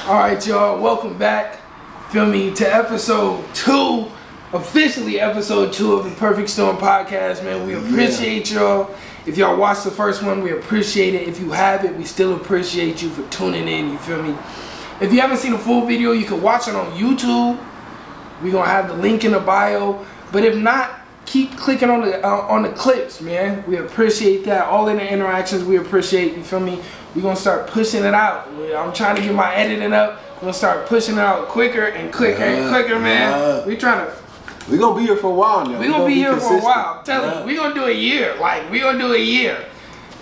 Alright, y'all, welcome back, feel me, to episode 2, officially episode 2 of the Perfect Storm podcast, man. We appreciate y'all. If y'all watched the first one, we appreciate it. If you haven't, we still appreciate you for tuning in, you feel me? If you haven't seen the full video, you can watch it on YouTube. We're going to have the link in the bio. But if not, keep clicking on the clips, man. We appreciate that. All in the interactions, we appreciate, you feel me? We're going to start pushing it out. I'm trying to get my editing up. We're going to start pushing it out quicker and quicker and quicker, man. We're trying to... We're going to be here for a while now. We're going to be here for a while. I'm telling you, we're going to do a year. Like, we're going to do a year.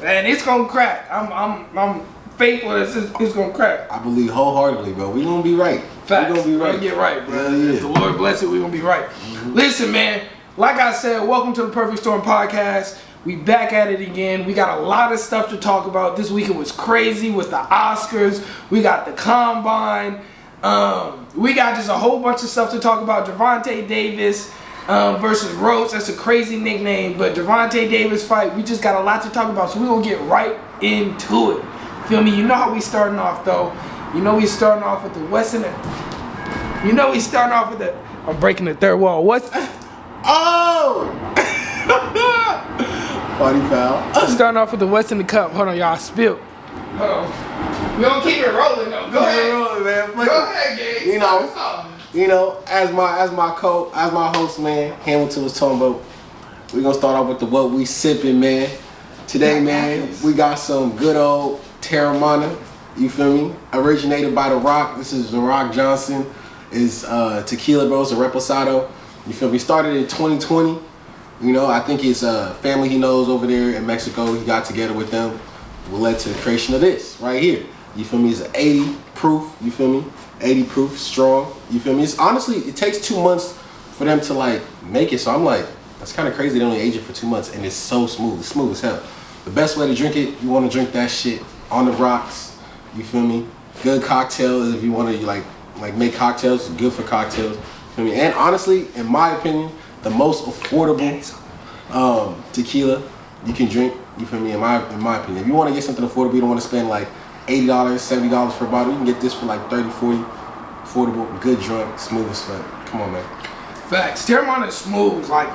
And it's going to crack. I'm faithful that it's going to crack. I believe wholeheartedly, bro. We're going to be right. Facts. We're going to be right. We're going to get right, bro. If the Lord bless it, we're going to be right. Listen, man. Like I said, welcome to the Perfect Storm podcast. We back at it again. We got a lot of stuff to talk about. This weekend was crazy with the Oscars. We got the Combine. We got just a whole bunch of stuff to talk about. Gervonta Davis versus Rhodes. That's a crazy nickname, but Gervonta Davis fight. We just got a lot to talk about, so we're going to get right into it. Feel me? You know how we starting off, though. You know we starting off with the Western. You know we starting off with the... I'm breaking the third wall. What's... Oh! Party foul. Starting off with the West in the Cup. Hold on, y'all. Spilled. Hold on. We gonna keep it rolling though. Go ahead. Rolling, man. Go ahead, Gabe. You know, as my host, man, Hamilton was talking about. We gonna start off with the what we sipping, man. Today, man, we got some good old Terramana. You feel me? Originated by The Rock. This is The Rock Johnson. Is tequila, bro. It's a reposado. You feel me? Started in 2020. You know, I think his family he knows over there in Mexico, he got together with them. Will led to the creation of this right here. You feel me? It's an 80 proof. You feel me? 80 proof, strong. You feel me? It's honestly, it takes 2 months for them to like make it. So I'm like, that's kind of crazy. They only age it for 2 months, and it's so smooth. It's smooth as hell. The best way to drink it, you want to drink that shit on the rocks. You feel me? Good cocktails if you want to like make cocktails. Good for cocktails. Feel me? And honestly, in my opinion, the most affordable tequila you can drink. You feel me? In my opinion, if you want to get something affordable, you don't want to spend like $80, $70 for a bottle. You can get this for like 30, 40. Affordable, good drunk, smooth as fuck. Come on, man. Facts. Terramana is smooth. Like,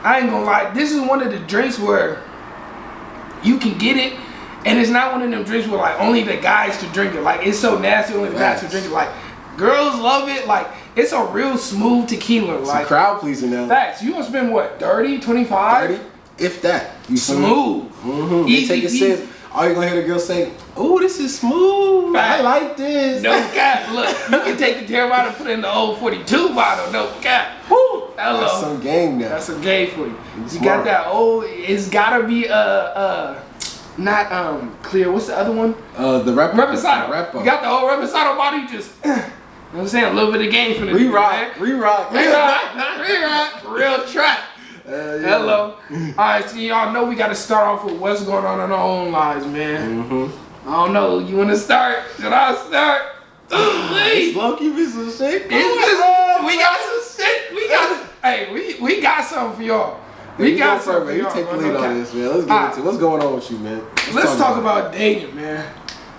I ain't gonna lie. This is one of the drinks where you can get it, and it's not one of them drinks where like only the guys to drink it. Like, it's so nasty, only the guys to drink it. Like, girls love it. Like, it's a real smooth tequila. It's like, a crowd pleaser now. Facts. You gonna spend what, 30, 25? 30, if that. You smooth. Mm-hmm. You take a sip. All you're gonna hear the girl say, "Oh, this is smooth. Fact. I like this." No cap. Look, you can take the Terramana and put it in the old 42 bottle. No cap. Woo. Hello. That's some game now. That's some game for you. You got that old. It's gotta be not clear. What's the other one? The Reposado. You got the old Reposado bottle. You just. You know what I'm saying? A little bit of game for the re-rock. Real trap. Yeah. Hello. Alright, so y'all know we gotta start off with what's going on in our own lives, man. Mm-hmm. I don't know. You wanna start? Should I start? It's low-key be some shit. We got some shit. Hey, we got something for y'all. We got something for y'all. You take the lead on this, man. Let's get into it. What's going on with you, man? Let's talk about dating, man.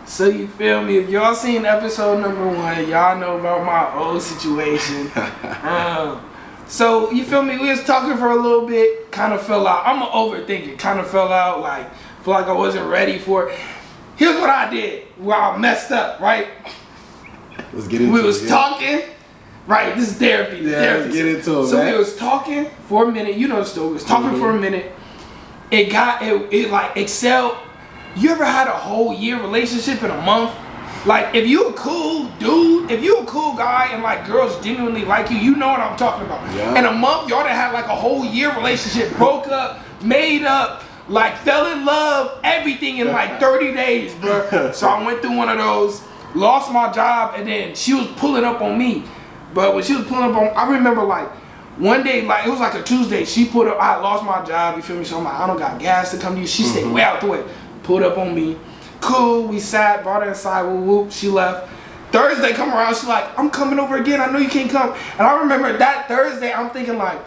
So you feel me? If y'all seen episode number 1, y'all know about my old situation. So you feel me? We was talking for a little bit, kind of fell out. I'm an overthinker, kind of fell out. Like, feel like I wasn't ready for it. Here's what I did, where I messed up, right? Let's get into it. We was talking, right? This is therapy. Let's get into it, so man. we was talking for a minute. You know the story. We was talking for a minute. It like excelled. You ever had a whole year relationship in a month? Like, if you a cool dude, if you a cool guy and like girls genuinely like you, you know what I'm talking about. Yeah. In a month, y'all done had like a whole year relationship, broke up, made up, like fell in love, everything in like 30 days, bro. So I went through one of those, lost my job, and then she was pulling up on me. But when she was pulling up on, I remember like one day, like it was like a Tuesday, she put up, I lost my job, you feel me? So I'm like, I don't got gas to come to you. She stayed way out the way, pulled up on me. Cool, we sat, brought her inside, whoop, she left. Thursday come around, she's like, I'm coming over again, I know you can't come. And I remember that Thursday, I'm thinking like,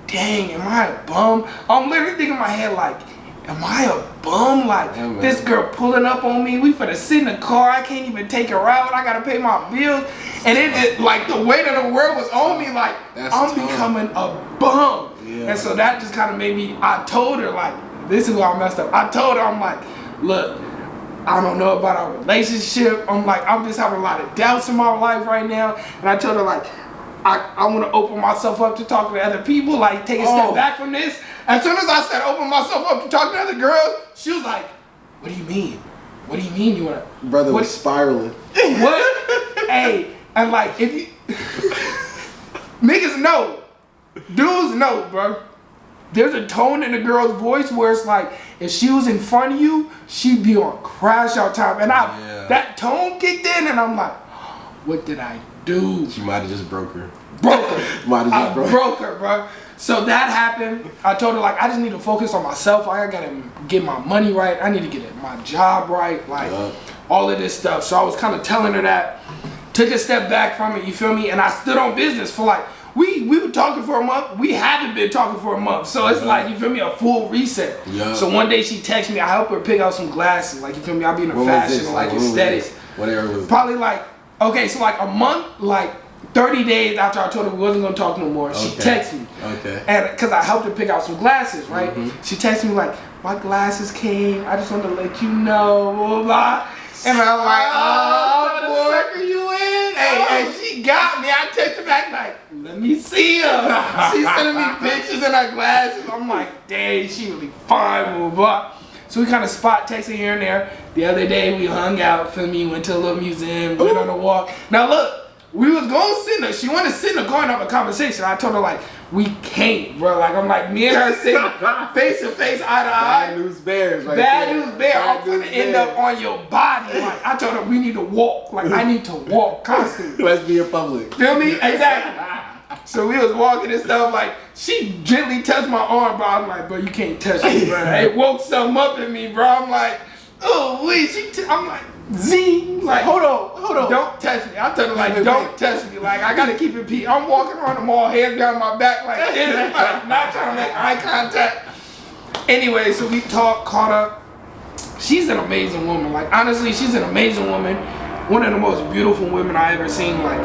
dang, am I a bum? I'm literally thinking in my head like, am I a bum? Like, this girl pulling up on me. We finna sit in the car. I can't even take her out. I gotta pay my bills. And it like, the weight of the world was on me. Like, I'm becoming a bum. Yeah. And so that just kind of made me, I told her, like, this is where I messed up. I told her, I'm like, look, I don't know about our relationship. I'm like, I'm just having a lot of doubts in my life right now. And I told her, like, I want to open myself up to talking to other people, like take a step back from this. As soon as I said open myself up to talking to other girls, she was like, what do you mean? What do you mean you want to? Brother was spiraling. What? Hey, and like, if you, niggas know, dudes know, bro. There's a tone in the girl's voice where it's like, if she was in front of you, she'd be on crash out time. And that tone kicked in and I'm like, what did I do? She might have just broke her. Broke her. Broke her, bro. So that happened. I told her, like, I just need to focus on myself. I gotta get my money right. I need to get my job right. Like, all of this stuff. So I was kind of telling her that. Took a step back from it, you feel me? And I stood on business for like, we were talking for a month. We haven't been talking for a month. So it's like, you feel me, a full reset. So one day she texted me. I helped her pick out some glasses. Like, you feel me? I be in a fashion, like aesthetics. Whatever it was. Probably like, okay, so like a month, like 30 days after I told her we wasn't gonna talk no more, she texted me. And because I helped her pick out some glasses, right? She texted me like, my glasses came. I just wanted to let you know, blah, blah. And I'm like, oh, boy, you in? Hey, and she got me. I texted her back like, let me see her. She's sending me pictures in her glasses. I'm like, dang, she really fine, blah, blah. So we kind of spot texting here and there. The other day we hung out, feel me, went to a little museum, went on a walk. Now look, we was going to sit in there. She wanted to sit in the car and have a conversation. I told her like, we can't, bro. Like, I'm like, me and her sitting face to face, eye to eye. Bad news bears right Bad there. news bear. I'm gonna end up on your body. Like, I told her we need to walk. Like, I need to walk constantly. Let's be in public. Feel me? Exactly. So we was walking and stuff. Like, she gently touched my arm, bro. I'm like, bro, you can't touch me, bro. It woke something up in me, bro. I'm like, oh, wait. I'm like, zing. Like, hold on. Don't touch me. I told her, like, don't touch me. Like, I gotta keep it peace. I'm walking around the mall, hands down my back, like this, like, not trying to make eye contact. Anyway, so we talked, caught up. She's an amazing woman. Like, honestly, she's an amazing woman. One of the most beautiful women I ever seen. Like,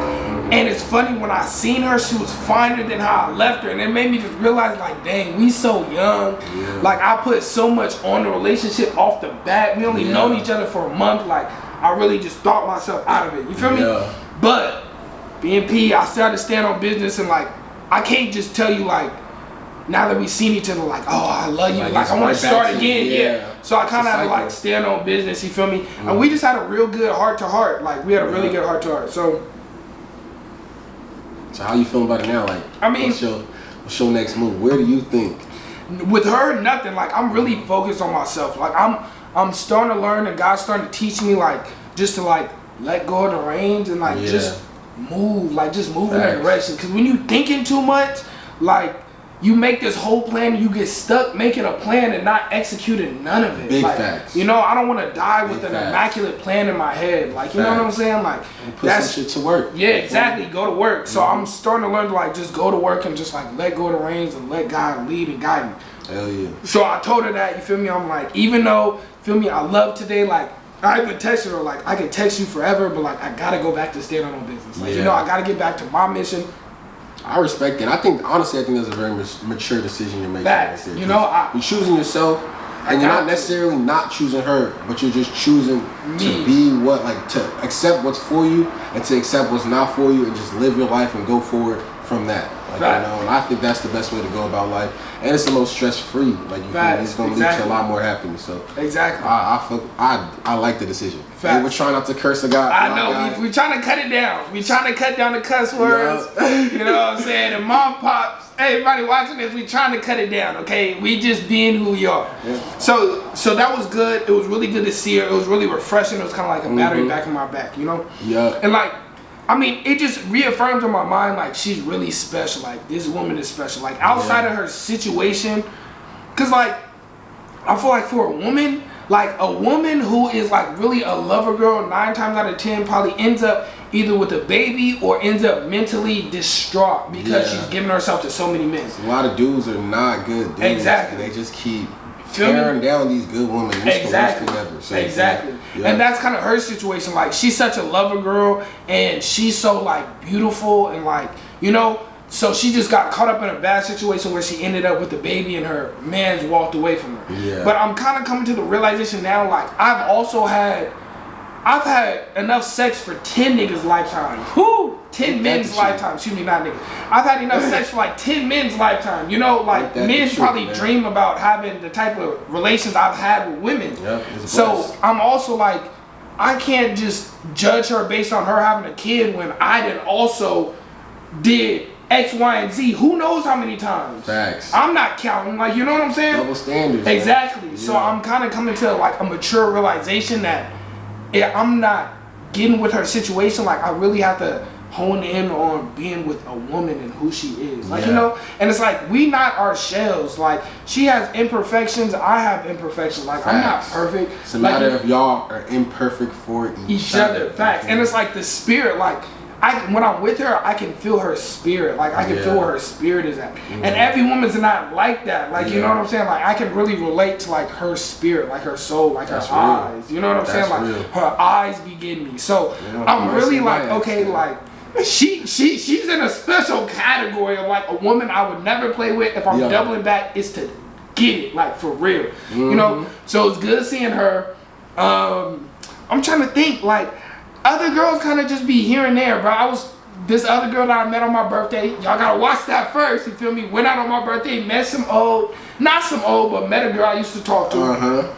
and it's funny, when I seen her, she was finer than how I left her. And it made me just realize, like, dang, we so young. Like, I put so much on the relationship off the bat. We only known each other for a month. Like, I really just thought myself out of it. You feel me? But being P, I started to stand on business, and like, I can't just tell you, like, now that we seen each other, like, oh, I love you. Like, I want to start again. So I kind of had to like stand on business. You feel me? And we just had a real good heart to heart. Like, we had a really good heart to heart. So how you feeling about it now? Like, I mean, what's your next move? Where do you think? With her, nothing. Like, I'm really focused on myself. Like, I'm starting to learn, and God's starting to teach me, like, just to like let go of the reins and like just move, like just move in that direction. Because when you thinking too much, like, you make this whole plan, and you get stuck making a plan and not executing none of it. Big like, facts. You know, I don't want to die with an immaculate plan in my head. Like, you know what I'm saying? Like, put some shit to work. Yeah, exactly. Go to work. So I'm starting to learn to like just go to work and just like let go of the reins and let God lead and guide me. Hell yeah. So I told her that, you feel me? I'm like, even though, feel me, I love today, like, I even texted her, like, I can text you forever, but like, I gotta go back to standing on business. Like, you know, I gotta get back to my mission. I respect it. I think that's a very mature decision you're making. Facts. You know, you're choosing yourself, and you're not necessarily not choosing her, but you're just choosing to be what, like, to accept what's for you and to accept what's not for you, and just live your life and go forward from that. Like, you know, and I think that's the best way to go about life, and it's the most stress-free. Like, you feel it's gonna lead to a lot more happiness. So I like the decision. And we're trying not to curse a guy. I know. We trying to cut it down. We trying to cut down the cuss words. You know what I'm saying? And mom, pops, everybody watching this, we trying to cut it down. Okay, we just being who we are. So that was good. It was really good to see her. It was really refreshing. It was kind of like a battery back in my back. You know? And like, I mean, it just reaffirms in my mind, like, she's really special. Like, this woman is special. Like, outside of her situation, because, like, I feel like for a woman, like, a woman who is, like, really a lover girl, 9 times out of 10 probably ends up either with a baby or ends up mentally distraught because she's giving herself to so many men. A lot of dudes are not good dudes. Exactly. They just keep tearing down these good women. Exactly. Ever, exactly. Yeah. And that's kind of her situation. Like, she's such a lover girl, and she's so like beautiful, and like, you know, so she just got caught up in a bad situation where she ended up with the baby, and her man's walked away from her. Yeah. But I'm kind of coming to the realization now, like, I've had enough sex for 10 niggas' lifetime. Whoo! 10 men's lifetime. Excuse me, not niggas. I've had enough sex for like 10 men's lifetime. You know, like, men probably dream about having the type of relations I've had with women. Yep, so I'm also like, I can't just judge her based on her having a kid when I didn't also did X, Y, and Z. Who knows how many times? Facts. I'm not counting. Like, you know what I'm saying? Double standards. Exactly. Man. So I'm kind of coming to like a mature realization that I'm not getting with her situation. Like, I really have to hone in on being with a woman and who she is. Like, you know, and it's like, we not our shells. Like, she has imperfections, I have imperfections. Like, I'm not perfect. It's a matter of y'all are imperfect for each other. Facts. And it's like the spirit, like, when I'm with her, I can feel her spirit. Like, I can feel where her spirit is at. And every woman's not like that. Like, you know what I'm saying? Like, I can really relate to like her spirit, like her soul, like her eyes. You know what I'm saying? Like, her eyes be getting me. So I'm really like, okay, like, she's in a special category of like a woman I would never play with. If I'm doubling back, it's to get it, like, for real. You know? So it's good seeing her. I'm trying to think, like, other girls kind of just be here and there, bro. This other girl that I met on my birthday, y'all gotta watch that first, you feel me? Went out on my birthday, met not some old, but met a girl I used to talk to.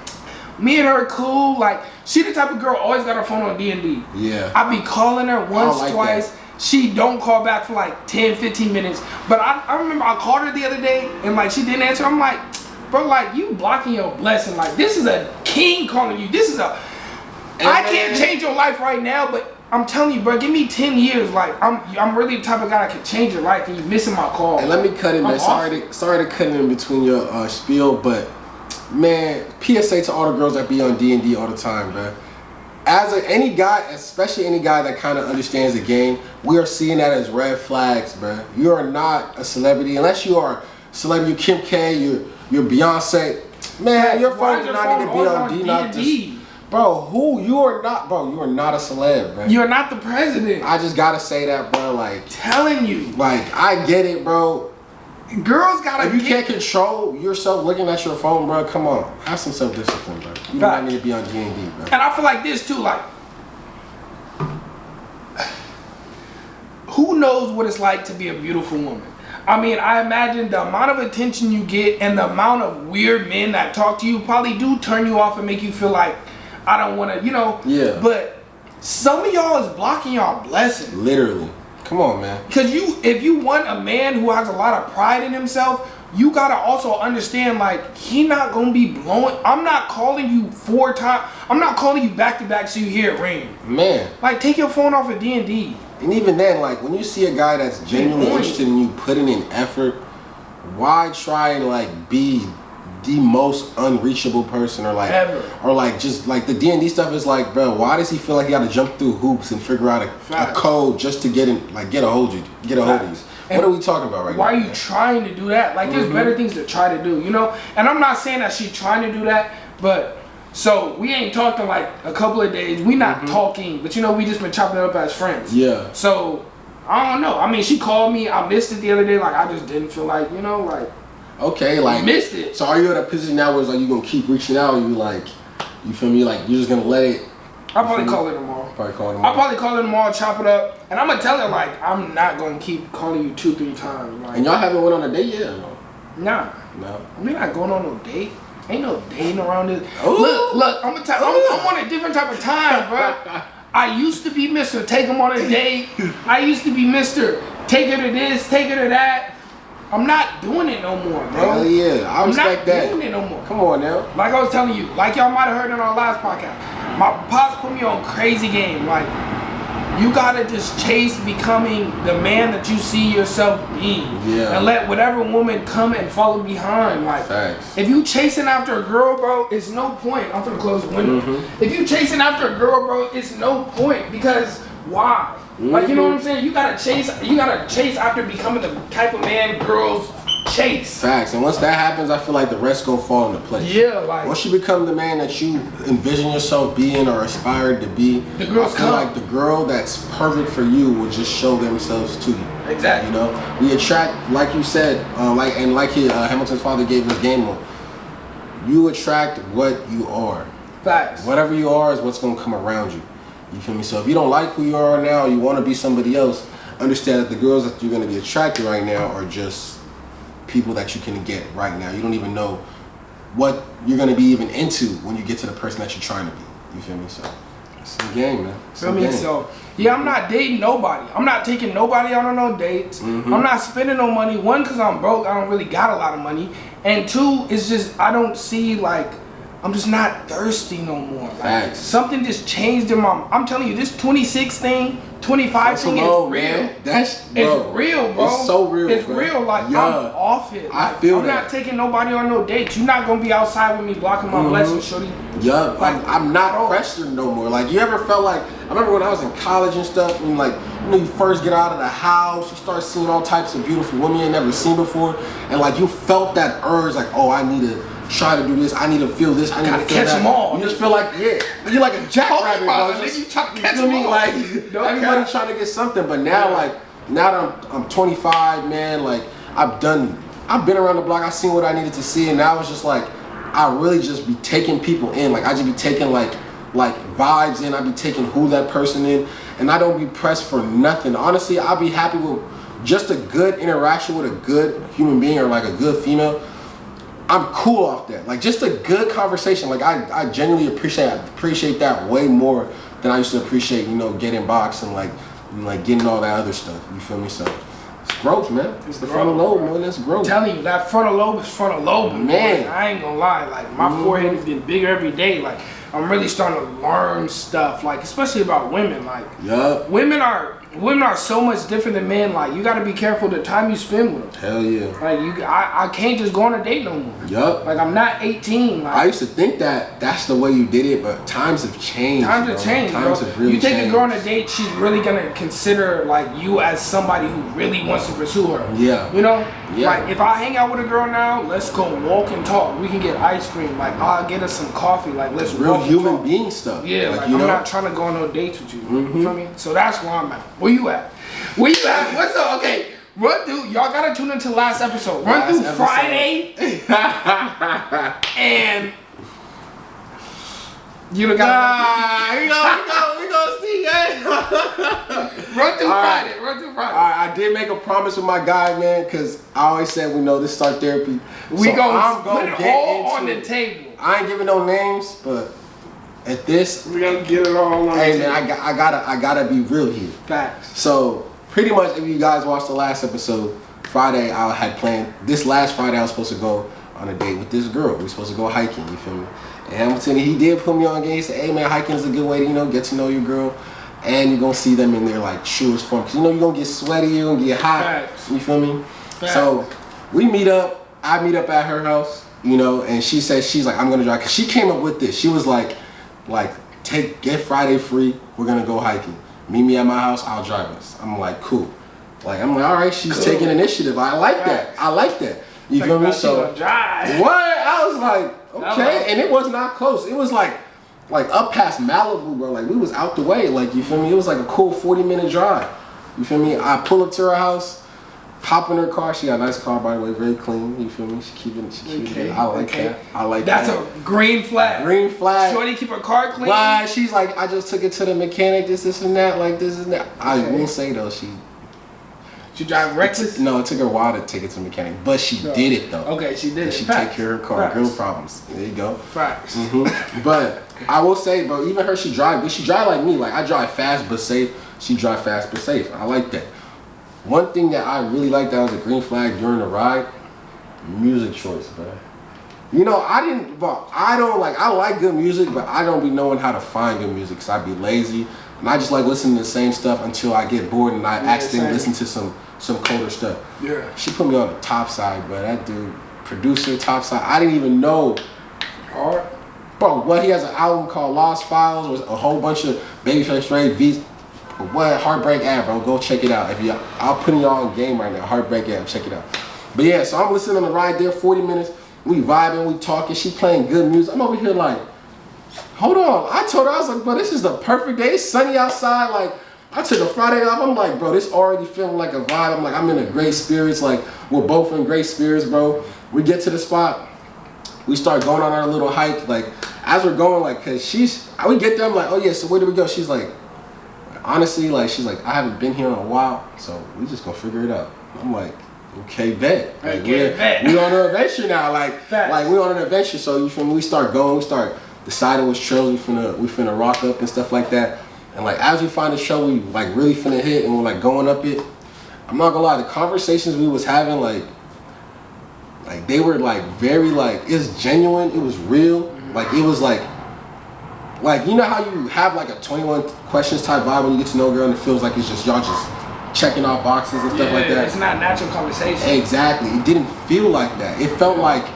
Me and her cool, like, she the type of girl always got her phone on D&D. Yeah. I be calling her once, twice. That. She don't call back for like 10, 15 minutes. But I remember I called her the other day, and like, she didn't answer. I'm like, bro, like, you blocking your blessing. Like, this is a king calling you. This is I can't change your life right now, but I'm telling you, bro, give me 10 years. Like, I'm really the type of guy that can change your life, and you missing my call. And let me cut in, man. Sorry to cut in between your spiel, but man, PSA to all the girls that be on D&D all the time, man. Any guy, especially any guy that kind of understands the game, we are seeing that as red flags, man. You are not a celebrity unless you are a celebrity. You're Kim K, you're Beyonce. Man, your phone does not need to be on D, not this. Bro, you are not a celeb, bro. You're not the president. I just gotta say that, bro. Like, telling you. Like, I get it, bro. Girls gotta. If you can't control yourself looking at your phone, bro, come on, have some self-discipline, bro. You might need to be on D&D, bro. And I feel like this too, like, who knows what it's like to be a beautiful woman? I mean, I imagine the amount of attention you get and the amount of weird men that talk to you probably do turn you off and make you feel like, I don't want to, you know. Yeah. But some of y'all is blocking y'all blessings. Literally. Come on, man. Because if you want a man who has a lot of pride in himself, you got to also understand, like, he not going to be blowing. I'm not calling you 4 times. I'm not calling you back to back so you hear it ring. Man. Like, take your phone off of D&D. And even then, like, when you see a guy that's genuinely interested in you putting in effort, why try and, like, be the most unreachable person, or like ever, or like just like the D&D stuff is like, bro, why does he feel like he got to jump through hoops and figure out a code just to get a hold of you? What are we talking about right now? Why are you trying to do that? Like, there's better things to try to do, you know? And I'm not saying that she's trying to do that, but so we ain't talking like a couple of days. We not talking, but you know, we just been chopping it up as friends. Yeah. So I don't know. I mean, she called me. I missed it the other day. Like, I just didn't feel like, you know, like. Okay, like, missed it. So are you at a position now where it's like you gonna keep reaching out? You like, you feel me? Like, you're just gonna let it. I'll probably call her tomorrow. I'll probably call her tomorrow, chop it up, and I'm gonna tell her, like, I'm not gonna keep calling you 2-3 times. Like, and y'all haven't went on a date yet? Or no? Nah. No. We're not going on no date. Ain't no dating around this. Look, I'm gonna tell. I'm on a different type of time, bro. I used to be Mr. Take him on a date. I used to be Mr. Take her to this, take her to that. I'm not doing it no more, bro. Hell yeah, I respect that. I'm not doing it no more. Come on now. Like I was telling you, like y'all might have heard in our last podcast, my pops put me on crazy game. Like, you gotta just chase becoming the man that you see yourself being. Yeah. And let whatever woman come and follow behind. Like, facts. If you chasing after a girl, bro, it's no point. I'm gonna close the window. If you chasing after a girl, bro, it's no point, because why? Like, you know what I'm saying? You gotta chase after becoming the type of man girls chase. Facts. And once that happens, I feel like the rest gonna fall into place. Yeah, like once you become the man that you envision yourself being or aspired to be, the girls I feel like the girl that's perfect for you will just show themselves to you. Exactly. You know, we attract, like you said, like Hamilton's father gave us game mode. You attract what you are. Facts. Whatever you are is what's gonna come around you. You feel me? So if you don't like who you are now, you want to be somebody else, understand that the girls that you're going to be attracted right now are just people that you can get right now. You don't even know what you're going to be even into when you get to the person that you're trying to be. You feel me? So it's a game, man. Feel me? So yeah, I'm not dating nobody. I'm not taking nobody out on no dates. I'm not spending no money. One, because I'm broke. I don't really got a lot of money. And two, it's just I don't see like I'm just not thirsty no more. Like, something just changed in my. I'm telling you, this 26 thing, 25 thing is real. Man. It's real, bro. It's so real. It's real. Like I'm off it. Like, I feel I'm not taking nobody on no dates. You're not gonna be outside with me blocking my blessings, shorty. Yup. Like I'm not pressured no more. Like you ever felt like I remember when I was in college and stuff, and like you first get out of the house, you start seeing all types of beautiful women you ain't never seen before, and like you felt that urge, like I need to try to do this, I need to feel this, I need to feel catch them all. You just feel like, you're like a jackrabbit, bro. You try to catch them all. Like, everybody's trying to get something, but now, now that I'm 25, man, like, I've been around the block, I seen what I needed to see, and now it's just like, I really just be taking people in, like, I just be taking, like vibes in, I be taking who that person in, and I don't be pressed for nothing. Honestly, I'll be happy with just a good interaction with a good human being or, like, a good female. I'm cool off that. Like just a good conversation. Like I genuinely appreciate that way more than I used to appreciate, getting boxed and like getting all that other stuff. You feel me? So it's growth, man. It's the frontal lobe, man. That's growth. I'm telling you, that frontal lobe is frontal lobe, man. I ain't gonna lie. Like my forehead is getting bigger every day. Like I'm really starting to learn stuff. Like especially about women. Like women are so much different than men. Like you got to be careful the time you spend with them. Hell yeah. Like I can't just go on a date no more. Yup. Like I'm not 18. Like, I used to think that that's the way you did it, but times have changed. Times have changed, Times have really changed. You take changed. a girl on a date, she's really gonna consider like you as somebody who really wants to pursue her. Yeah. You know? Yeah. Like if I hang out with a girl now, let's go walk and talk. We can get ice cream. Like I'll get us some coffee. Like let's real walk human and talk. being stuff. Yeah. Like I'm not trying to go on no dates with you. You feel me? So that's where I'm at. Where you at? Where you at? What's up? Okay, run through. Y'all gotta tune into last episode. Run through Friday. And you got. We gonna see. Run through Friday. Run through Friday. All right, I did make a promise with my guy, man, because I always said this is our therapy. We gonna put it all on the table. I ain't giving no names, but at this, we gonna get it all on the table. Hey man, I gotta be real here. Facts. So pretty much, if you guys watched the last episode, Friday I had planned. This last Friday I was supposed to go on a date with this girl. We were supposed to go hiking. You feel me? And Hamilton, he did put me on game. He said, "Hey man, hiking is a good way to get to know your girl, and you're gonna see them in their like truest form. Cause you're gonna get sweaty, you're gonna get hot. Facts. You feel me? Facts. So we meet up. I meet up at her house. And she says she's like, I'm gonna drive. Cause she came up with this. She was like, get Friday free. We're gonna go hiking. Meet me at my house. I'll drive us. I'm like, cool. Like I'm like, all right. She's taking initiative. I like that. I like that. You feel me? So what? I was like, okay. And it was not close. It was like up past Malibu, bro. Like we was out the way. Like you feel me? It was like a cool 40-minute drive. You feel me? I pull up to her house. Hop in her car. She got a nice car, by the way, very clean. You feel me? She keeping it. I like that. I like that. That's a green flag. Green flag. Shorty keep her car clean. Why? She's like, I just took it to the mechanic. This and that. Like this and that. I will say though, she drive reckless. No, it took her a while to take it to the mechanic, but she did it though. Okay, she did it. She take care of her car. Girl problems. There you go. Facts. But I will say, bro, even her, she drive like me. Like I drive fast but safe. She drive fast but safe. I like that. One thing that I really liked that was a green flag during the ride, music choice, man. I like good music, but I don't be knowing how to find good music because I be lazy. And I just like listening to the same stuff until I get bored and I accidentally listen to some colder stuff. Yeah. She put me on the top side, but that dude, producer, top side, I didn't even know. Hard. Bro, he has an album called Lost Files with a whole bunch of Babyface Ray beats. What Heartbreak app, bro? Go check it out. I'll put y'all in game right now. Heartbreak app, check it out. But yeah, so I'm listening on the ride there, 40 minutes. We vibing, we talking. She playing good music. I'm over here like, hold on. I told her, I was like, bro, this is the perfect day. It's sunny outside. Like, I took a Friday off. I'm like, bro, this already feeling like a vibe. I'm like, I'm in a great spirits. Like, we're both in great spirits, bro. We get to the spot. We start going on our little hike. Like, as we're going, like, cause we get there. I'm like, oh yeah, so where do we go? She's like, honestly, like, she's like, I haven't been here in a while, so we just gonna figure it out. I'm like, okay, bet. Like, we on an adventure now. Like we on an adventure. So you feel me? We start going. We start deciding which trails we finna rock up and stuff like that. And like as we find the trail we like really finna hit and we're like going up it. I'm not gonna lie, the conversations we was having like they were like very like it's genuine. It was real. Like it was like you know how you have like a 21 questions type vibe when you get to know a girl and it feels like it's just y'all just checking off boxes and stuff like that. It's not natural conversation. Exactly. It didn't feel like that. It felt like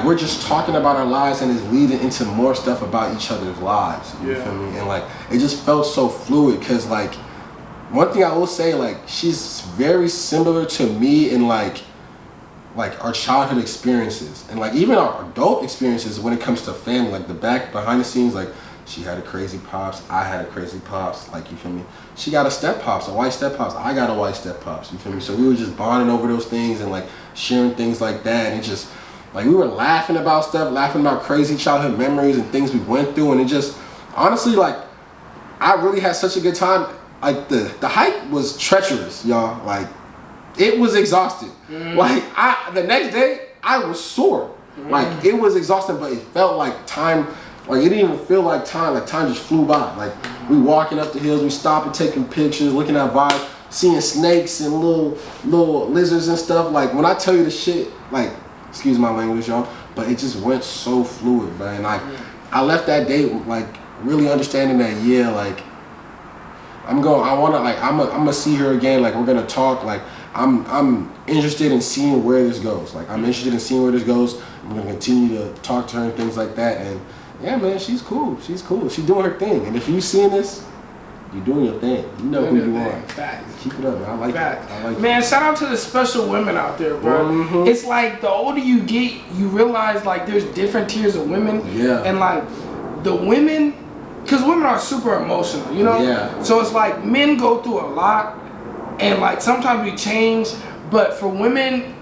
we're just talking about our lives and it's leading into more stuff about each other's lives. You feel me? And like it just felt so fluid because like one thing I will say, like she's very similar to me in like our childhood experiences and like even our adult experiences when it comes to family, like the behind the scenes, like she had a crazy pops, I had a crazy pops, like you feel me? She got a step pops, a white step pops, I got a white step pops, you feel me? So we were just bonding over those things and like sharing things like that and it just like we were laughing about stuff, laughing about crazy childhood memories and things we went through and it just honestly like I really had such a good time. Like the hike was treacherous, y'all. Like it was exhausting. Like the next day I was sore. Like it was exhausting, but it felt like time. Like it didn't even feel like time. Like time just flew by. Like we walking up the hills, we stopping, taking pictures, looking at vibes, seeing snakes and little lizards and stuff. Like when I tell you the shit, like excuse my language, y'all, but it just went so fluid, man. Like I left that day like really understanding that like I'm gonna see her again. Like we're gonna talk. Like I'm interested in seeing where this goes. Like I'm interested in seeing where this goes. I'm gonna continue to talk to her and things like that. And yeah, man, she's cool. She's cool. She's doing her thing. And if you seeing this, you're doing your thing. You know who you are. Facts. Keep it up, man. I like that. I like man, shout out to the special women out there, bro. It's like the older you get, you realize like there's different tiers of women. Yeah. And like the women, because women are super emotional, you know? Yeah. So it's like men go through a lot and like sometimes we change, but for women,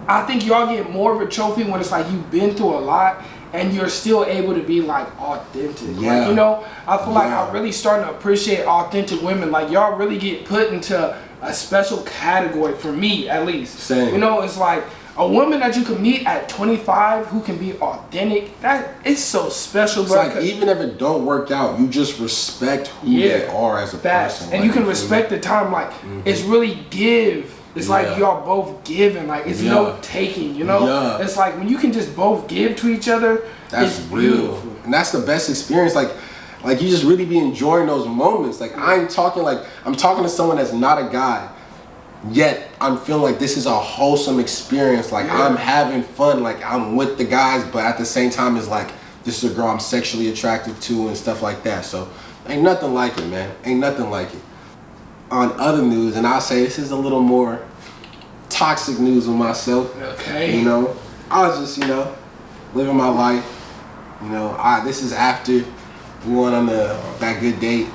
I think y'all get more of a trophy when it's like you've been through a lot and you're still able to be like authentic. Yeah. Like, you know, I feel like I'm really starting to appreciate authentic women. Like y'all really get put into a special category for me at least. Same. You know, it's like a woman that you can meet at 25 who can be authentic, that is so special, bro. It's like even if it don't work out, you just respect who they are as a person. And like, you can respect the time, like it's really give. It's like y'all both giving, like it's no taking, you know? Yeah. It's like when you can just both give to each other, that's it's real. beautiful. And that's the best experience. Like you just really be enjoying those moments. Like I'm talking to someone that's not a guy, yet I'm feeling like this is a wholesome experience. Like I'm having fun, like I'm with the guys, but at the same time it's like this is a girl I'm sexually attracted to and stuff like that. So ain't nothing like it, man. Ain't nothing like it. On other news, and I'll say this is a little more toxic news with myself. Okay. You know, I was just, living my life. You know, this is after we went on that good date.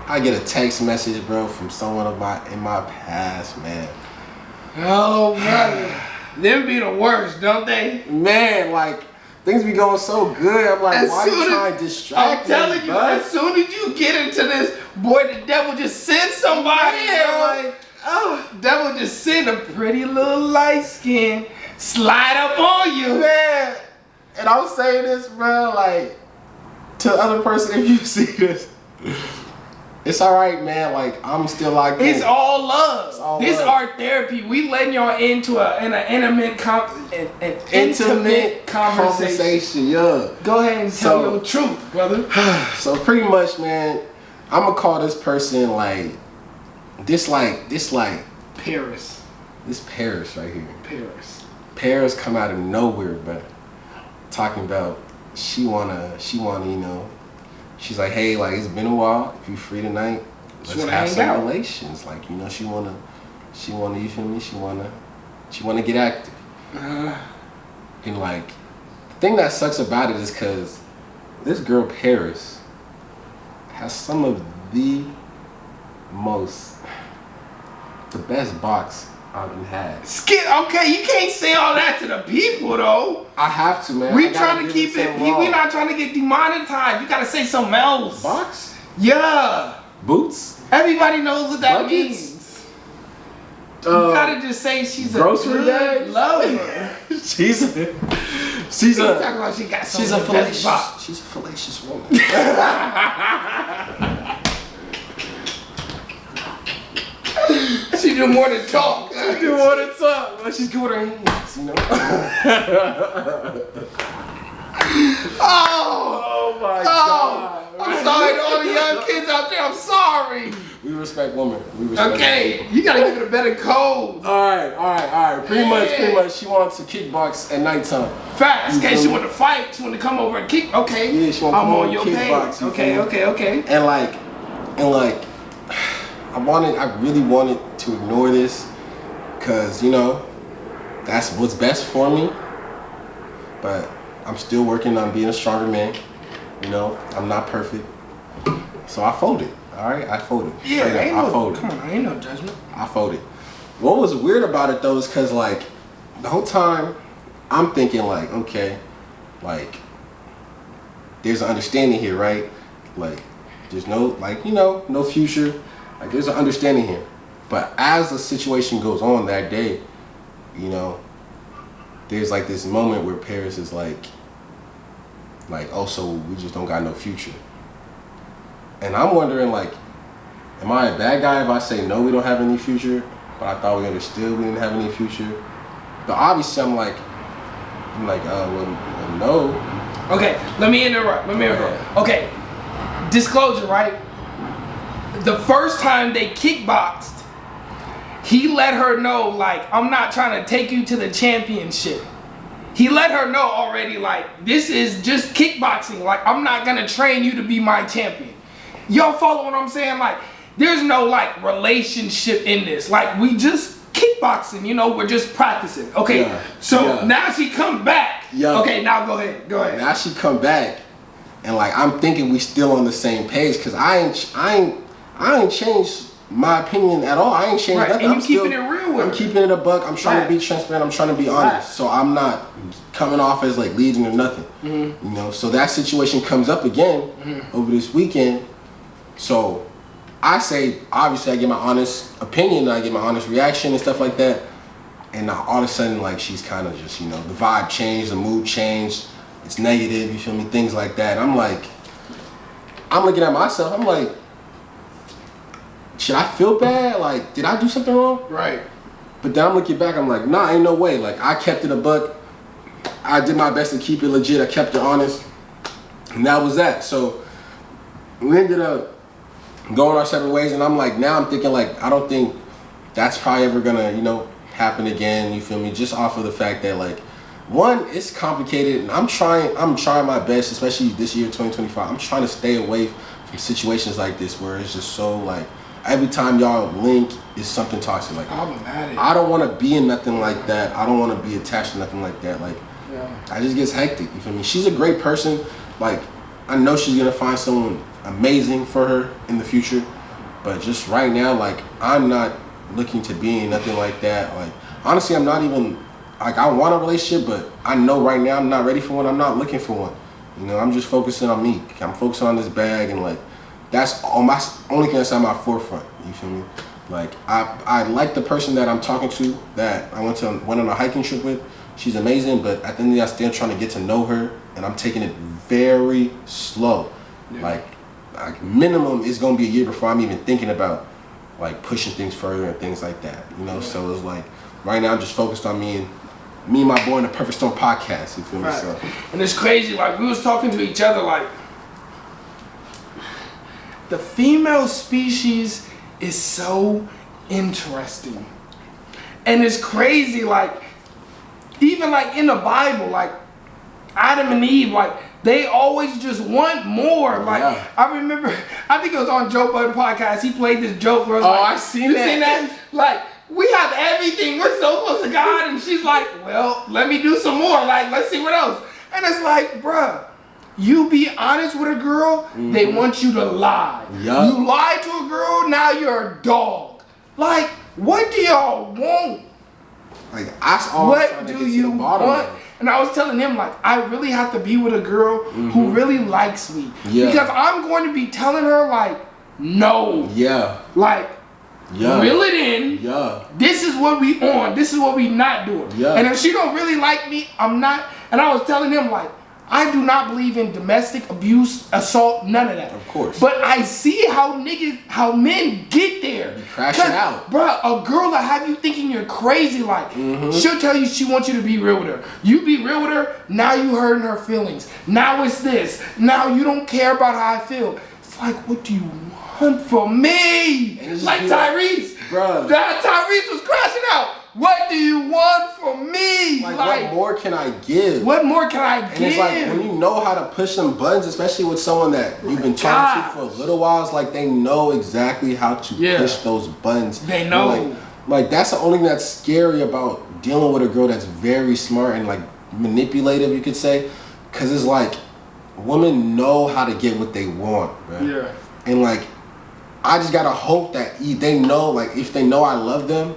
I get a text message, bro, from someone in my past, man. Oh, brother. Them be the worst, don't they? Man, like, things be going so good. I'm like, why are you trying to distract me? I'm telling you, as soon as you get into this, boy, the devil just sends somebody. Man, devil just send a pretty little light skin slide up on you. Man, and I'm saying this, bro, like, to the other person, if you see this, it's all right, man. Like, I'm still like it's all love. This is our therapy. We letting y'all into an intimate conversation. Yeah. Go ahead and tell your truth, brother. So pretty much, man, I'm gonna call this person this Paris. This Paris right here. Paris come out of nowhere, bro. Talking about she wanna, she's like, hey, like it's been a while. If you free tonight, let's have some relations. Like, she wanna She wanna, you feel me? She wanna get active. And like, the thing that sucks about it is because this girl Paris has some of the best box I've ever had. Okay, you can't say all that to the people though. I have to, man. We trying to keep it. We not trying to get demonetized. You gotta say something else. Box? Yeah. Boots? Everybody knows what that Buckets? means. You gotta just say she's a grocery good bag? lover. She's a Talking about she got she's some a of the best box. she's a fallacious woman. She do more than talk. She do more than talk. But she's good with her hands, you know. Oh my God. I'm sorry to all the young kids out there. I'm sorry. We respect women. Okay, you gotta give it a better code. All right. Pretty much, she wants to kickbox at nighttime. Facts. In case she want to fight, she want to come over and kick. Okay. Yeah, she want to come over and kickbox. Okay. And like, I really wanted to ignore this, cause you know, that's what's best for me. But I'm still working on being a stronger man. You know, I'm not perfect, so I folded. All right, I folded. Yeah, I folded. Come on, ain't no judgment. I folded. What was weird about it though is cause like the whole time I'm thinking like, okay, like there's an understanding here, right? Like there's no no future. Like there's an understanding here. But as the situation goes on that day, you know, there's like this moment where Paris is like, oh, so we just don't got no future. And I'm wondering, like, am I a bad guy if I say no, we don't have any future, but I thought we understood we didn't have any future? But obviously I'm like, well, no. Okay, let me interrupt. Okay, disclosure, right? The first time they kickboxed, he let her know, like, I'm not trying to take you to the championship. He let her know already, like, this is just kickboxing. Like, I'm not gonna train you to be my champion. Y'all follow what I'm saying? Like, there's no, like, relationship in this. Like, we just kickboxing, you know, we're just practicing. Okay, now she come back. Yeah. Okay, now go ahead. Now she come back, and, like, I'm thinking we still on the same page, because I ain't changed my opinion at all. I ain't changed nothing. And I'm keeping it real with her. I'm keeping it a buck. I'm trying to be transparent. I'm trying to be honest. So I'm not coming off as like leading or nothing. You know. So that situation comes up again over this weekend. So I say, obviously, I get my honest opinion. I get my honest reaction and stuff like that. And now all of a sudden, like, she's kind of just, you know, the vibe changed, the mood changed. It's negative. You feel me? Things like that. I'm like, I'm looking at myself. I'm like, should I feel bad? Like, did I do something wrong? Right. But then I'm looking back, I'm like, nah, ain't no way. Like, I kept it a buck. I did my best to keep it legit. I kept it honest. And that was that. So we ended up going our separate ways. And I'm like, now I'm thinking, like, I don't think that's probably ever gonna, you know, happen again. You feel me? Just off of the fact that, like, one, it's complicated. And I'm trying my best, especially this year, 2025. I'm trying to stay away from situations like this where it's just so, like, every time y'all link is something toxic. Like, problematic. I don't want to be in nothing like that. I don't want to be attached to nothing like that. Like, I just gets hectic. You feel me? She's a great person. Like, I know she's gonna find someone amazing for her in the future. But just right now, like, I'm not looking to be in nothing like that. Like, honestly, I'm not even like, I want a relationship, but I know right now I'm not ready for one. I'm not looking for one. You know, I'm just focusing on me. I'm focusing on this bag, and like, that's all my only thing that's on my forefront. You feel me? Like, I like the person that I'm talking to, that I went on a hiking trip with. She's amazing, but at the end of the day, I'm still trying to get to know her, and I'm taking it very slow. Like minimum is gonna be a year before I'm even thinking about like pushing things further and things like that. You know, so it's like right now I'm just focused on me and my boy in the Perfect Storm podcast. You feel me? So. And it's crazy. Like, we was talking to each other, like, the female species is so interesting. And it's crazy, like, even like in the Bible, like Adam and Eve, like, they always just want more. Like, I remember, I think it was on Joe Budden podcast, he played this joke where it was I seen that. You seen that? Like, we have everything. We're so close to God. And she's like, well, let me do some more. Like, let's see what else. And it's like, bruh, you be honest with a girl, they want you to lie. Yup. You lie to a girl, now you're a dog. Like, what do y'all want? Like, I always What trying to do get to you the bottom want? of it. And I was telling him, like, I really have to be with a girl who really likes me. Yeah. Because I'm going to be telling her, like, no. Yeah. Like, Yeah. reel it in. Yeah. This is what we on. This is what we not doing. Yeah. And if she don't really like me, I'm not. And I was telling him, like, I do not believe in domestic abuse, assault, none of that. Of course. But I see how men get there. You crashing out. Bruh, a girl that have you thinking you're crazy, like, she'll tell you she wants you to be real with her. You be real with her, now you hurting her feelings. Now it's this. Now you don't care about how I feel. It's like, what do you want from me? Like Tyrese. Bruh. That Tyrese was crashing out. What do you want from me? Like, what more can I give? What more can I give? And it's like, when you know how to push some buttons, especially with someone that you've been talking to for a little while, it's like they know exactly how to push those buttons. They know. Like, that's the only thing that's scary about dealing with a girl that's very smart and, like, manipulative, you could say. Because it's like, women know how to get what they want, right? Yeah. And, like, I just gotta hope that they know, like, if they know I love them,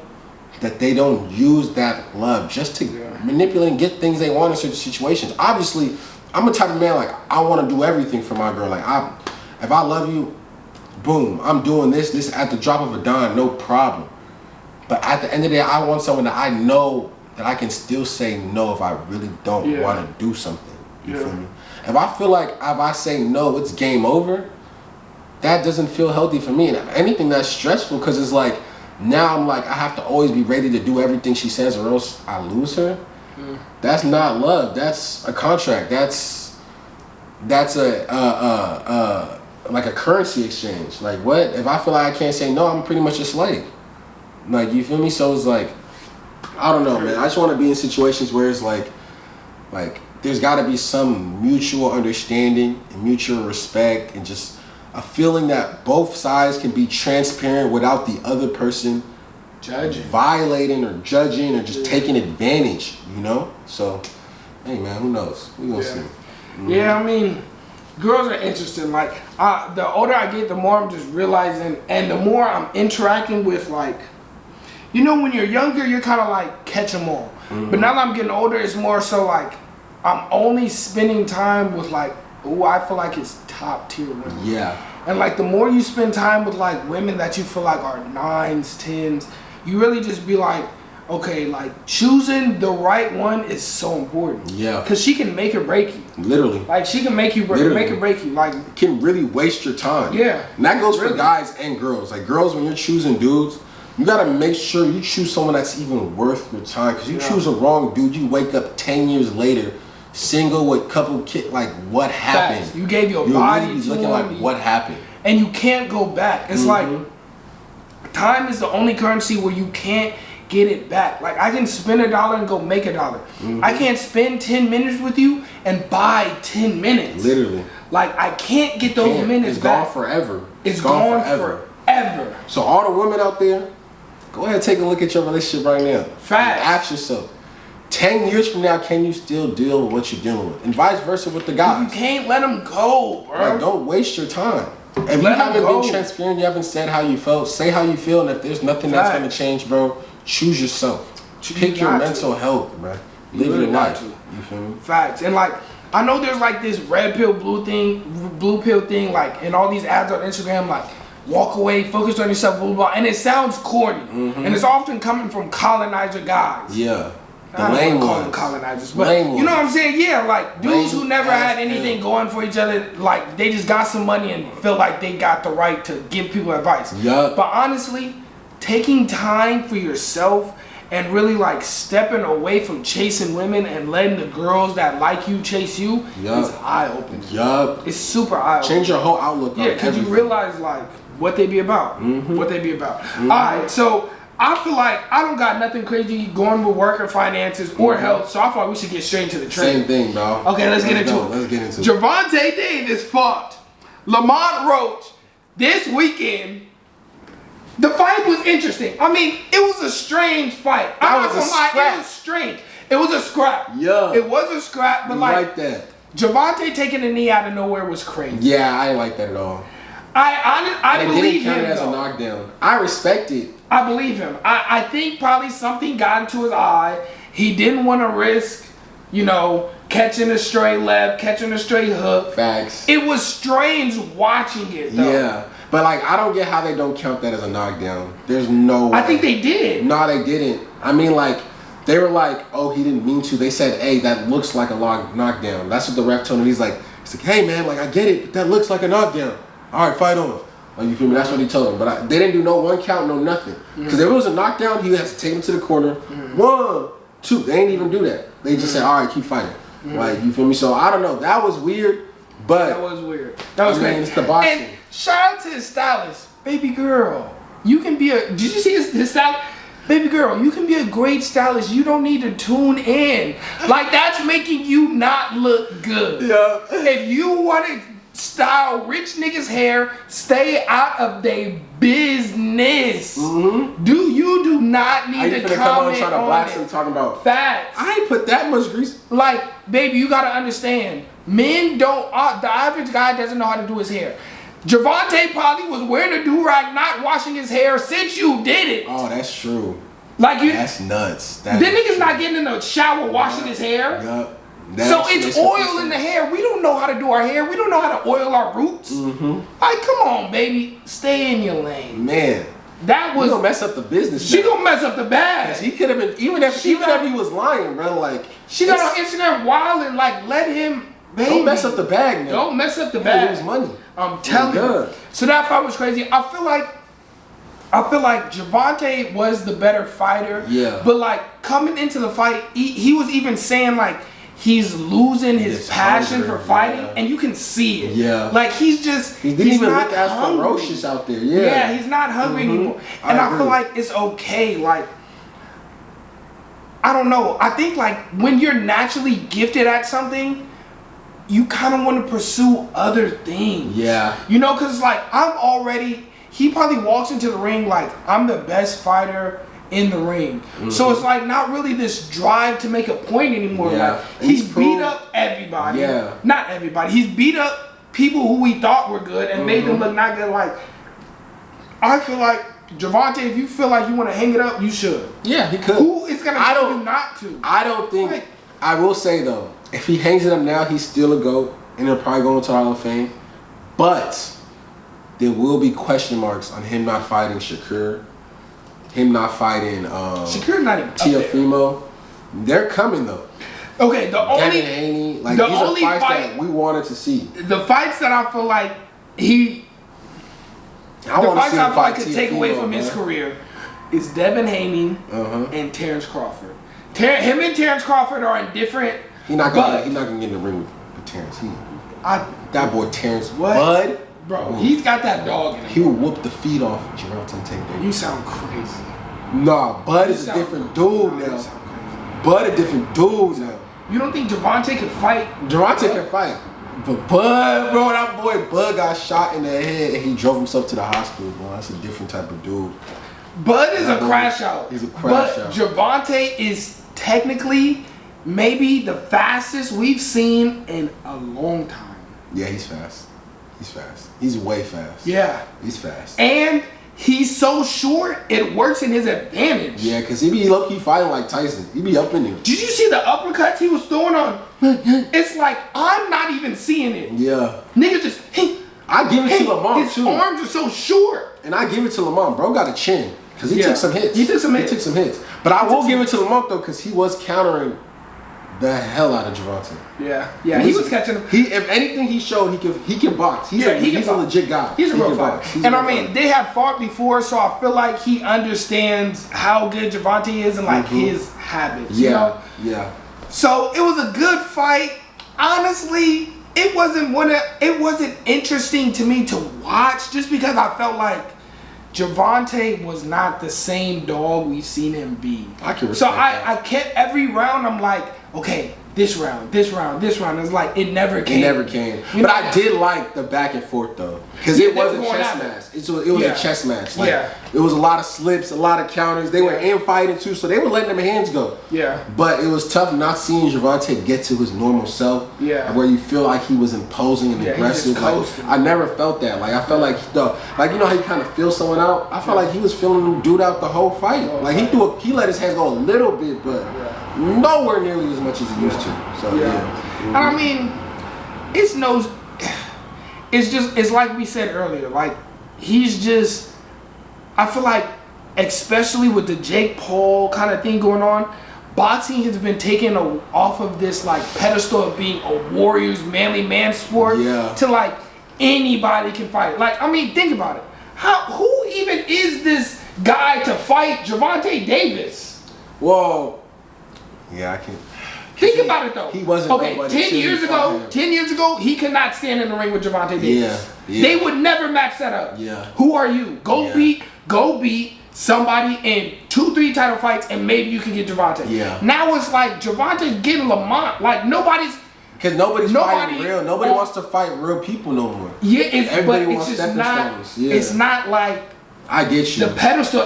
that they don't use that love just to manipulate and get things they want in certain situations. Obviously, I'm the type of man, like, I want to do everything for my girl. Like, if I love you, boom, I'm doing this at the drop of a dime, no problem. But at the end of the day, I want someone that I know that I can still say no if I really don't want to do something. You feel me? If I feel like if I say no, it's game over, that doesn't feel healthy for me. And if anything, that's stressful because it's like, now I'm like, I have to always be ready to do everything she says or else I lose her. That's not love. That's a contract. That's a like a currency exchange. Like, what? If I feel like I can't say no, I'm pretty much a slave. Like, you feel me? So it's like, I don't know, man. I just want to be in situations where it's like there's got to be some mutual understanding and mutual respect and just a feeling that both sides can be transparent without the other person violating or judging or just taking advantage, you know? So, hey, man, who knows? We gonna see. Yeah, I mean, girls are interesting. Like, the older I get, the more I'm just realizing, and the more I'm interacting with, like, you know, when you're younger, you're kind of like catch 'em all. But now that I'm getting older, it's more so like I'm only spending time with, like, who I feel like is top tier women. Yeah. And like the more you spend time with like women that you feel like are 9s, 10s, you really just be like, okay, like choosing the right one is so important. Yeah. Cause she can make or break you. Literally. Like she can make or break you. Like, can really waste your time. Yeah. And that goes for guys and girls. Like, girls, when you're choosing dudes, you gotta make sure you choose someone that's even worth your time. Cause you choose a wrong dude, you wake up 10 years later single with couple kids, like, what happened? Facts. You gave your body really to looking him, like, what happened? And you can't go back. It's like time is the only currency where you can't get it back. Like, I can spend $1 and go make $1. I can't spend 10 minutes with you and buy 10 minutes. Literally. Like, I can't get those minutes back. It's gone forever. It's gone forever. So all the women out there, go ahead and take a look at your relationship right now. Facts. Ask yourself, 10 years from now, can you still deal with what you're dealing with? And vice versa with the guys. You can't let them go, bro. Like, don't waste your time. If you haven't been transparent, you haven't said how you felt, say how you feel, and if there's nothing that's going to change, bro, choose yourself. Pick your mental health, bro. Live your life. You feel me? Facts. And like, I know there's like this red pill, blue pill thing, like in all these ads on Instagram, like, walk away, focus on yourself, blah, blah, blah. And it sounds corny. And it's often coming from colonizer guys. Yeah. I don't want to call them colonizers, but you know what I'm saying? Yeah, like dudes who never had anything going for each other, like they just got some money and feel like they got the right to give people advice. Yup. But honestly, taking time for yourself and really like stepping away from chasing women and letting the girls that like you chase you is eye-opening. Yup. It's super eye-opening. Change your whole outlook on because you realize like what they be about. What they be about. All right, so I feel like I don't got nothing crazy going with work or finances or health, so I feel like we should get straight into the trade. Same thing, bro. Okay, let's get into it. Let's get into it. Javante Davis fought Lamont Roach this weekend. The fight was interesting. I mean, it was a strange fight. That was a scrap. It was strange. It was a scrap. Yeah. It was a scrap, but like that. Javante taking a knee out of nowhere was crazy. Yeah, I didn't like that at all. I believe him. It didn't count as a knockdown. I respect it. I believe him. I think probably something got into his eye. He didn't want to risk, catching a stray left, catching a stray hook. Facts. It was strange watching it, though. Yeah. But, like, I don't get how they don't count that as a knockdown. There's no way. I think they did. No, they didn't. I mean, like, they were like, oh, he didn't mean to. They said, hey, that looks like a knockdown. That's what the ref told him. He's like, hey, man, like, I get it, but that looks like a knockdown. All right, fight on. Like, you feel me? That's what he told him. But they didn't do no one count, no nothing. Because if it was a knockdown, he has to take him to the corner. 1, 2. They didn't even do that. They just said, all right, keep fighting. Like, you feel me? So, I don't know. That was weird, but... That was weird. That was crazy. It's the boxing. And shout out to his stylist. Baby girl, you can be a... Did you see his stylist? Baby girl, you can be a great stylist. You don't need to tune in. Like, that's making you not look good. Yeah. If you want to style rich niggas' hair, stay out of their business. You do not need to come on trying to blast him talking about facts. I ain't put that much grease. Like, baby, you gotta understand. Men don't. The average guy doesn't know how to do his hair. Javante probably was wearing a do-rag, not washing his hair since you did it. Oh, that's true. Like you. That's nuts. Then niggas not getting in the shower washing his hair. Yup. So it's oil in the hair. We don't know how to do our hair. We don't know how to oil our roots. Like, come on, baby, stay in your lane. Man, that was. She gonna mess up the business. She gonna mess up the bag. He could have been even if he was lying, bro. Like she got on Instagram wild and like let him. Baby, don't mess up the bag, man. Don't mess up the bag. Lose money. I'm telling you. So that fight was crazy. I feel like Javante was the better fighter. Yeah. But like coming into the fight, he was even saying like he's losing his passion for fighting, and you can see it. Yeah. Like he's just he didn't even look as ferocious out there. Yeah. Yeah, he's not hungry anymore. And I feel like it's okay. Like I don't know. I think like when you're naturally gifted at something, you kind of want to pursue other things. Yeah. Because like he probably walks into the ring like, I'm the best fighter in the ring. So it's like not really this drive to make a point anymore. Yeah. Like he's beat up everybody. Yeah. Not everybody. He's beat up people who we thought were good and made them look not good. Like, I feel like Javante, if you feel like you want to hang it up, you should. Yeah, he could. Who is going to tell you not to? I don't think... I will say, though, if he hangs it up now, he's still a GOAT, and he'll probably go into the Hall of Fame. But there will be question marks on him not fighting Shakur, him not fighting Shakur not even Teofimo. They're coming, though. Okay, Devin Haney, like, these are fights that we wanted to see. The fights that I feel like the fights I feel like could take away from his career is Devin Haney and Terrence Crawford. Him and Terrence Crawford are in different. He's not gonna get in the ring with Terrence. That boy Terrence, Bud, bro, he's got that dog in him. He will whoop the feet off Gervonta Tank. You sound crazy. Nah, Bud is a different dude now. Bud a different dude now. You don't think Javante can fight? Gervonta can fight. But Bud, bro, that boy Bud got shot in the head and he drove himself to the hospital, bro. That's a different type of dude. Bud is a crash out. He's a crash out. But Javante is technically maybe the fastest we've seen in a long time. Yeah, he's fast. He's fast. He's way fast. Yeah. He's fast. And he's so short, it works in his advantage. Yeah, because he be low-key fighting like Tyson. He be up in there. Did you see the uppercuts he was throwing on? It's like, I'm not even seeing it. Yeah. Nigga just, I give it to Lamont, too. His arms are so short. And I give it to Lamont. Bro got a chin. Because he took some hits. He took some hits. But I will give it to Lamont, though, because he was countering the hell out of Javante. Yeah, he was catching him. If anything he showed, he can box. He's a legit guy. He's a real fighter. And I mean, they had fought before, so I feel like he understands how good Javante is and like his habits. Yeah, you know? yeah. So it was a good fight. Honestly, it wasn't interesting to me to watch just because I felt like Javante was not the same dog we've seen him be. I can respect that. I kept every round. I'm like, okay, this round. It's like it never came. It never came. But I did like the back and forth though, because it was a chess match. It was a chess match. Like, it was a lot of slips, a lot of counters. They were infighting too, so they were letting them hands go. Yeah. But it was tough not seeing Gervonta get to his normal self. Yeah. Where you feel like he was imposing and aggressive. Like, I never felt that. Like I felt like like you know how you kind of feel someone out. I felt like he was feeling him dude out the whole fight. Like he let his hands go a little bit, but nowhere nearly as much as he used to. So And I mean, it's like we said earlier. Like he's just, I feel like, especially with the Jake Paul kind of thing going on, boxing has been taken off of this like pedestal of being a warrior's manly man sport to like anybody can fight. Like, I mean, think about it. Who even is this guy to fight Gervonta Davis? Whoa. Yeah, I can. Think about it though. He wasn't. Okay, 10 years ago, he could not stand in the ring with Gervonta Davis. Yeah. They would never match that up. Yeah. Who are you? Go beat somebody in 2-3 title fights, and maybe you can get Gervonta. Yeah. Now it's like Gervonta's getting Lamont. Like nobody's. Because nobody's fighting real. Nobody wants to fight real people no more. Yeah, everybody wants stepping stones. Yeah. It's not like. I get you. The pedestal.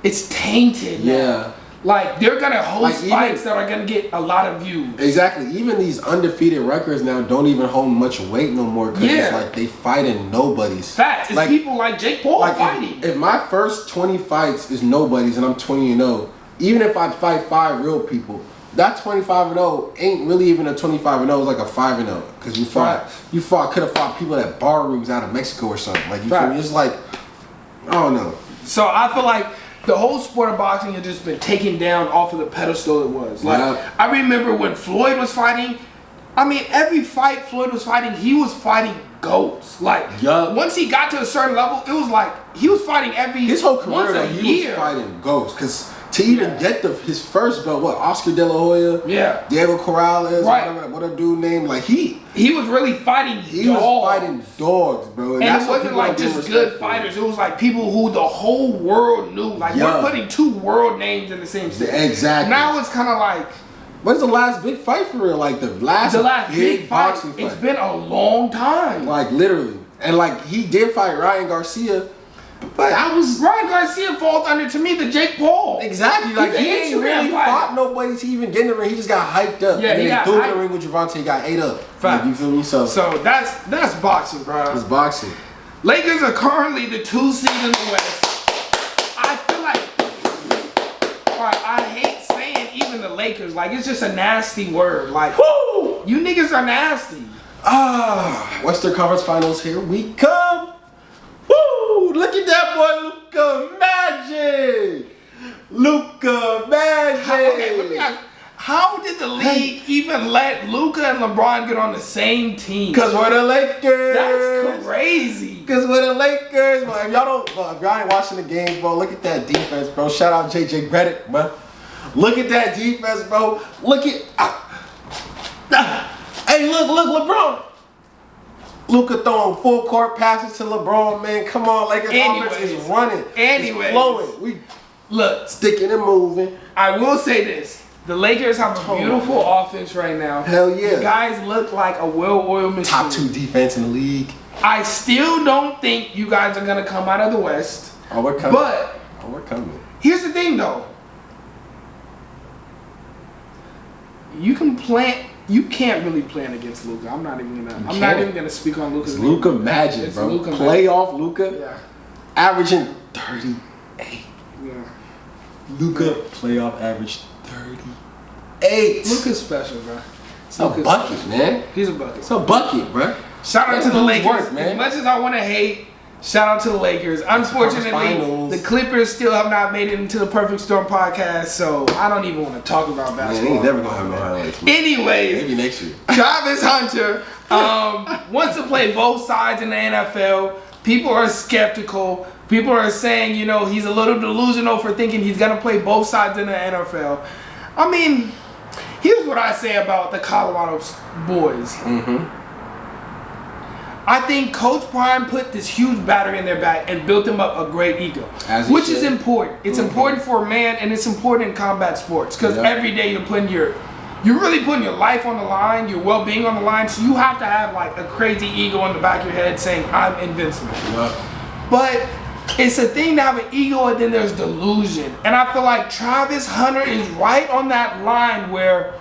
It's tainted. Yeah. Now. Like they're gonna host fights that are gonna get a lot of views. Exactly. Even these undefeated records now don't even hold much weight no more because it's like they fighting nobodies. Fact. It's like, people like Jake Paul fighting. If my first 20 fights is nobodies and I'm 20-0, even if I fight 5 real people, that 25-0 ain't really even a 25-0. It's like a 5-0 because you could have fought people at bar rooms out of Mexico or something. Like you feel me? It's like I don't know. So I feel like the whole sport of boxing has just been taken down off of the pedestal it was. Like I remember when Floyd was fighting. I mean, every fight Floyd was fighting, he was fighting goats. Like once he got to a certain level, it was like he was fighting his whole career. Though, he was fighting goats because to even get his first belt, Oscar De La Hoya, Diego Corrales, what a dude named, like he was really fighting dogs. He was fighting dogs, bro. And it wasn't like just good fighters. It was like people who the whole world knew. Like we're putting 2 world names in the same stage. Exactly. Now it's kind of like. When's the last big fight for real? Like the last big boxing fight. It's been a long time. Like literally. And like he did fight Ryan Garcia. But Ryan Garcia falls under, to me, the Jake Paul. Exactly. Like he ain't really fought nobody to even get in the ring. He just got hyped up. Yeah, and then he threw in the ring with Gervonta. He got ate up. Like, you feel me? So that's boxing, bro. It's boxing. Lakers are currently the 2 seed in the West. I feel like, I hate saying even the Lakers. Like it's just a nasty word. Like, whoo, you niggas are nasty. Western Conference Finals, here we come. Woo! Look at that boy, Luka Magic! Luka Magic! How did the league even let Luka and LeBron get on the same team? Because we're the Lakers. That's crazy. Because we're the Lakers. Bro, if y'all ain't watching the game, bro, look at that defense, bro. Shout out JJ Redick, bro. Look at that defense, bro. Look at. Hey, look, LeBron. Luka throwing full court passes to LeBron, man. Come on, Lakers offense is running. It's flowing. We sticking and moving. I will say this. The Lakers have a beautiful offense right now. Hell yeah. The guys look like a well-oiled machine. Top 2 defense in the league. I still don't think you guys are going to come out of the West. Oh, we're coming. We're coming. Here's the thing, though. You can't really plan against Luka. I'm not even gonna speak on Luka's name. Luka Magic, bro. Playoff Luka. Yeah. Averaging 38. Yeah. Luka playoff average 38. Luka's special, bro. It's a bucket, man. He's a bucket. It's a bucket, bro. Shout out to the Lakers, man. As much as I want to hate, shout out to the Lakers. Unfortunately, the Clippers still have not made it into the Perfect Storm podcast, so I don't even want to talk about basketball. Man, they ain't never gonna have no highlights. Anyways, maybe next year. Travis Hunter wants to play both sides in the NFL. People are skeptical. People are saying, he's a little delusional for thinking he's gonna play both sides in the NFL. I mean, here's what I say about the Colorado boys. Mm-hmm. I think Coach Prime put this huge battery in their back and built them up a great ego, which is important. It's important for a man, and it's important in combat sports because every day you're putting your you're really putting your life on the line, your well-being on the line. So you have to have like a crazy ego in the back of your head saying, I'm invincible. Yeah. But it's a thing to have an ego, and then there's delusion. And I feel like Travis Hunter is right on that line where,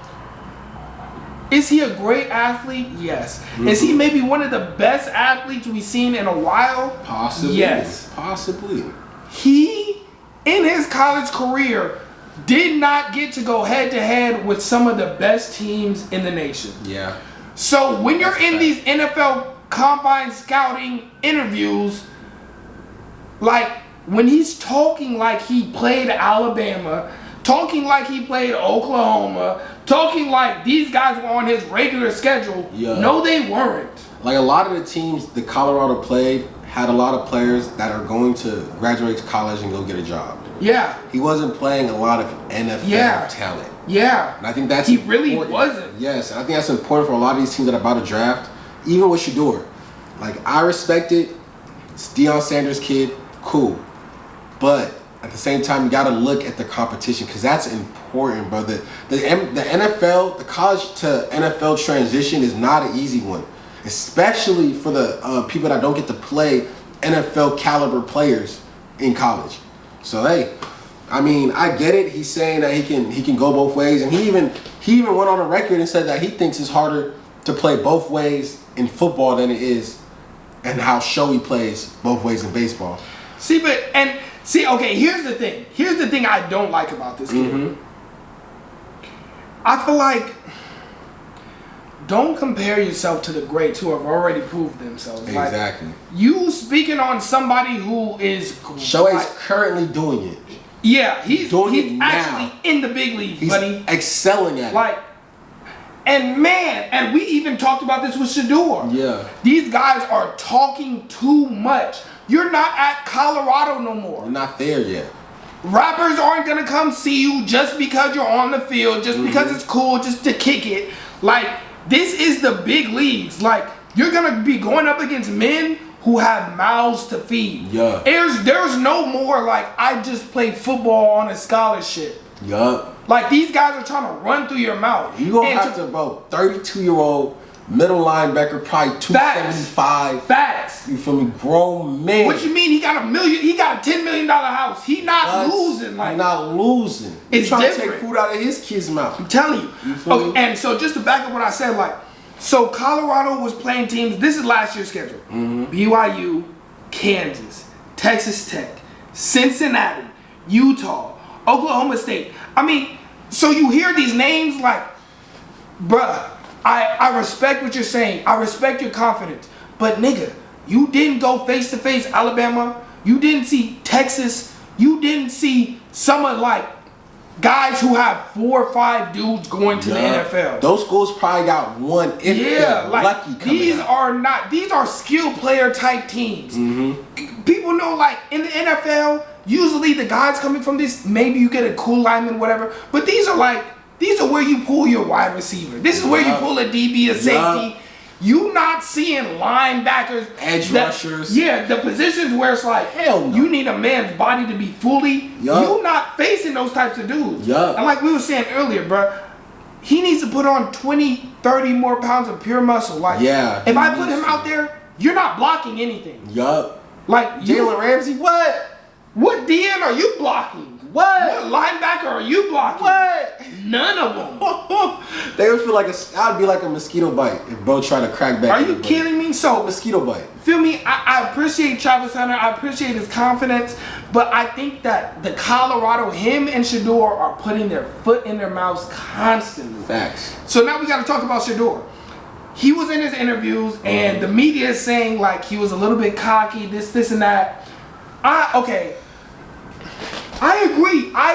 is he a great athlete? Yes. Is he maybe one of the best athletes we've seen in a while? Possibly. Yes. Possibly. He, in his college career, did not get to go head-to-head with some of the best teams in the nation. Yeah. So when you're in these NFL combine scouting interviews, like when he's talking like he played Alabama, talking like he played Oklahoma, talking like these guys were on his regular schedule, no, they weren't. Like a lot of the teams that Colorado played had a lot of players that are going to graduate college and go get a job. Yeah. He wasn't playing a lot of NFL talent. Yeah. And I think that's he important. really wasn't. Yes, I think that's important for a lot of these teams that are about to draft. Even with Shedeur. Like, I respect it. It's Deion Sanders' kid. Cool. But at the same time, you got to look at the competition because that's important, bro. The NFL, the college to NFL transition is not an easy one, especially for the people that don't get to play NFL caliber players in college. So hey, I mean, I get it. He's saying that he can go both ways, and he even went on a record and said that he thinks it's harder to play both ways in football than it is, and how showy plays both ways in baseball. Okay, here's the thing. Here's the thing I don't like about this kid. I feel like, don't compare yourself to the greats who have already proved themselves. Exactly. Like, you speaking on somebody who is Shohei's currently doing it. Yeah, he's doing it actually now. in the big leagues, He's buddy. excelling at it. And we even talked about this with Shedeur. Yeah. These guys are talking too much. You're not at Colorado no more. You're not there yet. Rappers aren't gonna come see you just because you're on the field, just because it's cool, just to kick it. Like, this is the big leagues. Like, you're gonna be going up against men who have mouths to feed. Yeah. There's no more like, I just play football on a scholarship. Yup. Like, these guys are trying to run through your mouth. You gonna have to, bro, 32-year-old middle linebacker, probably 275. Facts. You feel me? Grown man. What you mean? He got a $10 million house. He not losing. Like, he's not losing. It's He's trying different. to take food out of his kid's mouth. I'm telling you. You feel me? And so just to back up what I said, like, so Colorado was playing teams. This is last year's schedule. BYU, Kansas, Texas Tech, Cincinnati, Utah, Oklahoma State. I mean, so you hear these names like, bruh, I respect what you're saying. I respect your confidence. But nigga, you didn't go face to face Alabama. You didn't see Texas. You didn't see some of like guys who have 4 or 5 dudes going to the NFL. Those schools probably got one if they're lucky coming out. These are skill player type teams. People know, like, in the NFL, usually the guys coming from this, maybe you get a cool lineman, whatever. But these are where you pull your wide receiver. This is where you pull a DB, a safety. You not seeing linebackers, edge rushers. Yeah, the positions where it's like, hell no. You need a man's body to be fully. You not facing those types of dudes. And like we were saying earlier, bro, he needs to put on 20, 30 more pounds of pure muscle. Like, if I put him out there, you're not blocking anything. Like, Jalen Ramsey, what? What DN are you blocking? What linebacker are you blocking? What? None of them. They would feel like I'd be like a mosquito bite if bro tried to crack back. Are you kidding me? So mosquito bite. Feel me? I appreciate Travis Hunter. I appreciate his confidence, but I think that the Colorado, him and Shedeur are putting their foot in their mouths constantly. Facts. So now we got to talk about Shedeur. He was in his interviews, and the media is saying like he was a little bit cocky, this, and that. I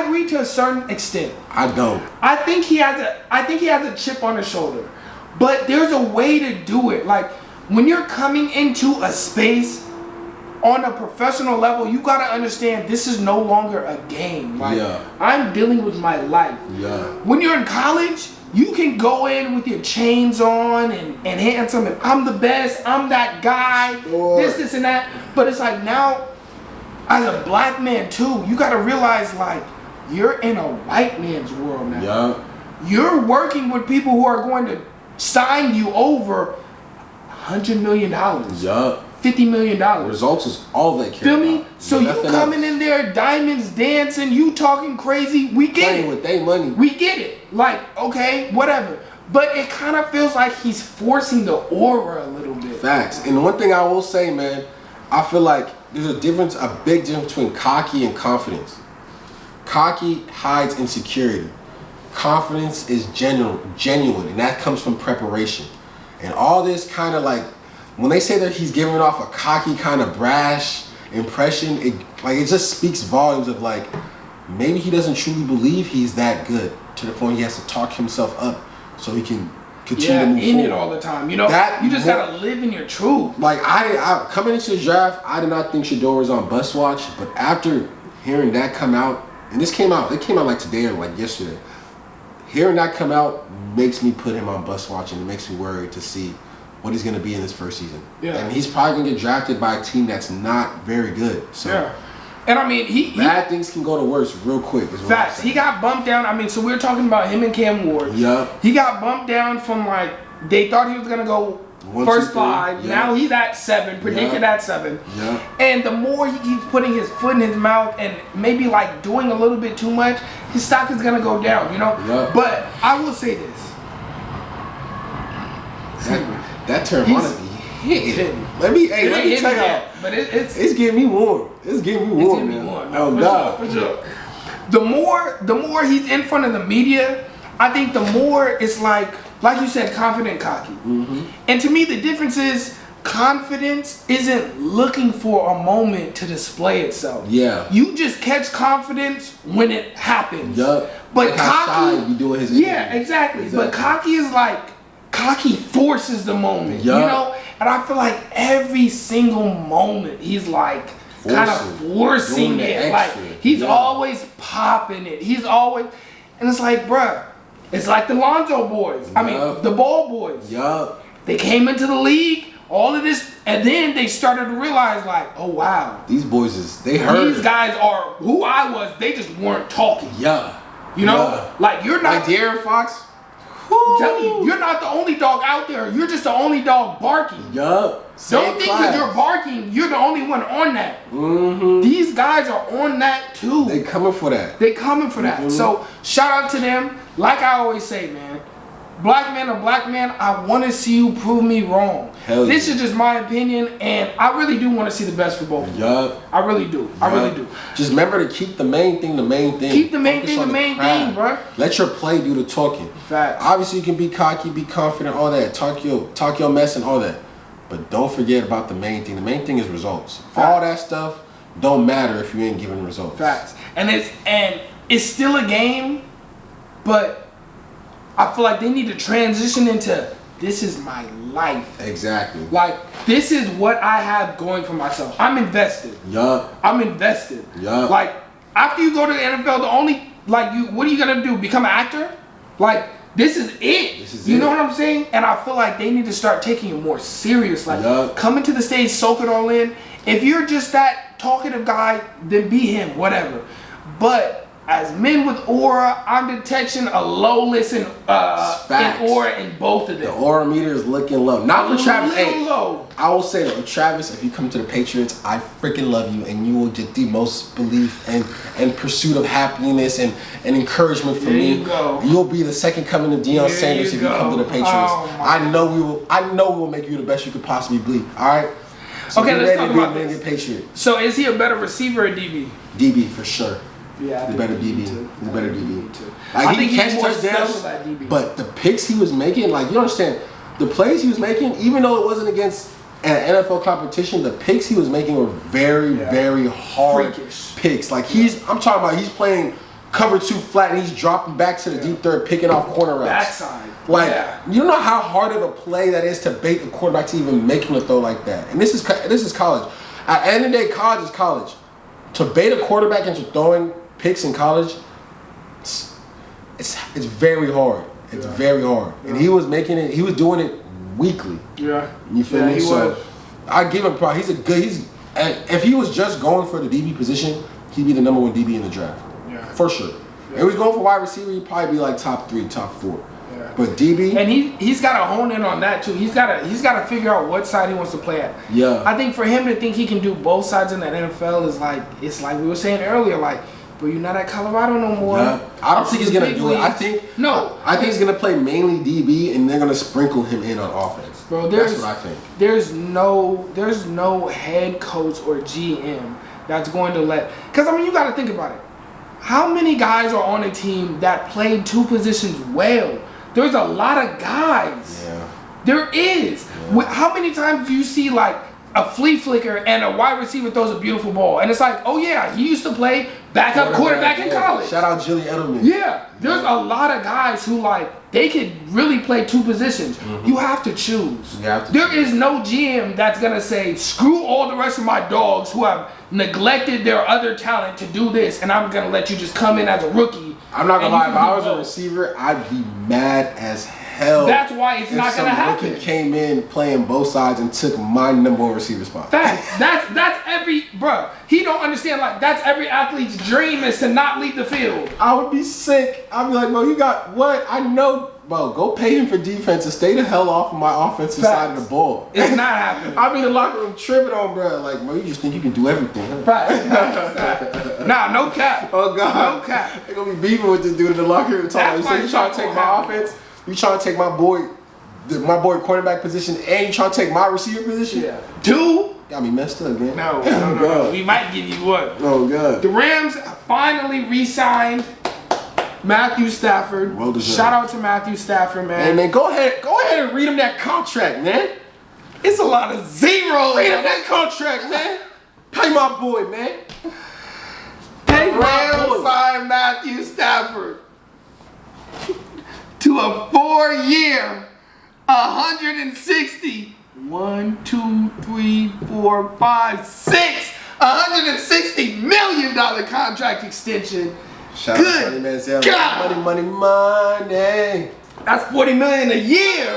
agree to a certain extent. I don't. I think he has a chip on his shoulder. But there's a way to do it. Like, when you're coming into a space on a professional level, you gotta understand this is no longer a game. Like, I'm dealing with my life. When you're in college, you can go in with your chains on and handsome and I'm the best, I'm that guy, this, and that. But it's like now, as a black man too, you gotta realize like you're in a white man's world now. you're working with people who are going to sign you over $100 million. Yup. $50 million. Results is all they care Feel about. me? So you coming in there, diamonds dancing, you talking crazy, we get playing it. with their money. We get it. Like, okay, whatever. But it kind of feels like he's forcing the aura a little bit. Facts. And one thing I will say, man, I feel like there's a big difference between cocky and confidence. Cocky hides insecurity. Confidence is genuine, and that comes from preparation. And all this kind of like, when they say that he's giving off a cocky kind of brash impression, it just speaks volumes of like, maybe he doesn't truly believe he's that good to the point he has to talk himself up so he can continue to move forward. It all the time. You know, you just gotta live in your truth. Like I coming into the draft, I did not think Shedeur was on bus watch, but after hearing that come out, and it came out like today or like yesterday. Hearing that come out makes me put him on bus watch, and it makes me worried to see what he's going to be in his first season. Yeah. And he's probably going to get drafted by a team that's not very good. So yeah. And I mean, bad things can go to worse real quick. Facts. He got bumped down. I mean, so we were talking about him and Cam Ward. Yup. He got bumped down from like, they thought he was going to go first 5. Yep. Now he's at 7, predicted at 7. Yep. And the more he keeps putting his foot in his mouth and maybe like doing a little bit too much, his stock is going to go down, you know? Yep. But I will say this. That term honestly hitting. Let me tell y'all. But it's getting me warm. It's getting me warm. No, oh God. For sure. The more he's in front of the media, I think the more it's like you said, confident, cocky. Mm-hmm. And to me, the difference is confidence isn't looking for a moment to display itself. Yeah. You just catch confidence when it happens. Yup. But like cocky, you doing his exactly. But cocky is like, cocky forces the moment, you know? And I feel like every single moment he's like kind of forcing it. Like he's always popping it. He's always, and it's like, bruh, it's like the Lonzo boys. I mean, the Ball boys. Yup. They came into the league, all of this, and then they started to realize like, oh wow. These boys they heard. These guys are who I was, they just weren't talking. Yeah. You know? Like you're not. Like De'Aaron Fox. I'm telling you, you're not the only dog out there. You're just the only dog barking. Yup. Don't think because you're barking, you're the only one on that. Mm-hmm. These guys are on that too. They coming for that. Mm-hmm. So shout out to them. Like I always say, man, black man or black man, I want to see you prove me wrong. This is just my opinion, and I really do want to see the best for both of you. Yup. I really do. I really do. Just remember to keep the main thing the main thing. Keep the main thing the main thing, bro. Let your play do the talking. Facts. Obviously, you can be cocky, be confident, all that. Talk your mess and all that. But don't forget about the main thing. The main thing is results. All that stuff don't matter if you ain't giving results. Facts. And it's still a game, but I feel like they need to transition into this is my life. Exactly. Like this is what I have going for myself. I'm invested. Yup. I'm invested. Yup. Like after you go to the NFL, the only what are you gonna do? Become an actor? Like this is it. You know what I'm saying? And I feel like they need to start taking it more serious. Like coming to the stage, soak it all in. If you're just that talkative guy, then be him, whatever. But as men with aura, I'm detecting a low in aura in both of them. The aura meter is looking low. Not for Travis. Hey, low. I will say that, Travis, if you come to the Patriots, I freaking love you, and you will get the most belief and pursuit of happiness and encouragement from me. You'll be the second coming of Deion Sanders if you come to the Patriots. I know we will make you the best you could possibly be. All right. So okay, let's talk about this. Patriot. So is he a better receiver or DB? DB for sure. Yeah, he's better DB. He's better DB. Like I think he catches touchdowns, but the picks he was making, like you understand, the plays he was making, even though it wasn't against an NFL competition, the picks he was making were very, very hard picks. Like I'm talking about, he's playing cover 2 flat and he's dropping back to the deep third, picking off corner routes. Backside. Like you know how hard of a play that is to bait the quarterback to even make him a throw like that. And this is college. At the end of the day, college is college. To bait a quarterback into throwing picks in college, it's very hard. It's very hard. And he was making it. He was doing it weekly. Yeah. You feel me? So I give him pride. If he was just going for the DB position, he'd be the #1 DB in the draft. Yeah. For sure. If he was going for wide receiver, he'd probably be like top 3, top 4. Yeah. But DB, and he's got to hone in on that too. He's got to figure out what side he wants to play at. Yeah. I think for him to think he can do both sides in the NFL is like, it's like we were saying earlier, like, but you're not at Colorado no more. Yeah. I don't think he's gonna do it. I think he's gonna play mainly DB, and they're gonna sprinkle him in on offense. Bro, that's what I think. There's no head coach or GM that's going to let. Because I mean, you got to think about it. How many guys are on a team that played 2 positions well? There's a lot of guys. Yeah. There is. Yeah. How many times do you see like a flea flicker and a wide receiver throws a beautiful ball, and it's like, oh yeah, he used to play backup quarterback in college. Shout out Jilly Edelman. Yeah, there's a lot of guys who like they could really play 2 positions. Mm-hmm. You have to choose. There is no GM that's gonna say screw all the rest of my dogs who have neglected their other talent to do this, and I'm gonna let you just come in as a rookie. I'm not gonna lie, if I was a receiver, I'd be mad as hell. That's why it's not gonna happen. Rookie came in playing both sides and took my #1 receiver spot. Facts. That's every bruh. He don't understand, like, that's every athlete's dream is to not leave the field. I would be sick. I'd be like, bro, you got what? I know, bro. Go pay him for defense and stay the hell off of my offensive side of the ball. It's not happening. I'd be in the locker room tripping on, bro. Like, bro, you just think you can do everything, huh? Facts. Nah, no cap. Oh God, no cap. They're gonna be beefing with this dude in the locker room. Talking, so you trying to take my offense? You trying to take my boy quarterback position, and you trying to take my receiver position? Yeah. 2. Got me messed up, man. No. We might give you one. Oh God. The Rams finally re-signed Matthew Stafford. Well deserved. Shout out to Matthew Stafford, man. Hey man, go ahead and read him that contract, man. It's a lot of zeros. Read him that contract, man. Pay my boy, man. Pay my boy. Signed Matthew Stafford to a 4-year, 160. 1, 2, 3, 4, 5, 6. $160 million contract extension. Shout out to Money Man. God. Money. That's $40 million a year.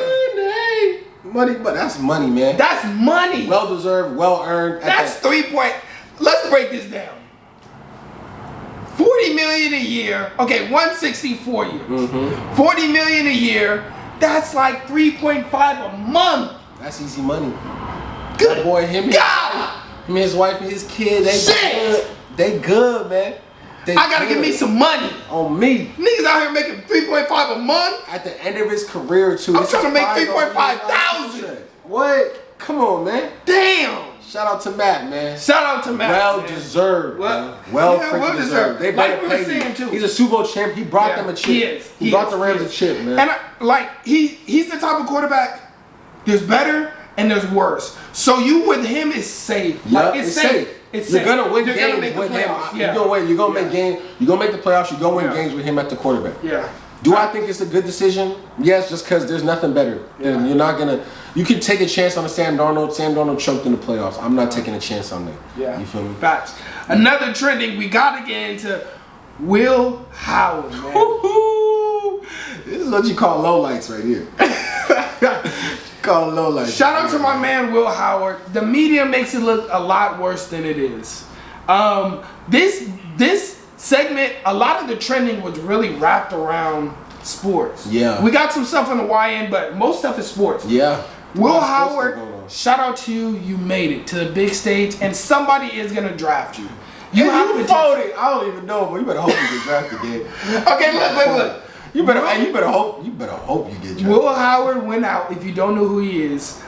Money, but that's money, man. That's money. Well deserved, well earned. That's 3 point. Let's break this down. $40 million a year. Okay, 160 4 years. Mm-hmm. $40 million a year. That's like 3.5 a month. That's easy money. Good that boy, him and his wife and his kid, they good, man. I gotta give me some money. On me. Niggas out here making 3.5 a month. At the end of his career, too. I'm trying to make 3.5 thousand. What? Come on, man. Damn. Shout out to Matt, man. Shout out to Matt. Well deserved. Well freaking deserved. They better pay you. He's a Super Bowl champ. He brought them a chip. He brought the Rams a chip, man. And he's the type of quarterback. There's better and there's worse. So you with him is safe. Yeah, it's safe. You're gonna win games with him. You're gonna win. You're gonna make games. You're gonna make the playoffs. You're gonna win games with him at the quarterback. Yeah. Do I think it's a good decision? Yes, just because there's nothing better. Yeah. You're not gonna. You could take a chance on a Sam Darnold. Sam Darnold choked in the playoffs. I'm not taking a chance on that. Yeah. You feel me? Facts. Another trending. We gotta get into Will Howard, man. This is what you call lowlights right here. Call lowlights. Shout out to my man Will Howard. The media makes it look a lot worse than it is. This segment, a lot of the trending was really wrapped around sports. Yeah. We got some stuff on the YN, but most stuff is sports. Yeah. Will Howard, shout out to you. You made it to the big stage, and somebody is gonna draft you. You voted. I don't even know, but you better hope you get drafted again. Okay, look. You better hope you get drafted. Will Howard went out. If you don't know who he is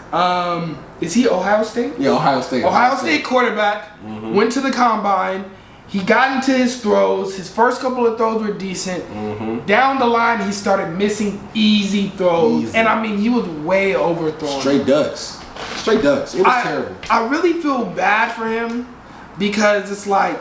he Ohio State? Yeah, Ohio State. Ohio State quarterback. Mm-hmm. Went to the combine. He got into his throws. His first couple of throws were decent. Mm-hmm. Down the line, he started missing easy throws. And I mean, he was way overthrown. Straight ducks. It was terrible. I really feel bad for him because it's like,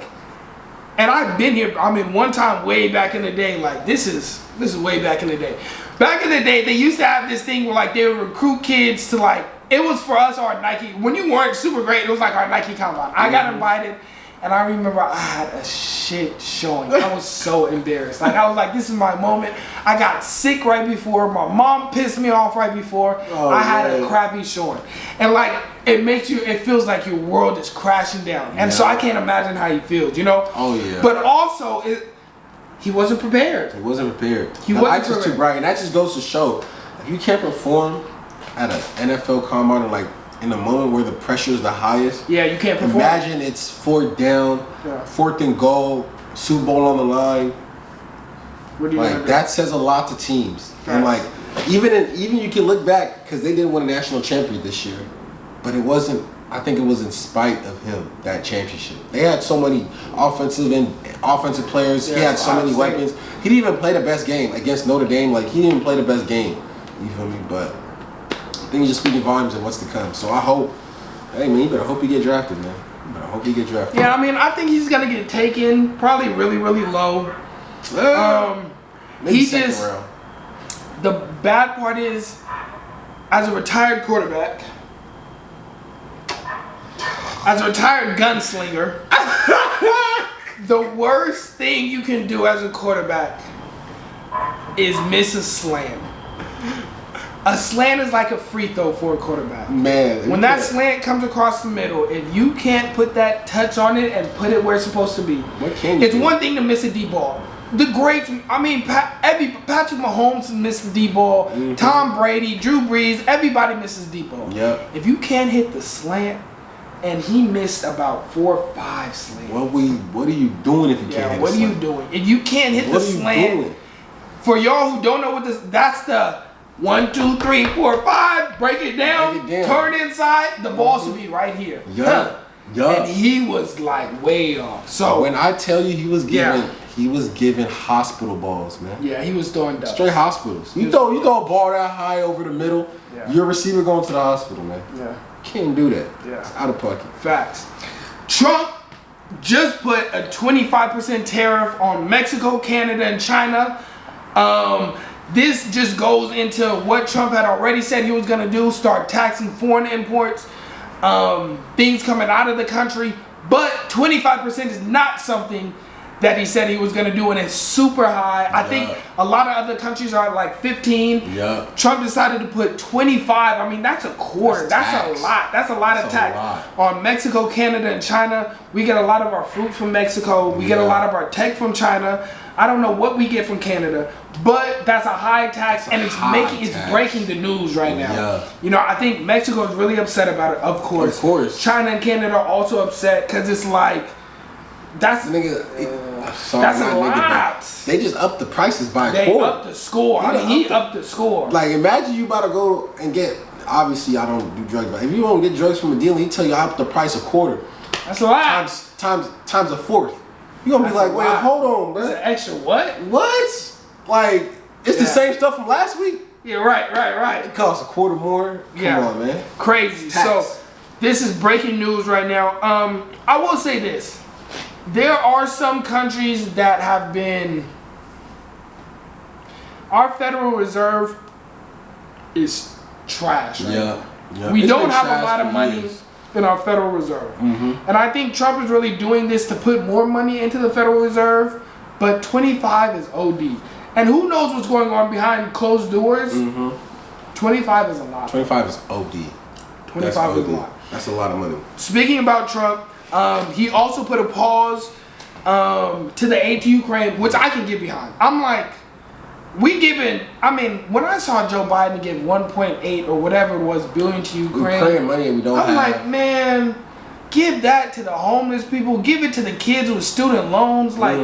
and I've been here. I mean, one time way back in the day, like this is way back in the day. Back in the day, they used to have this thing where like they would recruit kids to like, it was for us our Nike. When you weren't super great, it was like our Nike combine. I got invited. And I remember I had a shit showing. I was so embarrassed. Like I was like, this is my moment. I got sick right before. My mom pissed me off right before. I had a crappy showing. And like it feels like your world is crashing down. And so I can't imagine how he feels, you know? Oh yeah. But also he wasn't prepared. He wasn't prepared. He the wasn't lights was prepared. too bright, and that just goes to show if you can't perform at an NFL combine or like in a moment where the pressure is the highest. Yeah, you can't perform. Imagine it's 4th down, 4th and goal, Super Bowl on the line. What do you Like that says a lot to teams. And like even you can look back because they didn't win a national championship this year, but it wasn't. I think it was in spite of him, that championship. They had so many offensive players. He had so many weapons. He didn't even play the best game against Notre Dame. Like, he didn't even play the best game. You feel me? But I think he's just speaking volumes of what's to come. So I hope, hey, man, you better hope he get drafted, man. You better hope he get drafted. Yeah, I mean, I think he's going to get taken probably really, really low. Maybe he second just, round. the bad part is, as a retired quarterback, as a retired gunslinger, the worst thing you can do as a quarterback is miss a slant. A slant is like a free throw for a quarterback. Man. When that slant comes across the middle, if you can't put that touch on it and put it where it's supposed to be, What can you it's do? one thing to miss a deep ball. The greats, I mean, Patrick Mahomes missed the deep ball. Mm-hmm. Tom Brady, Drew Brees, everybody misses deep ball. Yep. If you can't hit the slant, and he missed about 4 or 5 slants. What are you doing if you can't hit what a are you slant? doing? If you can't hit the What are you slant, doing? for y'all who don't know what this, that's the 1, 2, 3, 4, 5. Break it down. Break it down. Turn inside. The ball should be right here. Yeah. And he was like way off. So When I tell you he was giving hospital balls, man. yeah, he was throwing dubs. Straight hospitals. You throw a ball that high over the middle, Yeah. your receiver going to the hospital, man. Yeah. Can't do that. Yeah. It's out of pocket. Facts. Trump just put a 25% tariff on Mexico, Canada, and China. This just goes into what Trump had already said he was going to do, start taxing foreign imports, things coming out of the country. But 25% is not something that he said he was going to do, and it's super high. I think a lot of other countries are at like 15. Yeah. Trump decided to put 25. I mean, that's a quarter. That's a lot. That's a lot of tax on Mexico, Canada, and China. We get a lot of our fruit from Mexico. We get a lot of our tech from China. I don't know what we get from Canada, but that's a high tax, and it's breaking the news right now. Yeah. You know, I think Mexico is really upset about it. Of course. Of course. China and Canada are also upset because it's like that's that's a lot. They just upped the prices by a They quarter. upped the score. I mean, he upped the score. Like, imagine you about to go and get. Obviously, I don't do drugs, but if you don't get drugs from a dealer, he tell you I upped the price a quarter. That's a lot. Times a fourth. You gonna be like, wait, hold on, bro. That's an extra what? What? Like, it's the same stuff from last week. Yeah, right. It costs a quarter more. Come on, man. Crazy. Tax. So, this is breaking news right now. I will say this. There are some countries that have been. Our Federal Reserve is trash. Right? Yeah. We It's don't been have a trash lot of for money years. in our Federal Reserve. And I think Trump is really doing this to put more money into the Federal Reserve, but 25 is OD. And who knows what's going on behind closed doors? 25 is a lot. 25 is OD. 25 is a lot. That's a lot of money. Speaking about Trump, he also put a pause to the aid to Ukraine, which I can get behind. I'm like, when I saw Joe Biden give 1.8 or whatever it was billion to Ukraine money we don't I'm have. like, man, give that to the homeless people. Give it to the kids with student loans. Like,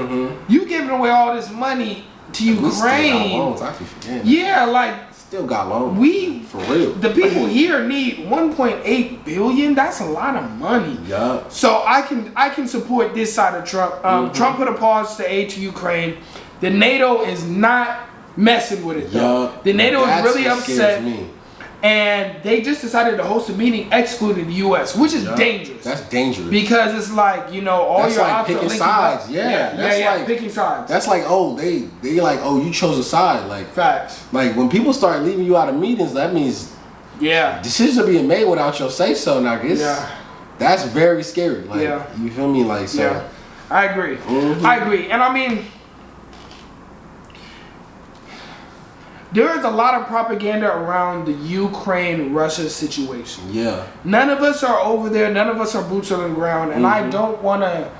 you giving away all this money to Ukraine. We still got loans. I keep forgetting. Yeah, like, Still got loans. For real. The people here need 1.8 billion. That's a lot of money. Yeah. So I can support this side of Trump. Trump put a pause to aid to Ukraine. The NATO is not messing with it though. The NATO is really upset. And they just decided to host a meeting excluding the U.S., which is dangerous. That's dangerous. Because it's like, you know, all that's your like options picking are sides. That's like picking sides. That's like, they like, you chose a side. Like, facts. Like, when people start leaving you out of meetings, that means decisions are being made without your say so. Now, that's very scary. Like, you feel me? Like, so. Yeah, I agree. I agree. And I mean, there is a lot of propaganda around the Ukraine-Russia situation. Yeah. None of us are over there. None of us are boots on the ground. And I don't want to,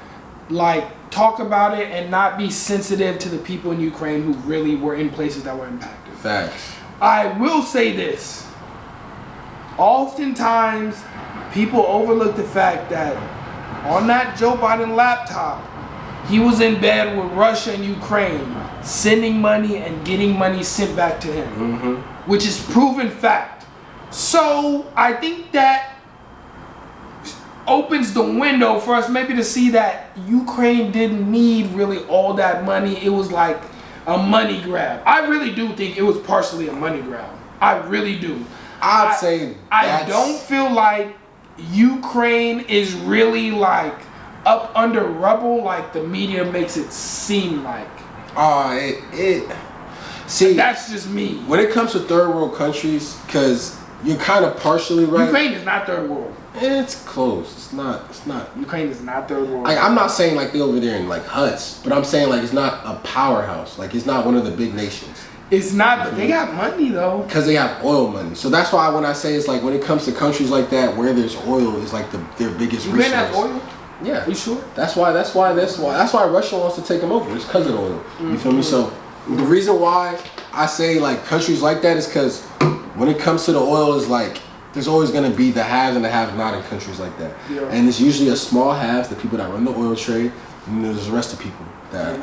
like, talk about it and not be sensitive to the people in Ukraine who really were in places that were impacted. Facts. I will say this. Oftentimes, people overlook the fact that on that Joe Biden laptop, he was in bed with Russia and Ukraine, sending money and getting money sent back to him, which is proven fact. So I think that opens the window for us maybe to see that Ukraine didn't need really all that money. It was like a money grab. I really do think it was partially a money grab. I really do. I'd say I don't feel like Ukraine is really like up under rubble like the media makes it seem like. See, that's just me. When it comes to third world countries, because you're kind of partially right. Ukraine is not third world. It's close. It's not. Ukraine is not third world. I'm not saying like they over there in like huts, but I'm saying like it's not a powerhouse. Like it's not one of the big nations. It's not, but they got money though. Because they have oil money. So that's why when I say it's like when it comes to countries like that where there's oil is like their biggest resource. Ukraine has oil? Yeah. You sure? That's why Russia wants to take them over. It's because of oil. You feel me? So the reason why I say like countries like that is because when it comes to the oil is like there's always going to be the haves and the have-not in countries like that. Yeah. And it's usually a small haves, the people that run the oil trade, and there's the rest of people that,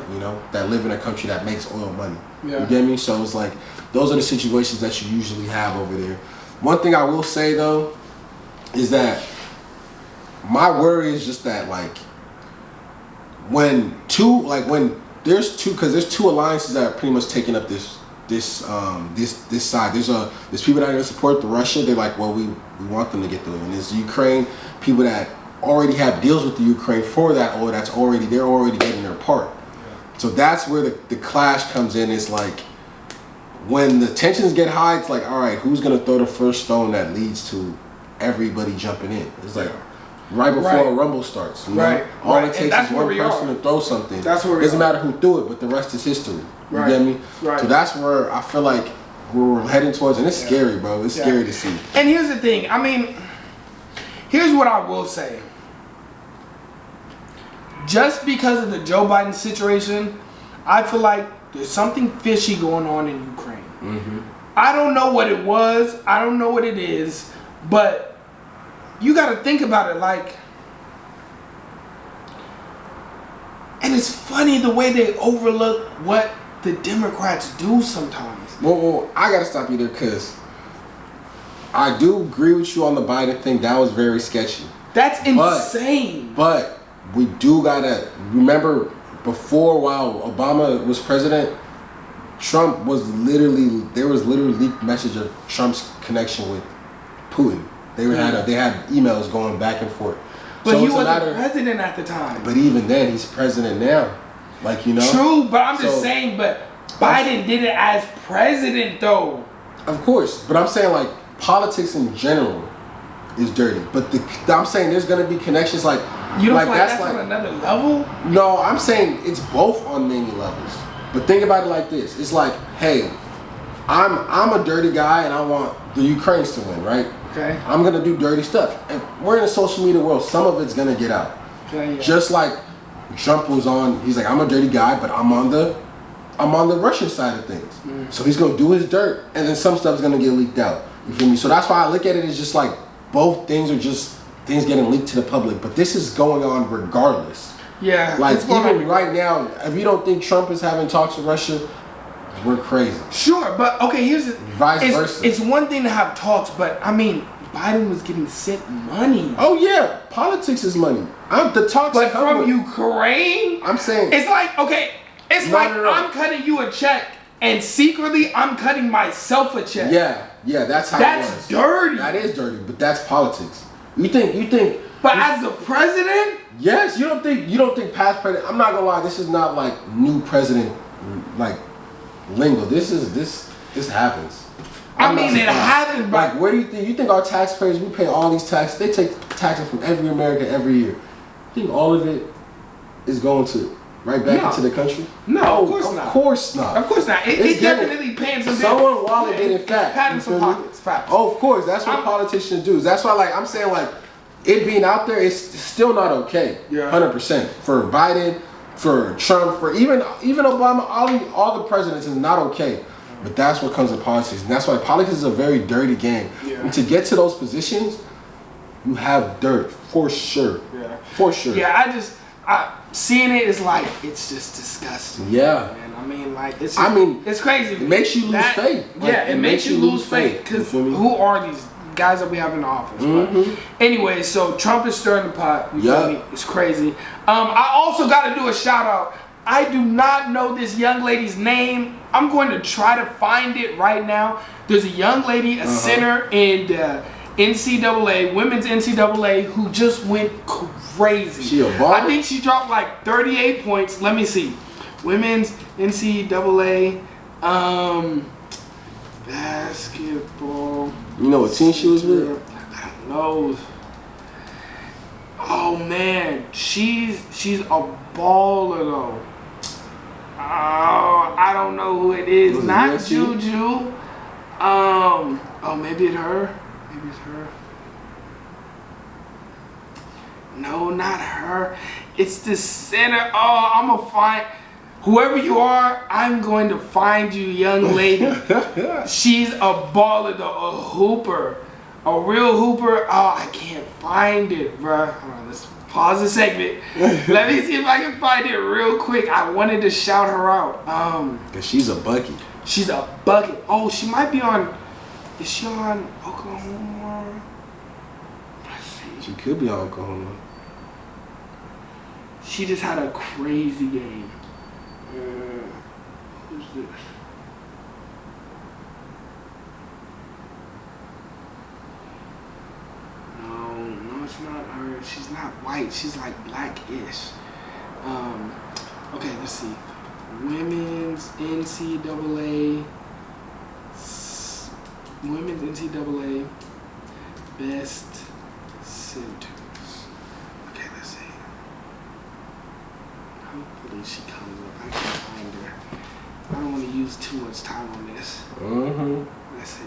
that live in a country that makes oil money. Yeah. You get me? So it's like, those are the situations that you usually have over there. One thing I will say though, is that my worry is just that like, there's two alliances that are pretty much taking up this side. There's people that are gonna support the Russia. They're like, well, we want them to get the oil. And there's Ukraine people that already have deals with the Ukraine for that oil. They're already getting their part. Yeah. So that's where the clash comes in. It's like when the tensions get high, it's like, all right, who's gonna throw the first stone that leads to everybody jumping in? It's like right before a rumble starts. You know? All it takes is one person to throw something. That's where doesn't matter who threw it, but the rest is history. You get me? Right. So that's where I feel like we're heading towards, and it's scary, bro. It's scary to see. And here's the thing. I mean, here's what I will say. Just because of the Joe Biden situation, I feel like there's something fishy going on in Ukraine. Mm-hmm. I don't know what it was. I don't know what it is. But you got to think about it like... And it's funny the way they overlook what the Democrats do sometimes. Well, I got to stop you there because I do agree with you on the Biden thing. That was very sketchy. That's insane. But we do got to remember before, while Obama was president, there was literally leaked message of Trump's connection with Putin. They had emails going back and forth. But he wasn't president at the time. But even then, he's president now. Like, True, but I'm just saying, but Biden did it as president, though. Of course. But I'm saying, like, politics in general is dirty. But I'm saying there's going to be connections like... You don't feel like that's on another level? No, I'm saying it's both on many levels. But think about it like this. It's like, hey, I'm a dirty guy and I want the Ukrainians to win, right? Okay. I'm going to do dirty stuff. And we're in a social media world. Some of it's going to get out. Okay, yeah. Just like Trump was on, he's like, I'm a dirty guy, but I'm on the Russian side of things. Mm. So he's going to do his dirt, and then some stuff's going to get leaked out. You feel me? So that's why I look at it as just like both things are just things getting leaked to the public. But this is going on regardless. Yeah. Like even right now, if you don't think Trump is having talks with Russia, we're crazy. Sure, but okay, here's the vice versa. It's one thing to have talks, but I mean, Biden was getting sent money. Oh yeah, politics is money. The talks, but from Ukraine, I'm saying it's like I'm cutting you a check, and secretly I'm cutting myself a check. Yeah, that's how. That's dirty. That is dirty, but that's politics. You think. But as the president, yes, you don't think past president. I'm not gonna lie, this is not like new president like lingo. This happens. I mean, it happens, but like, where do you think our taxpayers? We pay all these taxes. They take taxes from every American every year. You think all of it is going to right back into the country? No, of course not. Of course not. Of course not. It's definitely paying some. Someone wallet getting fat. Patting some pockets. Facts. Oh, of course. That's what politicians do. That's why, like, I'm saying, like, it being out there is still not okay. Yeah. 100% for Biden, for Trump, for even Obama, all the presidents is not okay. But that's what comes with politics, and that's why politics is a very dirty game. Yeah. And to get to those positions, you have dirt for sure. Yeah. For sure. Yeah, seeing it is like, it's just disgusting. Yeah. Man. I mean, like, it's crazy. It makes you lose faith. Like, yeah, it makes you lose faith. Because who are these guys that we have in the office? But anyway, so Trump is stirring the pot. You feel me? It's crazy. I also got to do a shout out. I do not know this young lady's name. I'm going to try to find it right now. There's a young lady, a center in the NCAA, women's NCAA, who just went crazy. She a baller? I think she dropped like 38 points. Let me see. Women's NCAA basketball. You know what team she was with? I don't know. Oh man, she's a baller though. Oh, I don't know who it is. Was it Not USC? Juju. Oh, maybe it's her. Maybe it's her. No, not her. It's the center. Oh, I'm gonna find whoever you are. I'm going to find you, young lady. She's a baller though, a hooper. A real hooper. Oh, I can't find it, bruh. Hold on, let's pause the segment. Let me see if I can find it real quick. I wanted to shout her out. Cause she's a bucket. She's a bucket. Oh, she might be on. Is she on Oklahoma? Let's see. She could be on Oklahoma. She just had a crazy game. Who's this? No, it's not her. She's not white. She's like blackish. Okay, let's see. Women's NCAA. Women's NCAA best centers. Okay, let's see. Hopefully she comes up. I can't find her. I don't want to use too much time on this. Let's see.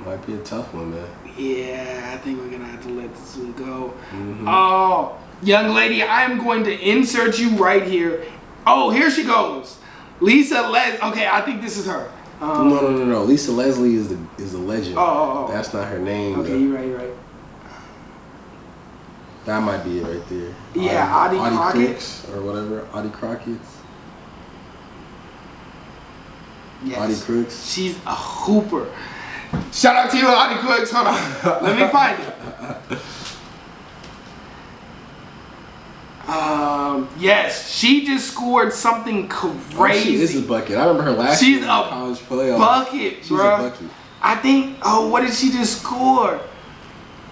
Might be a tough one, man. Yeah, I think we're gonna have to let this one go. Oh, young lady, I am going to insert you right here. Oh, here she goes. Lisa Okay, I think this is her. No. Lisa Leslie is the legend. Oh. That's not her name. Okay, though. you're right. That might be it right there. Yeah, Audie Crockett. Crooks or whatever. Audie Crockett. Yes. Audie Crooks. She's a hooper. Shout out to you, Audie Crooks. Hold on. Let me find it. Yes, she just scored something crazy. Oh, she is a bucket. I remember her last year in She's a college playoff. bucket, She's bro. a bucket. I think. Oh, what did she just score?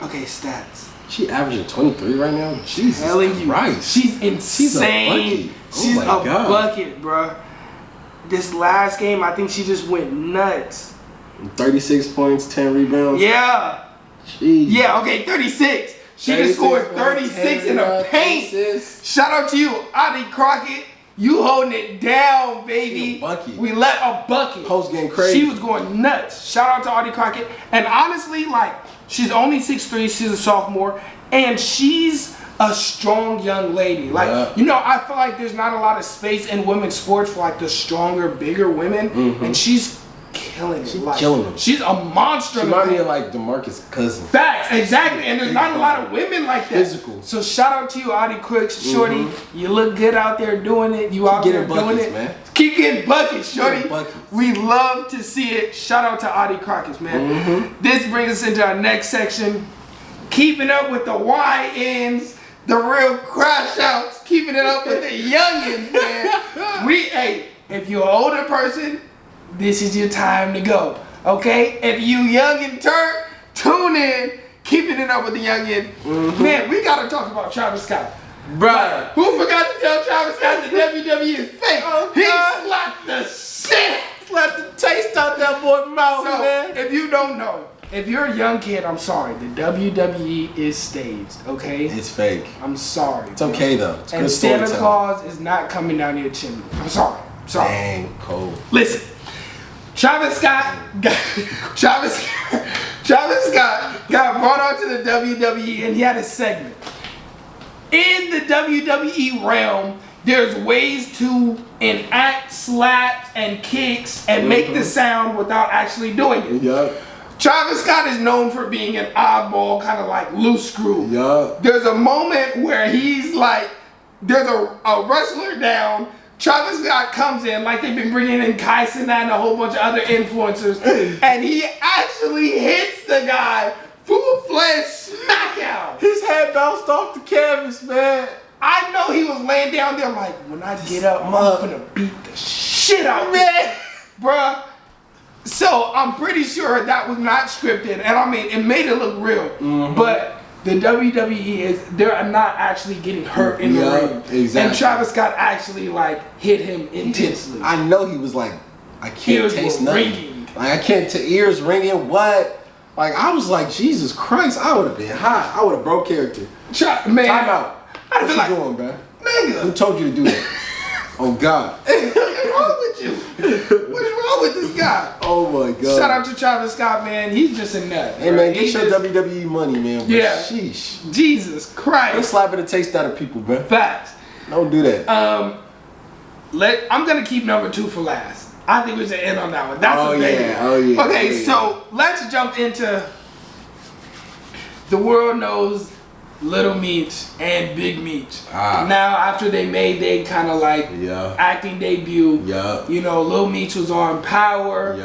Okay, stats. She averaging 23 right now. Jesus Christ. She's insane. She's a bucket, bro. This last game, I think she just went nuts. 36 points, 10 rebounds. Yeah. Jeez. Yeah, okay, 36. She just scored 36 in the paint. Shout out to you, Audie Crockett. You holding it down, baby. She a bucket. We let a bucket. Post game crazy. She was going nuts. Shout out to Audie Crockett. And honestly, like, she's only 6'3", she's a sophomore, and she's a strong young lady. Like, you know, I feel like there's not a lot of space in women's sports for like the stronger, bigger women, and she's killing it. She's like, killing them. She's a monster. She reminds me of like DeMarcus Cousins. Facts, exactly. And there's not a lot of women like that. Physical. So shout out to you, Audie Crooks, shorty. You look good out there doing it. You out there doing it. Man. Keep getting buckets, shorty. Buckets. We love to see it. Shout out to Audie Crockett, man. This brings us into our next section. Keeping up with the YNs, the real crash outs. Keeping it up with the youngins, man. If you're an older person, this is your time to go. Okay? If you young and turn, tune in. Keeping it up with the youngin. Man, we gotta talk about Travis Scott. Bruh. Who forgot to tell Travis Scott the WWE is fake? He slapped the shit. Slapped the taste out that boy's mouth, So, man. if you don't know, if you're a young kid, I'm sorry. The WWE is staged, okay? It's fake. I'm sorry. It's okay though. It's and good Santa storytelling. Claus is not coming down your chimney. I'm sorry. I'm sorry. Dang, cold. Listen, Travis Scott got brought onto the WWE and he had a segment. In the WWE realm, there's ways to enact slaps and kicks and make the sound without actually doing it. Yup. Travis Scott is known for being an oddball, kind of like loose screw. Yup. There's a moment where he's like, there's a wrestler down. Travis Scott comes in, like they've been bringing in Kai Cenat and a whole bunch of other influencers, and he actually hits the guy full-fledged smack out. His head bounced off the canvas, man. I know he was laying down there like, when I get up, I'm gonna beat the shit out of man, bruh. So I'm pretty sure that was not scripted, and I mean, it made it look real, but the WWE they're not actually getting hurt in the ring. Exactly. And Travis Scott actually like hit him intensely. I know he was like, I can't Ears taste were nothing. ringing. Like I can't ears ringing. What? Like I was like, Jesus Christ, I would have been hot. I would have broke character. Man, Time out. I'd What be you like, doing, bro? nigga, Who told you to do that? Oh God. what's wrong with you? What is wrong with this guy? Oh my God. Shout out to Travis Scott, man. He's just a nut. Hey man, get your WWE money, man. But Yeah. Sheesh. Jesus Don't Christ. slapping the taste out of people, bro. Facts. Don't do that. I'm gonna keep number 2 for last. I think we should end on that one. That's Oh, a baby. yeah. Oh, yeah. Okay, Oh, yeah. so let's jump into the world knows Little Meech and Big Meech. Now after they made their kind of like acting debut, you know, Lil Meech was on Power.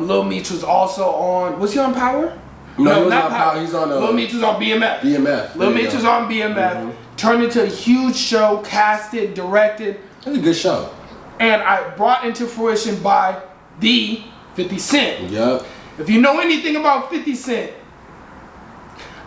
Lil Meech was also on. Was he on Power? No, he was not on Power. He's on Lil Meech was on BMF. BMF. Lil Meech was on BMF. Turned into a huge show, casted, directed. It was a good show. And I brought into fruition by the 50 Cent. Yup. If you know anything about 50 Cent,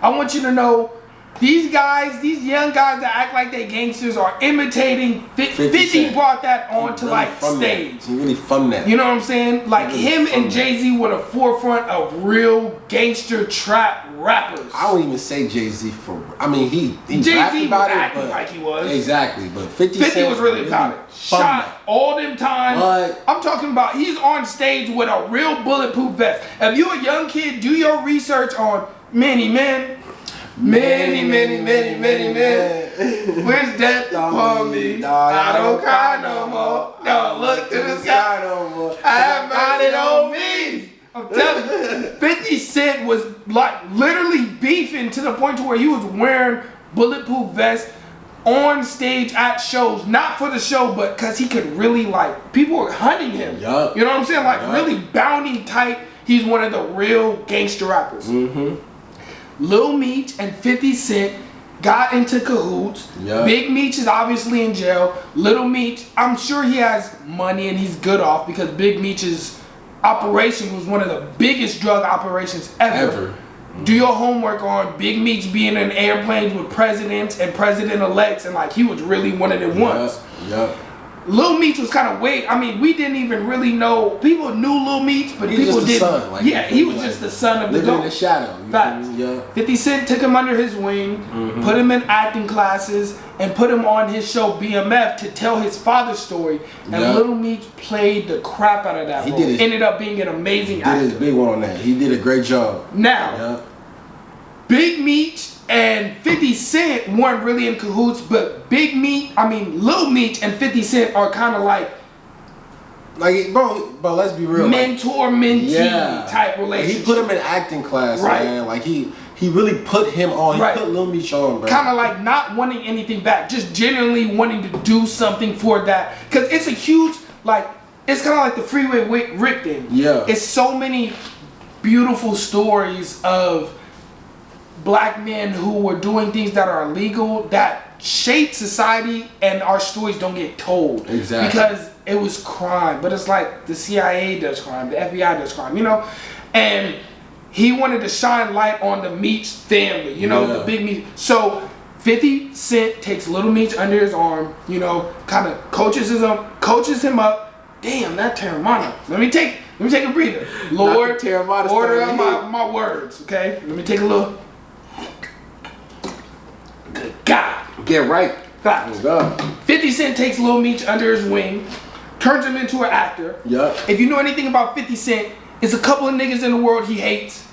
I want you to know these guys, these young guys that act like they gangsters are imitating 50 brought that onto Really like from stage. That. He really from that. You know what I'm saying? Like Really him from and Jay-Z were the forefront of real gangster trap rappers. I wouldn't even say Jay-Z for. I mean, he Jay-Z rapped was about acting it, but like he was. Exactly, but 50 Cent was really about it. from Shot that. all them time. What? I'm talking about he's on stage with a real bulletproof vest. If you're a young kid, do your research on many men. Many men. Wish death upon me. I don't cry no more. Don't look to the sky no more. I have got it on me. I'm telling you, 50 Cent was like literally beefing to the point to where he was wearing bulletproof vests on stage at shows, not for the show, but because he could really like, people were hunting him. Yup. You know what I'm saying? Like Yup. really bounty tight. He's one of the real gangster rappers. Lil Meech and 50 Cent got into cahoots. Yup. Big Meech is obviously in jail. Little Meech, I'm sure he has money and he's good off because Big Meech's operation was one of the biggest drug operations ever. Do your homework on Big Meech being in airplanes with presidents and president-elects, and like he was really one of them ones. Yup. Lil Meech was kind of weird. I mean, we didn't even really know. People knew Lil Meech, but He was people just the didn't. son, like, yeah, he was like, just the son of the Living in GOAT. the shadow. You Facts. feel me? Yeah. 50 Cent took him under his wing, put him in acting classes, and put him on his show BMF to tell his father's story. And Yeah. Lil Meech played the crap out of that He role. did his- Ended up being an amazing He did his actor. big one on that. He did a great job. Now, Yeah. Big Meech and 50 Cent weren't really in cahoots, but Lil Meech and 50 Cent are kind of like Like, bro, let's be real. mentor-mentee type relationship. He put him in acting class, Right. man. Like he really put him on. Right. He put Lil Meech on, bro. Kind of like not wanting anything back, just genuinely wanting to do something for that. Because it's a huge, like, it's kind of like the Freeway Rick thing. Yeah. It's so many beautiful stories of black men who were doing things that are illegal that shape society, and our stories don't get told. Exactly. Because it was crime. But it's like the CIA does crime, the FBI does crime, you know? And he wanted to shine light on the Meech family, you know, the Big Meech. So 50 Cent takes Little Meech under his arm, you know, kind of coaches him up. Damn, that Terramana. Let me take Let me take a breather. Lord, Terramana order starting up to hit. my words, okay? Let me take a little. Good God. Get right. Facts. Let's go. 50 Cent takes Lil Meech under his wing, turns him into an actor. Yup. If you know anything about 50 Cent, it's a couple of niggas in the world he hates.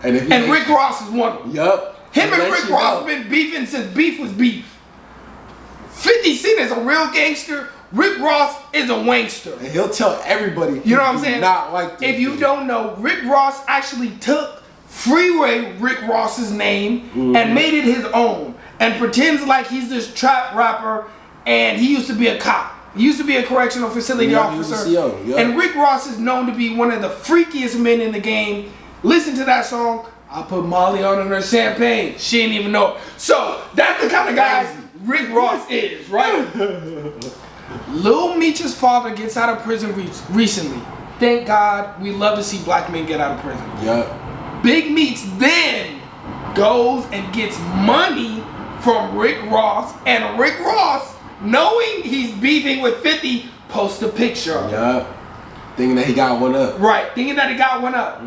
And Rick Ross is one of them. Yup. Him and Rick Ross have been beefing since beef was beef. 50 Cent is a real gangster. Rick Ross is a wankster. And he'll tell everybody. You know what I'm saying? Not like this. If you don't know, Rick Ross actually took Freeway Rick Ross's name and made it his own and pretends like he's this trap rapper and he used to be a cop. He used to be a correctional facility officer. He was a CO, yeah. And Rick Ross is known to be one of the freakiest men in the game. Listen to that song. I put Molly on her champagne. She didn't even know it. So that's the kind of guy Rick Ross is, right? Lil Meech's father gets out of prison recently. Thank God. We love to see black men get out of prison. Yup. Big Meech then goes and gets money from Rick Ross, and Rick Ross, knowing he's beefing with 50, posts a picture of him. Yup. Thinking that he got one up. Right, thinking that he got one up.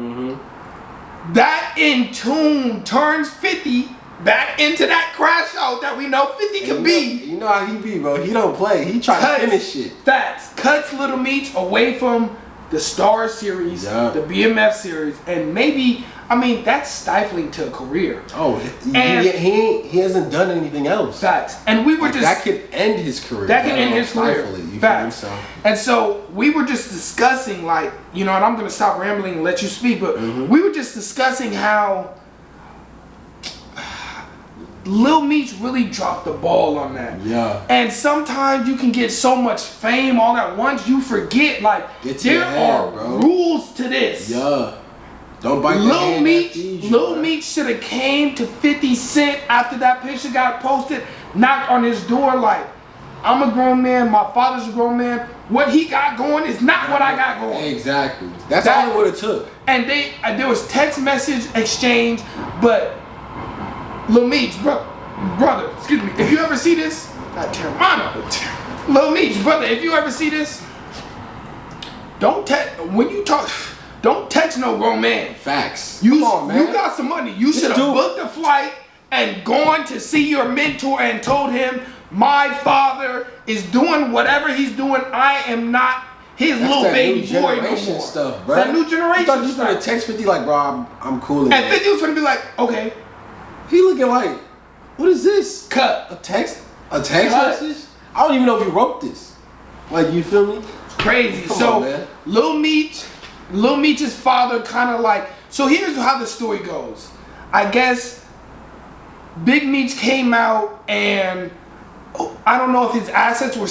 That in tune turns 50 back into that crash out that we know 50 can be. You know how he be, bro. He don't play. He try to finish shit. Facts. Cuts Little Meech away from the Star series, the BMF series, and maybe, I mean, that's stifling to a career. Oh, he hasn't done anything else. Facts. And we were just... That could end his career. That could end his career. Facts. So. And so we were just discussing, like, you know, and I'm going to stop rambling and let you speak, but we were just discussing how Lil Meech really dropped the ball on that. Yeah. And sometimes you can get so much fame all at once, you forget, like, there are rules to this. Yeah. Don't bite the hand that feeds you. Lil Meech should have came to 50 Cent after that picture got posted, knocked on his door like, I'm a grown man, my father's a grown man. What he got going is not what I got going. Exactly. That's all it would have took. And there was text message exchange, but Lil Meech, brother, excuse me, if you ever see this, not Terramana, Lil Meech, brother, if you ever see this, don't text no grown man. Facts. Come on, man. You got some money. You should have booked a flight and gone to see your mentor and told him, my father is doing whatever he's doing. I am not his little baby boy no more. Stuff, bro. That new generation you thought you was gonna text 50 like, bro, I'm cool. And 50 was gonna be like, okay. He looking like, what is this? Cut. A text message? I don't even know if he wrote this. Like, you feel me? Crazy. Come on, man. Lil Meech's father kind of like, so here's how the story goes. I guess Big Meech came out and I don't know if his assets were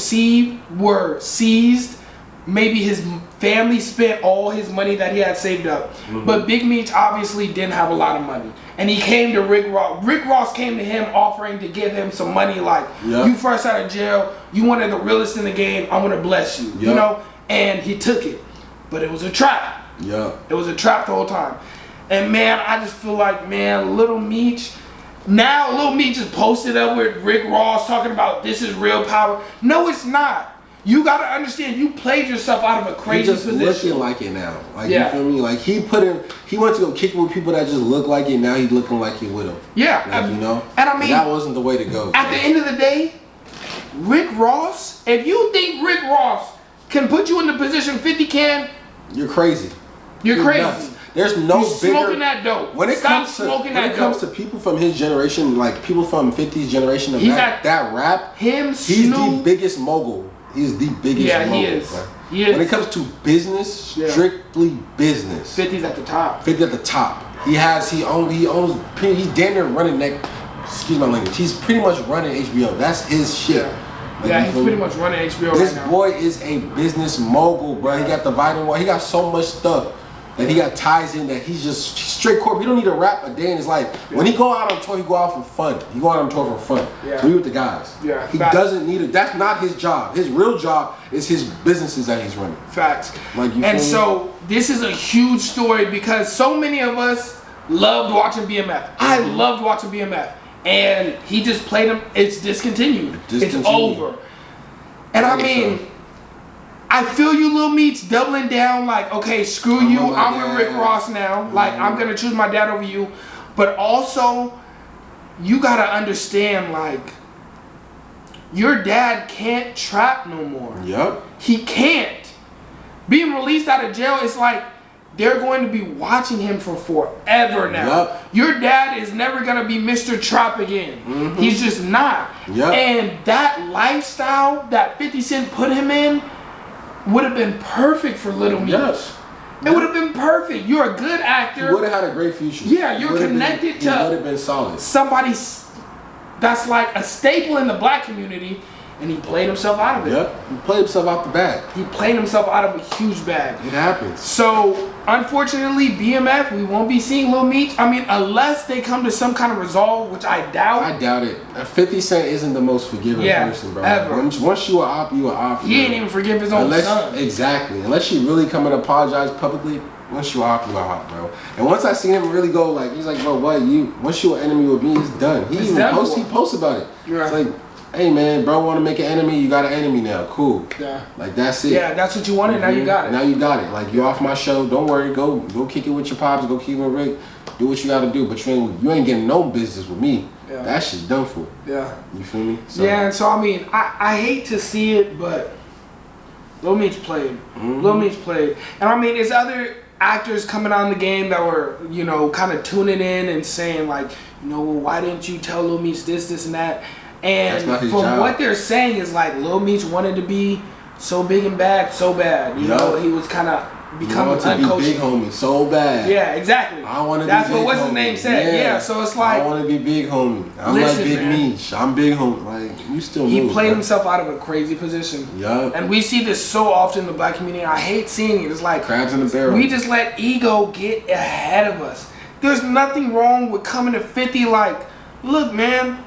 seized. Maybe his family spent all his money that he had saved up. But Big Meech obviously didn't have a lot of money. And he came to Rick Ross. Rick Ross came to him offering to give him some money like, you first out of jail, you one of the realest in the game, I'm going to bless you. You know? And he took it. But it was a trap. It was a trap the whole time. And man, I just feel like, man, Lil Meech is posted up with Rick Ross talking about this is real power. No, it's not. You gotta understand, you played yourself out of a crazy position. He's just looking like it now. Like, you feel me? Like, he went to go kick with people that just look like it. Now he's looking like it with them. Yeah. Like, you know? And I mean, that wasn't the way to go. At the end of the day, Rick Ross, if you think Rick Ross can put you in the position 50 can, you're crazy. You're crazy. Nuts. There's no You're bigger smoking that dope. When it comes to people from his generation, like people from 50's generation of that rap, he's the biggest mogul. He's the biggest mogul. He is. Right? He is. When it comes to business, strictly business. 50's at the top. 50 at the top. He owns, he's damn near running excuse my language. He's pretty much running HBO. That's his shit. Like, he's pretty much running HBO this right now. This boy is a business mogul, bro. He got the Vitamin Wall. He got so much stuff that he got ties in that he's just straight corporate. He don't need to rap a day in his life. When he go out on tour, he go out for fun. He go out on tour for fun. Be with the guys. He doesn't need it. That's not his job. His real job is his businesses that he's running. Facts. Like, you and so this is a huge story because so many of us loved watching BMF. I loved watching BMF. And he just played him. It's discontinued. It's over. And I mean, I feel you, Lil Meats, doubling down like, okay, screw you, I'm with Rick Ross now. Like, I'm gonna choose my dad over you. But also, you gotta understand, like, your dad can't trap no more. Yep. He can't. Being released out of jail, it's like they're going to be watching him for forever now. Yep. Your dad is never gonna be Mr. Trap again. He's just not. Yep. And that lifestyle that 50 Cent put him in would have been perfect for Little Meats. Yes. It would have been perfect. You're a good actor. He would have had a great future. Yeah, you're connected to. He would have been solid. Somebody that's like a staple in the black community, and he played himself out of it. Yep. He played himself out the bag. He played himself out of a huge bag. It happens. So, unfortunately, BMF, we won't be seeing Lil Meats. I mean, unless they come to some kind of resolve, which I doubt. I doubt it. 50 Cent isn't the most forgiving person, bro. Ever. Once you are op, you are op. He ain't even forgive his own son. Exactly. Unless you really come and apologize publicly, once you are op, you are op, bro. And once I seen him really go, like, he's like, bro, what? Once you're an enemy with me, it's done. He posts about it. Right. It's like, hey, man, bro, want to make an enemy? You got an enemy now. Cool. Yeah. Like, that's it. Yeah, that's what you wanted. Now you got it. Now you got it. Like, you're off my show. Don't worry. Go kick it with your pops. Go kick it with Rick. Do what you got to do. But you ain't getting no business with me. Yeah. That shit's done for. Yeah. You feel me? So, yeah, and so, I mean, I hate to see it, but Lil Meats played. Lil Meats played. And, I mean, it's other actors coming on the game that were, you know, kind of tuning in and saying, like, you know, well, why didn't you tell Lil Meats this, and that? And from what they're saying is like Lil Meats wanted to be so big and bad, so bad. You know, he was kind of becoming uncoachable. Be big homie, so bad. Yeah, exactly. I want to be That's big what's homie. his name said. Yeah, so it's like I want to be big homie. I'm listen, like Big man. Meech. I'm big homie. Like you still. He move, played bro. himself out of a crazy position. Yup. And we see this so often in the black community. I hate seeing it. It's like crabs in the barrel. We just let ego get ahead of us. There's nothing wrong with coming to 50 like, look, man.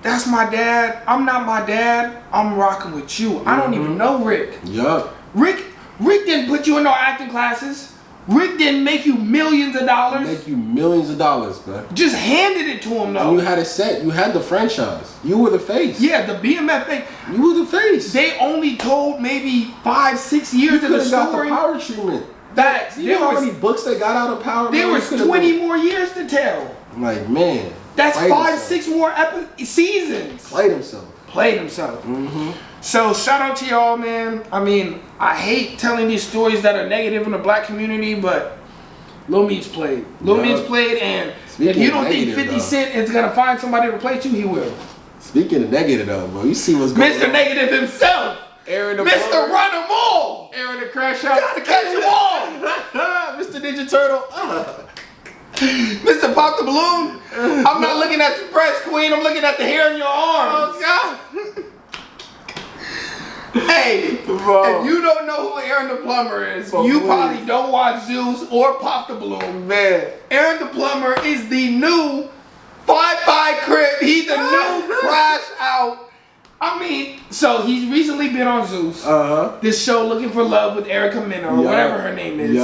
That's my dad. I'm not my dad. I'm rocking with you. I don't even know Rick. Yup. Rick didn't put you in no acting classes. Rick didn't make you millions of dollars. Make you millions of dollars, bro. Just handed it to him though. And you had it set. You had the franchise. You were the face. Yeah, the BMF thing. You were the face. They only told maybe 5-6 years of the story. Got the power treatment. That you know how many books they got out of Power? There was 20 more years to tell. Like, man. That's 5-6 more seasons. Played himself. So shout out to y'all, man. I mean, I hate telling these stories that are negative in the black community, but Lil Meats played. Lil Meats played, and if you don't think 50 Cent is gonna find somebody to replace you, he will. Speaking of negative though, bro, you see what's going on. Mr. Negative himself. Aaron the Mr. Run 'em all. Aaron the Crash Out. Gotta catch 'em all. Mr. Ninja Turtle. Mr. Pop the Balloon, I'm not looking at your breast, queen. I'm looking at the hair in your arms. Oh, God. Hey, bro. If you don't know who Aaron the Plumber is, you probably don't watch Zeus or Pop the Balloon. Man. Aaron the Plumber is the new 5-5 Crip. He's the new Crash Out. I mean, so he's recently been on Zeus. This show, Looking for Love with Erica Mena, or whatever her name is.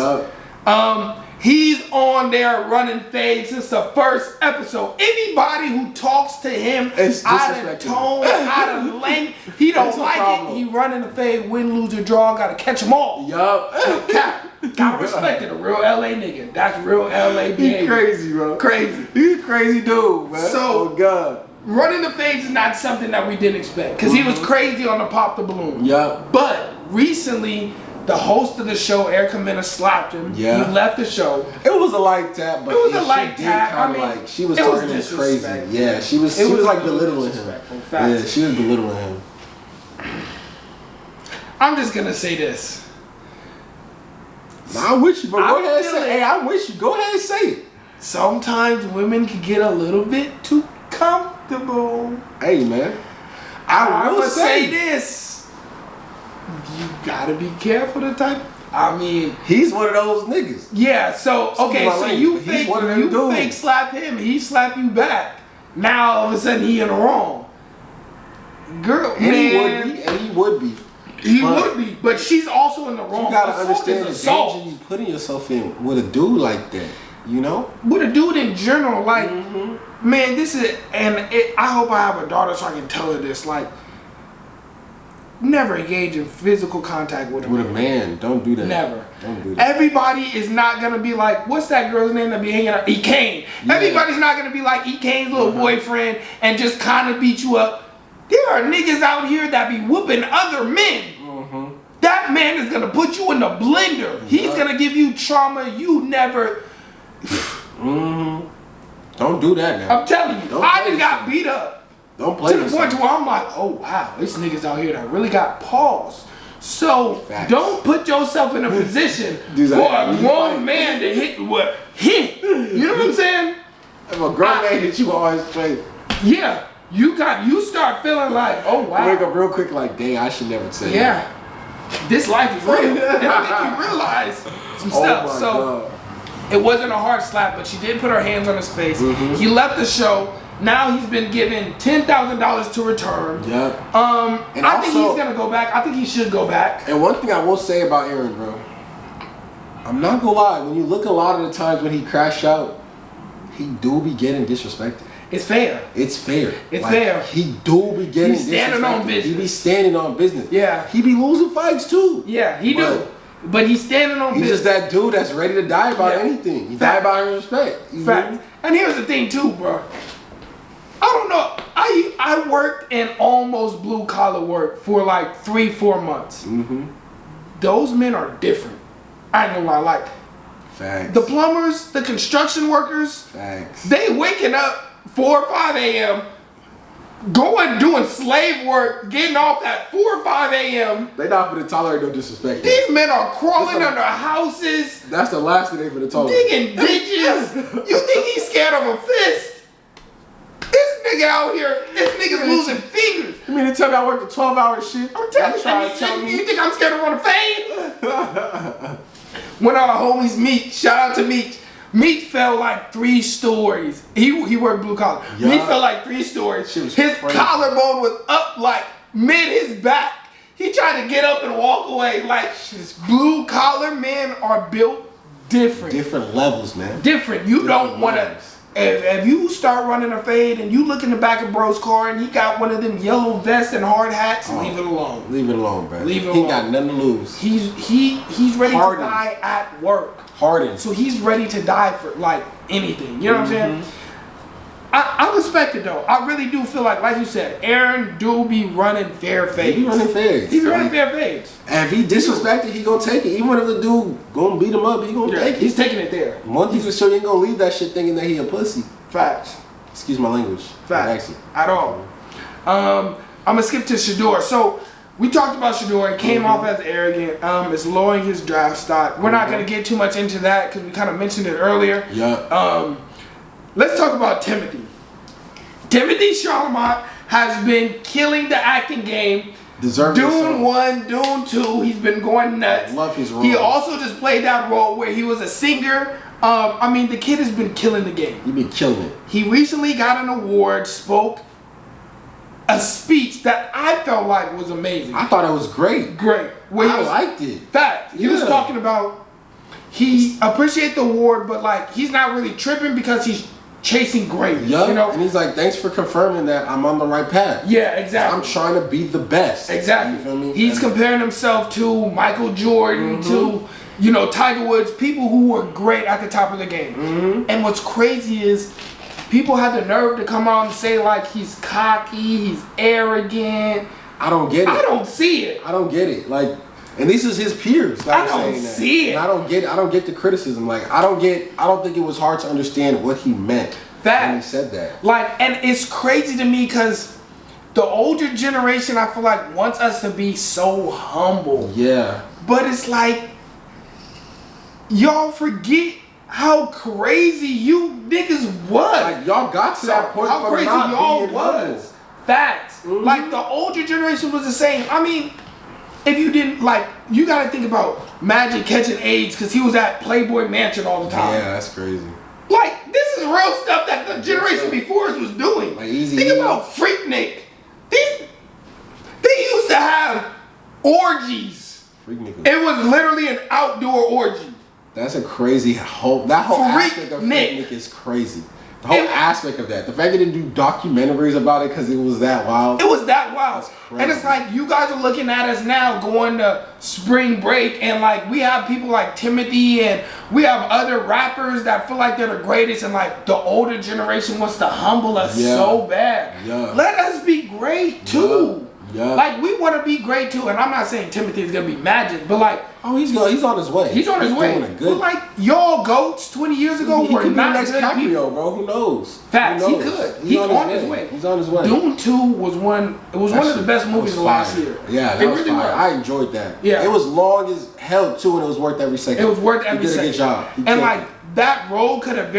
He's on there running fade since the first episode. Anybody who talks to him out of tone, out of length, he don't like it. He running the fade, win, lose, or draw. Gotta catch them all. Cap. Gotta respect it. A real LA nigga. That's real LA behavior. He crazy, bro. Crazy. He's a crazy dude, man. So, oh God. Running the fades is not something that we didn't expect. Because he was crazy on the Pop the Balloon. But recently, the host of the show, Erica Mena, slapped him. He left the show. It was a light tap, but it was a light tap. I mean, like, she was talking him crazy. Yeah, she was like belittling him. Yeah, she was belittling him. I'm just gonna say this. Nah, I'm with you, but go ahead and say it. Hey, I'm with you. Go ahead and say it. Sometimes women can get a little bit too comfortable. Hey, man. I will say this. You gotta be careful the type. I mean, he's one of those niggas. Yeah. So okay. So you fake slap him. He slap you back. Now all of a sudden he in the wrong. Girl, man. He would be. He would be. But she's also in the wrong. You gotta understand the danger you putting yourself in with a dude like that. You know. With a dude in general, like, man, this is, and I hope I have a daughter so I can tell her this, like. never engage in physical contact with a man. With a man, don't do that. Never. Don't do that. Everybody is not gonna be like, what's that girl's name that be hanging out? E-Kane. Yeah. Everybody's not gonna be like E-Kane's little boyfriend and just kind of beat you up. There are niggas out here that be whooping other men. That man is gonna put you in the blender. He's gonna give you trauma you never. Don't do that now. I'm telling you, I done got beat up. Don't play to the point to where I'm like, oh wow, there's niggas out here that really got paws. So don't put yourself in a position for a grown man to hit what hit. You know what I'm saying? If a grown man hit you on straight. Yeah, you start feeling like, oh wow. Wake up real quick like, dang, I should never say that. Yeah. This life is real. And I make you realize some stuff. So it wasn't a hard slap, but she did put her hands on his face. He left the show. Now he's been given $10,000 to return. Yep. And I think he's gonna go back. I think he should go back. And one thing I will say about Aaron, bro, I'm not gonna lie. When you look a lot of the times when he crashed out, he do be getting disrespected. It's fair. It's fair. It's fair. He do be getting He's standing on business. He be standing on business. Yeah. He be losing fights too. Yeah, he do. But he's standing on business. He's just that dude that's ready to die about anything. He died about his respect. Fact. And here's the thing too, bro. I don't know. I worked in almost blue collar work for like 3-4 months. Those men are different. I ain't gonna lie. Like, facts. The plumbers, the construction workers, facts. They waking up 4 or 5 a.m., going doing slave work, getting off at 4 or 5 a.m. They not for to tolerate no disrespect. These men are crawling under houses. That's the last thing they for to tolerate. Digging ditches. You think he's scared of a fist? This nigga out here, this nigga's losing fingers. You mean to tell me I worked a 12-hour shift? I'm telling you, you think I'm scared of running fade? One of our homies, Meat, shout out to Meat. Meat fell like 3 stories. He worked blue collar. Yeah. Meat fell like 3 stories. His collarbone was up like mid his back. He tried to get up and walk away. Like, blue collar men are built different. Different levels, man. Different. You don't want to. If you start running a fade and you look in the back of bro's car and he got one of them yellow vests and hard hats, leave it alone. Leave it alone, bro. Leave it alone. He got nothing to lose. He's ready to die at work. Hardened. So he's ready to die for like anything. You know what I'm saying? I respect it though. I really do feel like you said, Aaron do be running fair fades. He be running fades. He be running fair fades. And if he disrespected, he gonna take it. Even if the dude gonna beat him up, he gonna take it. He's taking it there. One thing for sure, you ain't gonna leave that shit thinking that he a pussy. Facts. Excuse my language. Facts. At all. I'm gonna skip to Shador. So we talked about Shador. He came off as arrogant. It's lowering his draft stock. We're not gonna get too much into that because we kind of mentioned it earlier. Yeah. Let's talk about Timothy. Timothy Chalamet has been killing the acting game. Dune 1, Dune 2, he's been going nuts. I love his role. He also just played that role where he was a singer. I mean, the kid has been killing the game. He been killing it. He recently got an award, spoke a speech that I felt like was amazing. I thought it was great. Great. I liked it. Fact. He was talking about he appreciate the award, but like he's not really tripping because he's chasing greatness. Yeah, you know? And he's like, thanks for confirming that I'm on the right path. Yeah, exactly. I'm trying to be the best. Exactly. You feel me? He's comparing himself to Michael Jordan, to Tiger Woods, people who were great at the top of the game. And what's crazy is people have the nerve to come out and say like he's cocky, he's arrogant. I don't get it. I don't see it. I don't get it. Like, and these is his peers. That I don't see it. And I don't get it. I don't get the criticism. Like, I don't think it was hard to understand what he meant when he said that. Like, and it's crazy to me because the older generation, I feel like, wants us to be so humble. Yeah. But it's like, y'all forget how crazy you niggas was. Like, y'all got to that point how crazy not y'all being was. humble. Facts. Like, the older generation was the same. I mean, if you didn't, like, you gotta think about Magic catching AIDS because he was at Playboy Mansion all the time. Yeah, that's crazy. Like, this is real stuff that the generation before us was doing. Like, easy. Think about Freaknik. They used to have orgies. Freaknik. It was literally an outdoor orgy. That's a crazy whole. That whole aspect of Freaknik is crazy. The whole aspect of that. The fact they didn't do documentaries about it because it was that wild. It was that wild. That's crazy. And it's like, you guys are looking at us now going to spring break, and like, we have people like Timothy, and we have other rappers that feel like they're the greatest, and like, the older generation wants to humble us so bad. Yeah. Let us be great too. Yeah. Like, we want to be great too, and I'm not saying Timothy is going to be Magic, but like, oh, he's on his way. He's on his way. Doing it good. But like, y'all goats 20 years ago he were could be not next good Caprio, people. bro. Who knows? Facts, Who he knows? could. He's He's on his way. He's on his way. Dune 2 was one of the best movies of last year. Yeah, that was really fire. I enjoyed that. Yeah. It was long as hell too, and it was worth every second. It was worth every second. He did a good job. And like, that role could have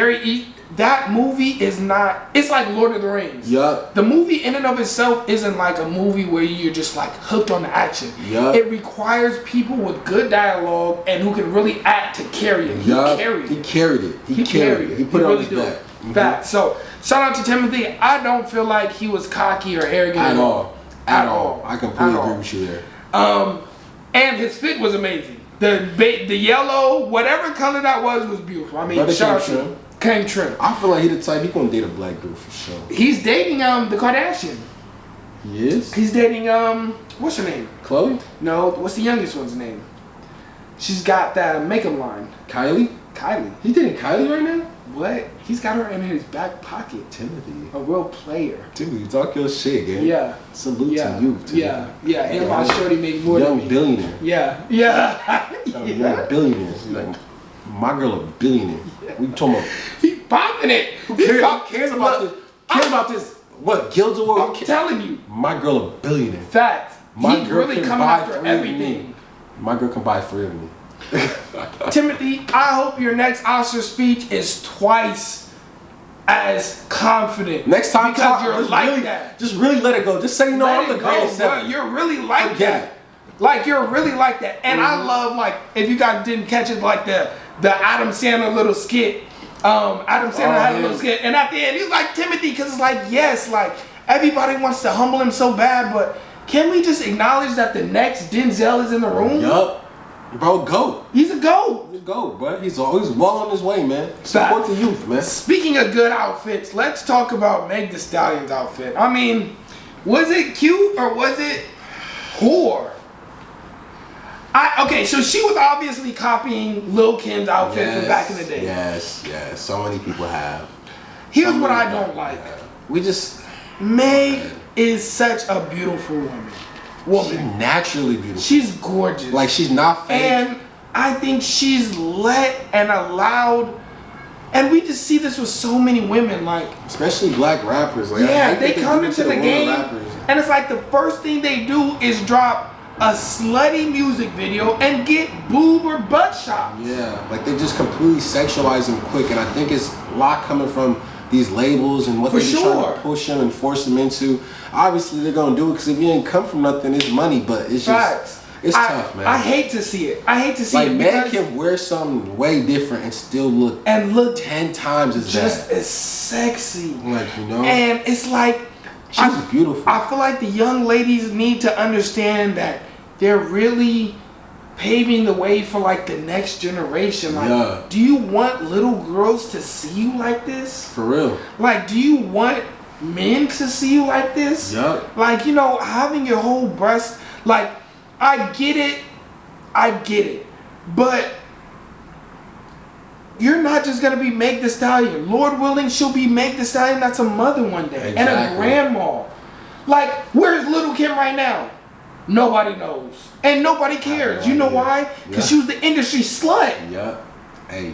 that movie is not, it's like Lord of the Rings. Yup. The movie in and of itself isn't like a movie where you're just like hooked on the action. Yup. It requires people with good dialogue and who can really act to carry it. He carried it. He carried it. He carried it. He put it on his back. Fact. So, shout out to Timothy. I don't feel like he was cocky or arrogant. At all. At all. I completely agree with you there. And his fit was amazing. The yellow, whatever color that was beautiful. I mean, Brother shout out to him. Came trim. I feel like he the type, he gonna date a black girl for sure. He's dating the Kardashian. He is? He's dating what's her name? Chloe? No, what's the youngest one's name? She's got that makeup line. Kylie? He's dating Kylie right now? What? He's got her in his back pocket. Timothy. A real player. Timothy, you talk your shit, gang. Yeah. Salute to you, Timothy. Yeah. And my shorty make more than me. Young billionaire. Yeah. Young billionaire. He's like, my girl a billionaire. We talking about. He popping it. Who cares about this? Cares about this? What, Guild Award? I'm telling you. My girl a billionaire. Facts. My He's girl really can coming buy after 3 of everything. me. My girl can buy 3 of me. Timothy, I hope your next Oscar speech is twice as confident. Next time, because you're like really, that. Just really let it go. Just say, no, I'm the greatest ever. You're really like Forget that. Like, you're really like that. And I love, like, if you guys didn't catch it, like the Adam Sandler little skit. Adam Sandler had a little skit, and at the end, he was like, Timothy, because it's like, yes, like, everybody wants to humble him so bad, but can we just acknowledge that the next Denzel is in the room? Yup. Bro, GOAT. He's a GOAT. He's a GOAT, bro. He's always well on his way, man. Support the youth, man. Speaking of good outfits, let's talk about Meg Thee Stallion's outfit. I mean, was it cute or was it whore? Okay, so she was obviously copying Lil' Kim's outfit from back in the day. Yes. So many people have. Here's what I don't like. Meg is such a beautiful woman. She's naturally beautiful. She's gorgeous. Like, she's not fake. And I think she's let and allowed, and we just see this with so many women, like, especially black rappers. Like, yeah, they come into the game, and it's like the first thing they do is drop a slutty music video and get boob or butt shots. Yeah, like they just completely sexualize them quick, and I think it's a lot coming from these labels and what they're trying to push them and force them into. Obviously, they're gonna do it because if you ain't come from nothing, it's money. But it's just, it's tough, man. I hate to see it. I hate to see like, it. Like, Meg can wear something way different and still look 10 times as just bad. as sexy. Like, you know, and it's like she's beautiful. I feel like the young ladies need to understand that they're really paving the way for like the next generation. Like, do you want little girls to see you like this? For real. Like, do you want men to see you like this? Yup. Like, you know, having your whole breast, like, I get it, but you're not just gonna be Meg Thee Stallion. Lord willing, she'll be Meg Thee Stallion that's a mother one day. Exactly. And a grandma. Like, where's Little Kim right now? Nobody knows. And nobody cares. You know why? Because she was the industry slut. Yep. Hey,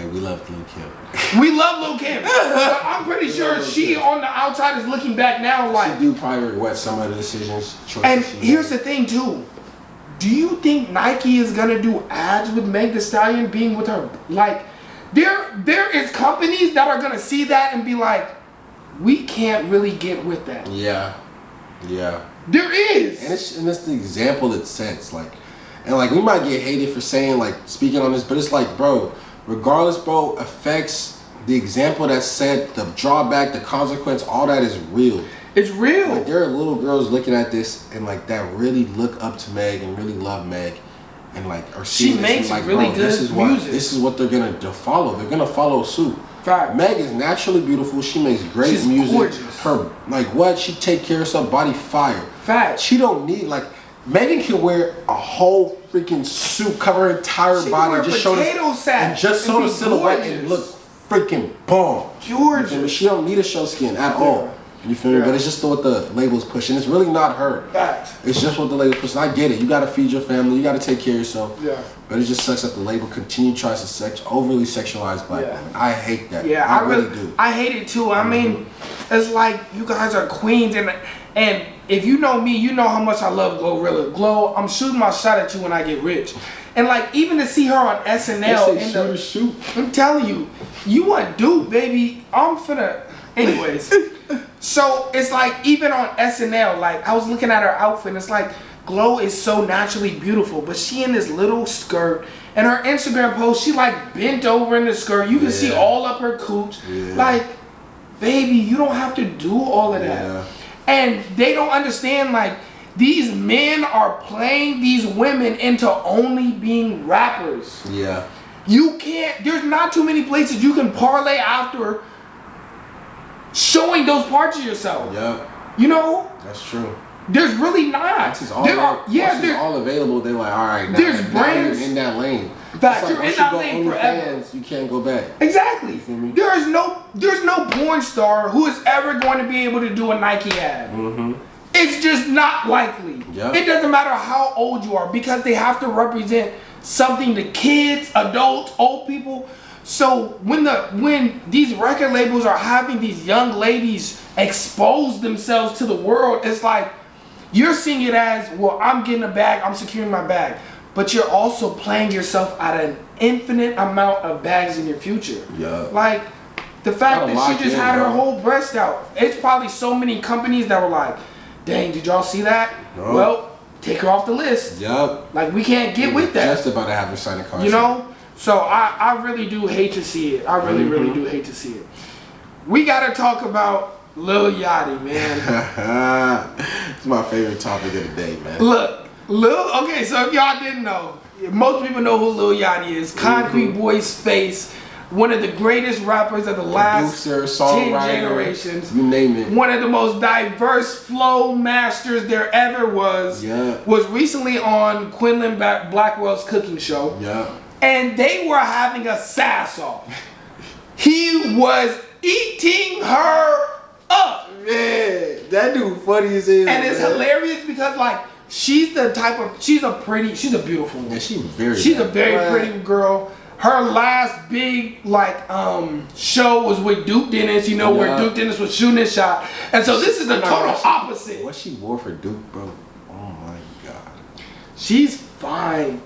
we love Lil' Kim. We love Lil' Kim. But I'm pretty sure she on the outside is looking back now like... She do probably regret some of the decisions. And here's the thing too. Do you think Nike is going to do ads with Meg Thee Stallion being with her? Like, there is companies that are going to see that and be like, we can't really get with that. Yeah. There is. And it's the example it sets. Like, and like, we might get hated for saying, like, speaking on this, but it's like, bro, regardless, bro, affects the example that's set, the drawback, the consequence, all that is real. It's real. Like, there are little girls looking at this and like that really look up to Meg and really love Meg, and like are seeing she makes and, like, really bro, good music. This is what they're gonna follow. They're gonna follow suit. Fact. Meg is naturally beautiful. She makes great She's music. gorgeous. Her she take care of herself, body fire. Fact. She don't need Megan can wear a whole freaking suit, cover her entire She body, wear and just show potato sack the silhouette and look freaking bomb. Gorgeous. She don't need to show skin at all. You feel me? Yeah. But it's just what the label's pushing. It's really not her. Fact. It's just what the label's pushing. I get it. You got to feed your family. You got to take care of yourself. Yeah. But it just sucks that the label tries to overly sexualize black women. I hate that. Yeah, I really do. I hate it too. I mean, it's like you guys are queens, and if you know me, you know how much I love Glorilla. Glow, I'm shooting my shot at you when I get rich. And even to see her on SNL, shoot. I'm telling you, you want Duke, baby. I'm finna. Anyways, so it's even on SNL, I was looking at her outfit, and it's Glow is so naturally beautiful, but she in this little skirt, and her Instagram post, she bent over in the skirt. You can see all up her cooch. Yeah. Baby, you don't have to do all of that. Yeah. And they don't understand these men are playing these women into only being rappers. Yeah. You can't, there's not too many places you can parlay after showing those parts of yourself. Yeah. You know? That's true. There's really not. It's all available. They're all right. Now, there's brands you're in that lane. That you're in that lane forever. Fans, you can't go back. Exactly. You feel me? There's no porn star who is ever going to be able to do a Nike ad. Mm-hmm. It's just not likely. Yep. It doesn't matter how old you are because they have to represent something to kids, adults, old people. So when these record labels are having these young ladies expose themselves to the world, it's you're seeing it as, well, I'm getting a bag, I'm securing my bag. But you're also playing yourself out of an infinite amount of bags in your future. Yeah. The fact that she just had her whole breast out. It's probably so many companies that were dang, did y'all see that? No. Well, take her off the list. Yup. We can't get with that. Just about to have her sign a contract. You know? So I really do hate to see it. I really, really do hate to see it. We gotta talk about Lil Yachty, man. It's my favorite topic of the day, man. Look, okay, so if y'all didn't know, most people know who Lil Yachty is. Concrete Boy's face, one of the greatest rappers of the last 10 generations. You name it. One of the most diverse flow masters there ever was. Yeah. Was recently on Quinlan Blackwell's cooking show. Yeah. And they were having a sass-off. He was eating her up. Man, that dude funny as hell. And it's hilarious because she's a beautiful woman. Yeah, she's a very pretty girl. Her last big show was with Duke Dennis, where Duke Dennis was shooting his shot. And so this is the total opposite. What she wore for Duke, bro? Oh my God. She's fine.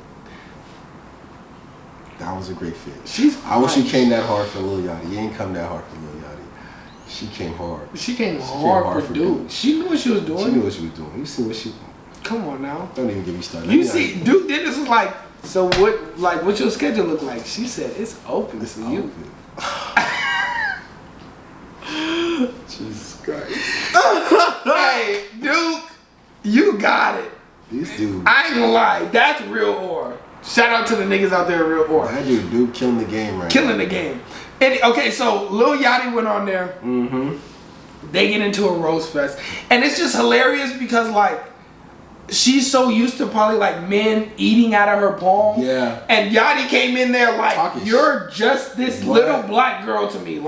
That was a great fit. She's fine. I wish she came that hard for Lil Yachty. You ain't come that hard for Lil Yachty. She came hard. She came hard for Duke. She knew what she was doing. She knew what she was doing. You see what she... Come on now. Don't even get me started. You see, Duke Dennis was so what's your schedule look like? She said, it's open for you. Jesus Christ. Hey, Duke, you got it. This dude. I ain't gonna lie, that's real ore. Shout out to the niggas out there, real ore. That dude killing the game right now. Killing the game. And, okay, so Lil Yachty went on there. Mm-hmm. They get into a roast fest. And it's just hilarious because, she's so used to probably, men eating out of her palm. Yeah. And Yachty came in there you're just this little black girl to me.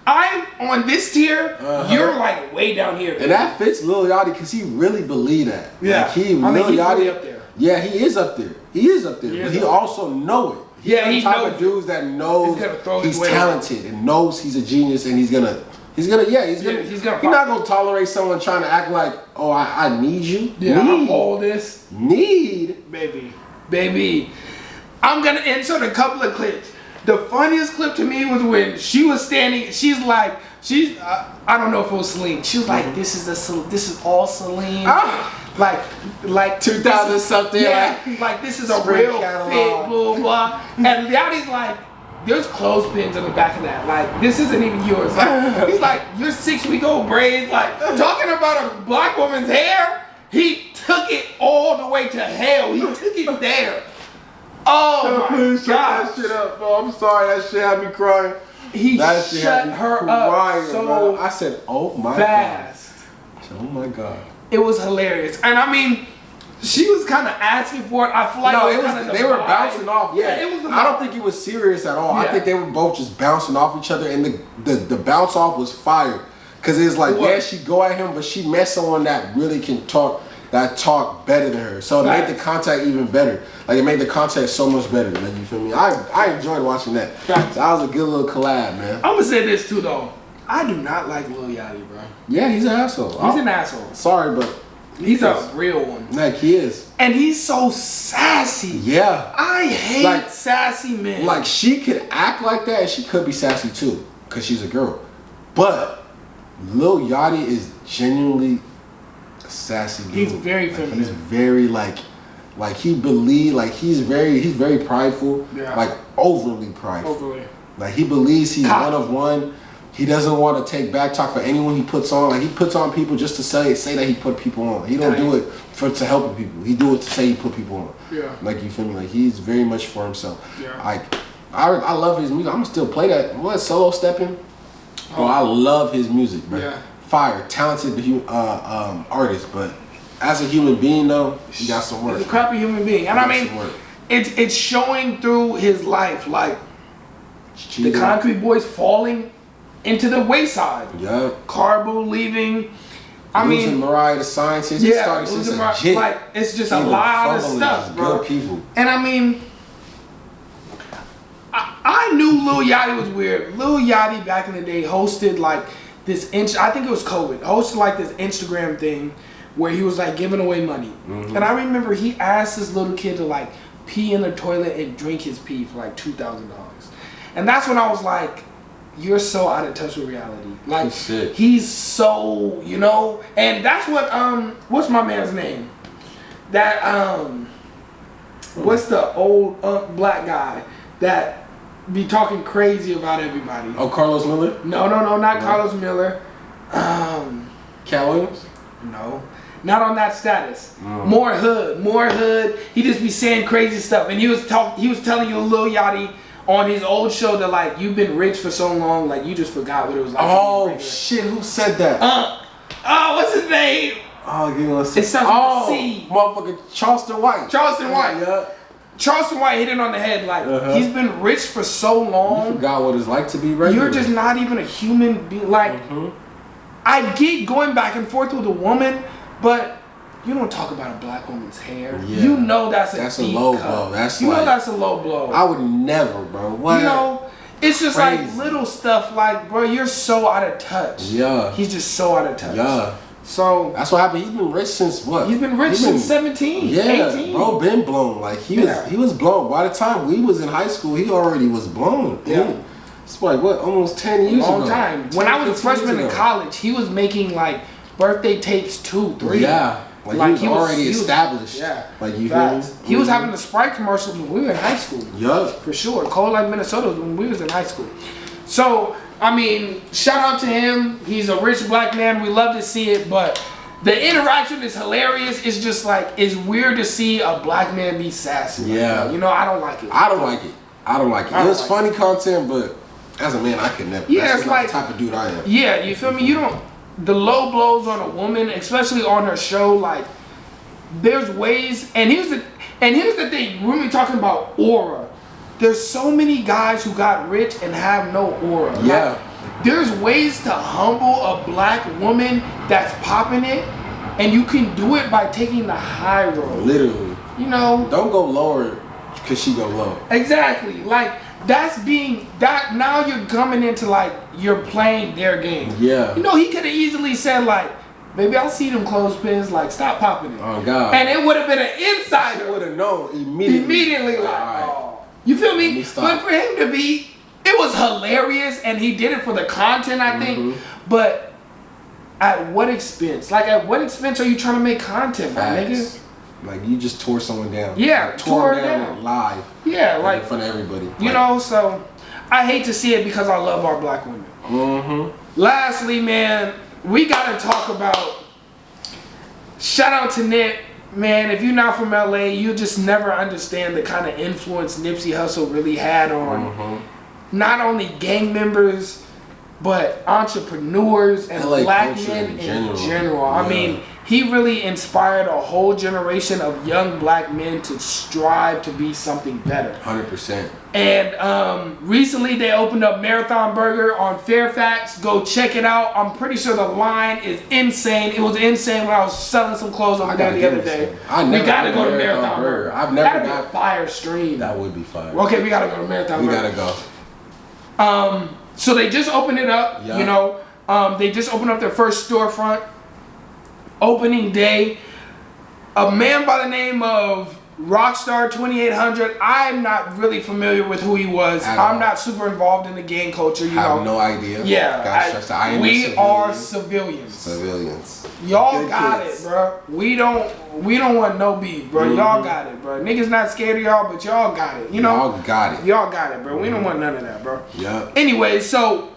I'm on this tier, you're way down here. And that fits Lil Yachty because he really believed that. Yeah. He's Yachty really up there. Yeah, he is up there. He is up there. But he also know it. He's the type of dudes that knows he's talented and knows he's a genius and he's not gonna tolerate someone trying to act like, oh, I need you. Yeah, I'm all this. Baby. I'm gonna insert a couple of clips. The funniest clip to me was when she was standing. I don't know if it was Celine. She was like, "This is all Celine." Like 2000 something. Yeah, this is a real fit, blah blah. And Yachty's like, there's clothespins on the back of that. This isn't even yours. He's like, your 6-week-old braids. Talking about a black woman's hair. He took it all the way to hell. He took it there. Oh my Please shut God! that shit up, bro. I'm sorry, that shit had me crying. he That shit had shut me her crying, up so bro. I said, oh my fast. God. Oh my God. It was hilarious. And I mean, she was kind of asking for it. I feel like No, it was they were bouncing off. Yeah, it was the I don't vibe. think it was serious at all. Yeah. I think they were both just bouncing off each other, and the bounce off was fire. Cause it's like, yeah, she go at him, but she met someone that really can talk better than her. So it made the contact even better. Like it made the contact so much better. Like you feel me? I enjoyed watching that. So that was a good little collab, man. I'm gonna say this too though. I do not like Lil Yachty, bro. Yeah, he's an asshole. He's an asshole. Sorry, but he's a real one. Like he is. And he's so sassy. Yeah. I hate sassy men. Like she could act like that and she could be sassy too. Cause she's a girl. But Lil Yachty is genuinely a sassy dude. He's very feminine. He's very like he believe he's very prideful. Yeah. Like overly prideful. Overly. Like he believes he's Cocky. one of one. He doesn't want to take back talk for anyone he puts on. Like he puts on people just to say that he put people on. He don't do it to help people. He do it to say he put people on. Yeah. Like you feel me? Like he's very much for himself. Yeah. Like I love his music. I'm gonna still play that. What, Solo Stepping? Bro, I love his music, bro. Yeah. Fire, talented artist, but as a human being though, he got some work. He's a crappy human being. And I mean, it's showing through his life, like the Concrete Boys falling into the wayside. Yeah. Carbo leaving. Losing Mariah the Scientist. He started since a jit. Like it's just a lot of stuff, bro. Good people. And I mean, I knew Lil Yachty was weird. Lil Yachty back in the day hosted like this. I think it was COVID. Hosted like this Instagram thing where he was like giving away money. Mm-hmm. And I remember he asked this little kid to like pee in the toilet and drink his pee for like $2,000. And that's when I was like, you're so out of touch with reality. Like he's so, you know, and that's what what's my man's name? That what's the old black guy that be talking crazy about everybody? Oh, Carlos Miller? No, not Carlos Miller. Cat Williams? No. Not on that status. More hood. He just be saying crazy stuff. And he was telling you Lil Yachty on his old show that like you've been rich for so long, like you just forgot what it was like. Oh shit, who said that? What's his name? Oh, give me one second. It starts with a C. Motherfucker Charleston White. Yeah. Charleston White hit it on the head. Like he's been rich for so long. You forgot what it's like to be regular. You're just not even a human being. Like I get going back and forth with a woman, but you don't talk about a black woman's hair. Yeah. You know that's a low blow. That's a low blow. I would never, bro. What? You know, it's just like little stuff. Like, bro, you're so out of touch. Yeah. He's just so out of touch. Yeah. So that's what happened. He's been rich since what? He's been rich since 17. Yeah, 18. Bro, been blown. Like he was blown. By the time we was in high school, he already was blown. Yeah. It's like what, almost 10 years ago. Long time. When I was a freshman in college, he was making like birthday tapes 2, 3. Yeah. Like he was already established. Yeah. Like you feel me? He was having the Sprite commercials when we were in high school. Yeah. For sure. Cold like Minnesota when we was in high school. So, I mean, shout out to him. He's a rich black man. We love to see it, but the interaction is hilarious. It's just like, it's weird to see a black man be sassy. Yeah. You know, I don't like it. I don't like it. It was funny content, but as a man, I could never. Yeah, That's it's not like the type of dude I am. Yeah, you feel me? You don't. The low blows on a woman, especially on her show, like there's ways. And here's the thing. When we're talking about aura, there's so many guys who got rich and have no aura. Yeah. Like, there's ways to humble a black woman that's popping it, and you can do it by taking the high road. Literally. You know. Don't go lower because she go low. Exactly. Like. Now you're coming into like you're playing their game. Yeah. You know, he could have easily said like, "Baby, I see them clothespins. Like, stop popping it." Oh God. And it would have been an insider. Would have known immediately. Like, oh. You feel me? But for him to be, it was hilarious, and he did it for the content, I think. But at what expense? Like, at what expense are you trying to make content, my nigga? Like you just tore someone down. Yeah, like, tore down live. Yeah, like in front of everybody. You know, so I hate to see it because I love our black women. Lastly, man, we gotta talk about. Shout out to Nip, man. If you're not from LA, you just never understand the kind of influence Nipsey Hussle really had on not only gang members, but entrepreneurs and LA black culture men in in general. I Yeah. mean, he really inspired a whole generation of young black men to strive to be something better. 100%. And recently they opened up Marathon Burger on Fairfax. Go check it out. I'm pretty sure the line is insane. It was insane when I was selling some clothes over there the other day. We gotta go to Marathon Burger. I've never That'd be a fire stream. That would be fire. Okay, we gotta go to Marathon Burger. We gotta go. So they just opened it up, Yeah. you know. They just opened up their first storefront. Opening day. A man by the name of Rockstar 2800. I'm not really familiar with who he was. I'm not super involved in the gang culture, you I know. have no idea. Yeah, we are civilians. Civilians. Y'all Good got kids. it, bro. We don't want no beef, bro. Y'all got it, bro. Niggas not scared of y'all, but y'all got it. You know, Y'all got it. Y'all got it, bro. We don't want none of that, bro. Yeah. Anyway, so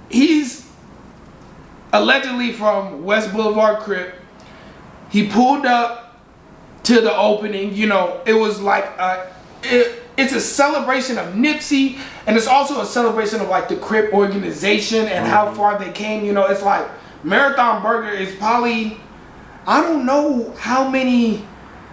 he's allegedly from West Boulevard Crip. He pulled up to the opening. You know, it was like it's a celebration of Nipsey, and it's also a celebration of like the Crip organization and how far they came. You know, it's like Marathon Burger is probably, I don't know how many.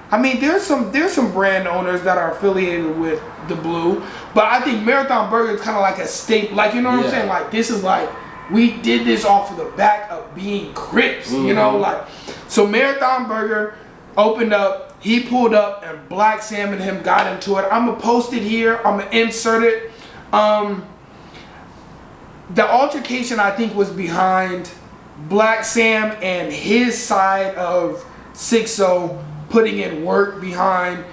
I mean, there's some brand owners that are affiliated with the Blue, but I think Marathon Burger is kind of like a staple. Like, you know what I'm saying? Like, this is like, we did this off of the back of being Crips. You know, like, so Marathon Burger opened up. He pulled up, and Black Sam and him got into it. I'm gonna post it here. I'm gonna insert it. The altercation, I think, was behind Black Sam and his side of 6-0 putting in work behind.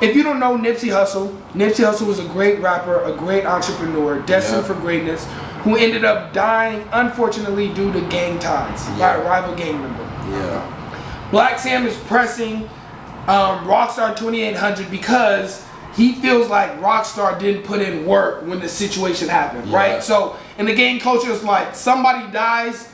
If you don't know Nipsey Hussle was a great rapper, a great entrepreneur, destined for greatness, who ended up dying, unfortunately, due to gang ties by a rival gang member. Yeah. Black Sam is pressing Rockstar 2800 because he feels like Rockstar didn't put in work when the situation happened, right? So in the gang culture, it's like somebody dies,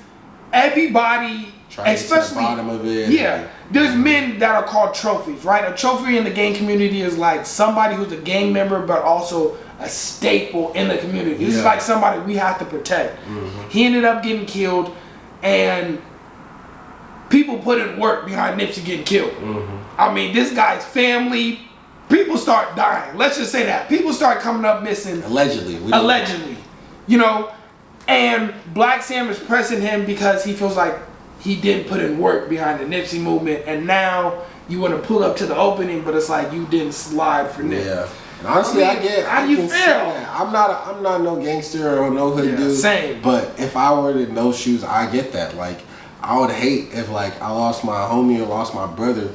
everybody, especially, to the bottom of it. there's men that are called trophies, right? A trophy in the gang community is like somebody who's a gang member, but also a staple in the community. This is like somebody we have to protect. He ended up getting killed, and people put in work behind Nipsey getting killed. I mean, this guy's family, people start dying. Let's just say that. People start coming up missing. Allegedly. You know, and Black Sam is pressing him because he feels like he didn't put in work behind the Nipsey movement, and now you want to pull up to the opening, but it's like you didn't slide for Nip. Yeah. And honestly, I get. How do you feel? I'm not no gangster or no hood dude. Same. But if I were in those shoes, I get that. Like, I would hate if like I lost my homie or lost my brother.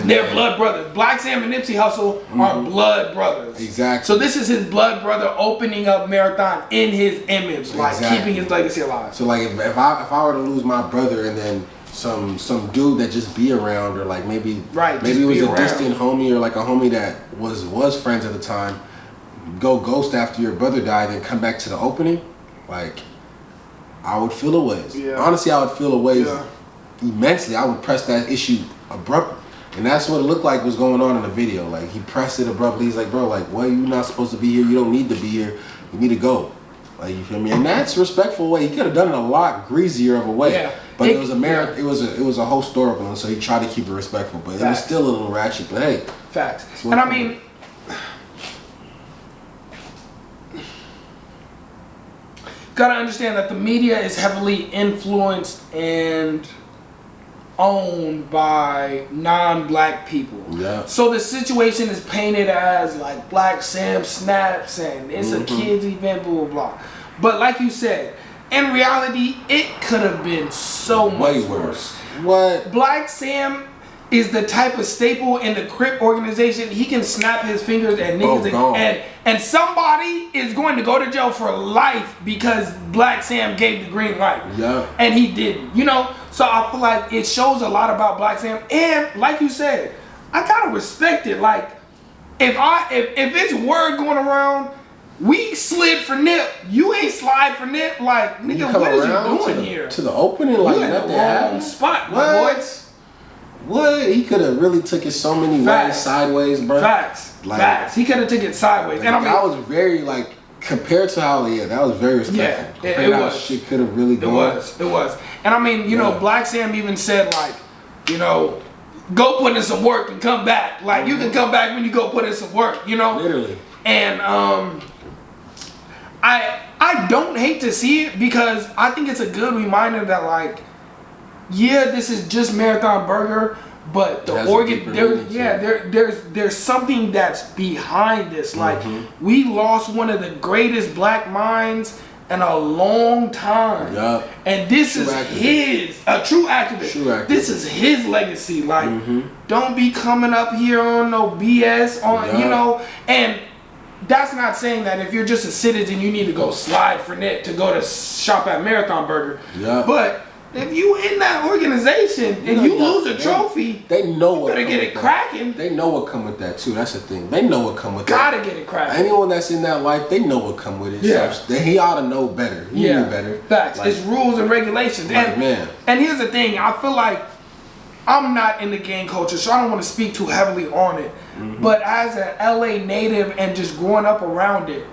They're blood brothers. Black Sam and Nipsey Hussle are blood brothers. Exactly. So this is his blood brother opening up Marathon in his image, like keeping his legacy alive. So like if I were to lose my brother and then some dude that just be around, or like maybe it was a distant homie or like a homie that was friends at the time, go ghost after your brother died, then come back to the opening, like I would feel a ways. Honestly, I would feel a ways immensely. I would press that issue abruptly. And that's what it looked like was going on in the video. Like, he pressed it abruptly. He's like, bro, like, what? You're not supposed to be here. You don't need to be here. You need to go. Like, you feel me? And that's a respectful way. He could have done it a lot greasier of a way. But it was a it was a whole story one, so he tried to keep it respectful. But it was still a little ratchet. But hey. Facts. And I mean, gotta understand that the media is heavily influenced and owned by non-black people. So the situation is painted as like Black Sam snaps and it's a kids event, blah blah blah. But like you said, in reality, it could have been so much worse. What? Black Sam is the type of staple in the Crip organization. He can snap his fingers at niggas and somebody is going to go to jail for life because Black Sam gave the green light. And he didn't. You know? So I feel like it shows a lot about Black Sam. And like you said, I gotta respect it. Like, if it's word going around, we slid for Nip, you ain't slide for Nip, like, nigga, what is you doing here? To the opening, like, you in the wrong spot, my boy. What? He could have really took it so many ways sideways, bro. Facts. He could have took it sideways. Like, and I mean, that was very, like, compared to how, that was very respectful. Yeah, compared it to how was. shit could have really gone. It was. And I mean, you know, Black Sam even said, like, you know, go put in some work and come back. Like, you can come back when you go put in some work, you know? Literally. And I don't hate to see it because I think it's a good reminder that, like, yeah, this is just Marathon Burger, but the there's something that's behind this. Like, we lost one of the greatest black minds in a long time. Yup. And this is a true activist. This is his legacy. Like, don't be coming up here on no BS on, you know, and that's not saying that if you're just a citizen, you need to go slide for net to go to shop at Marathon Burger. Yeah. But if you in that organization and you lose a trophy, they know what. Better get it cracking. They know what come with that too. That's the thing. They know what come with Gotta that. get it cracking. Anyone that's in that life, they know what come with it. Yeah. So he ought to know better. He knew better. Facts. Like, it's rules and regulations. Like, man. And here's the thing. I feel like I'm not in the gang culture, so I don't want to speak too heavily on it. But as an LA native and just growing up around it,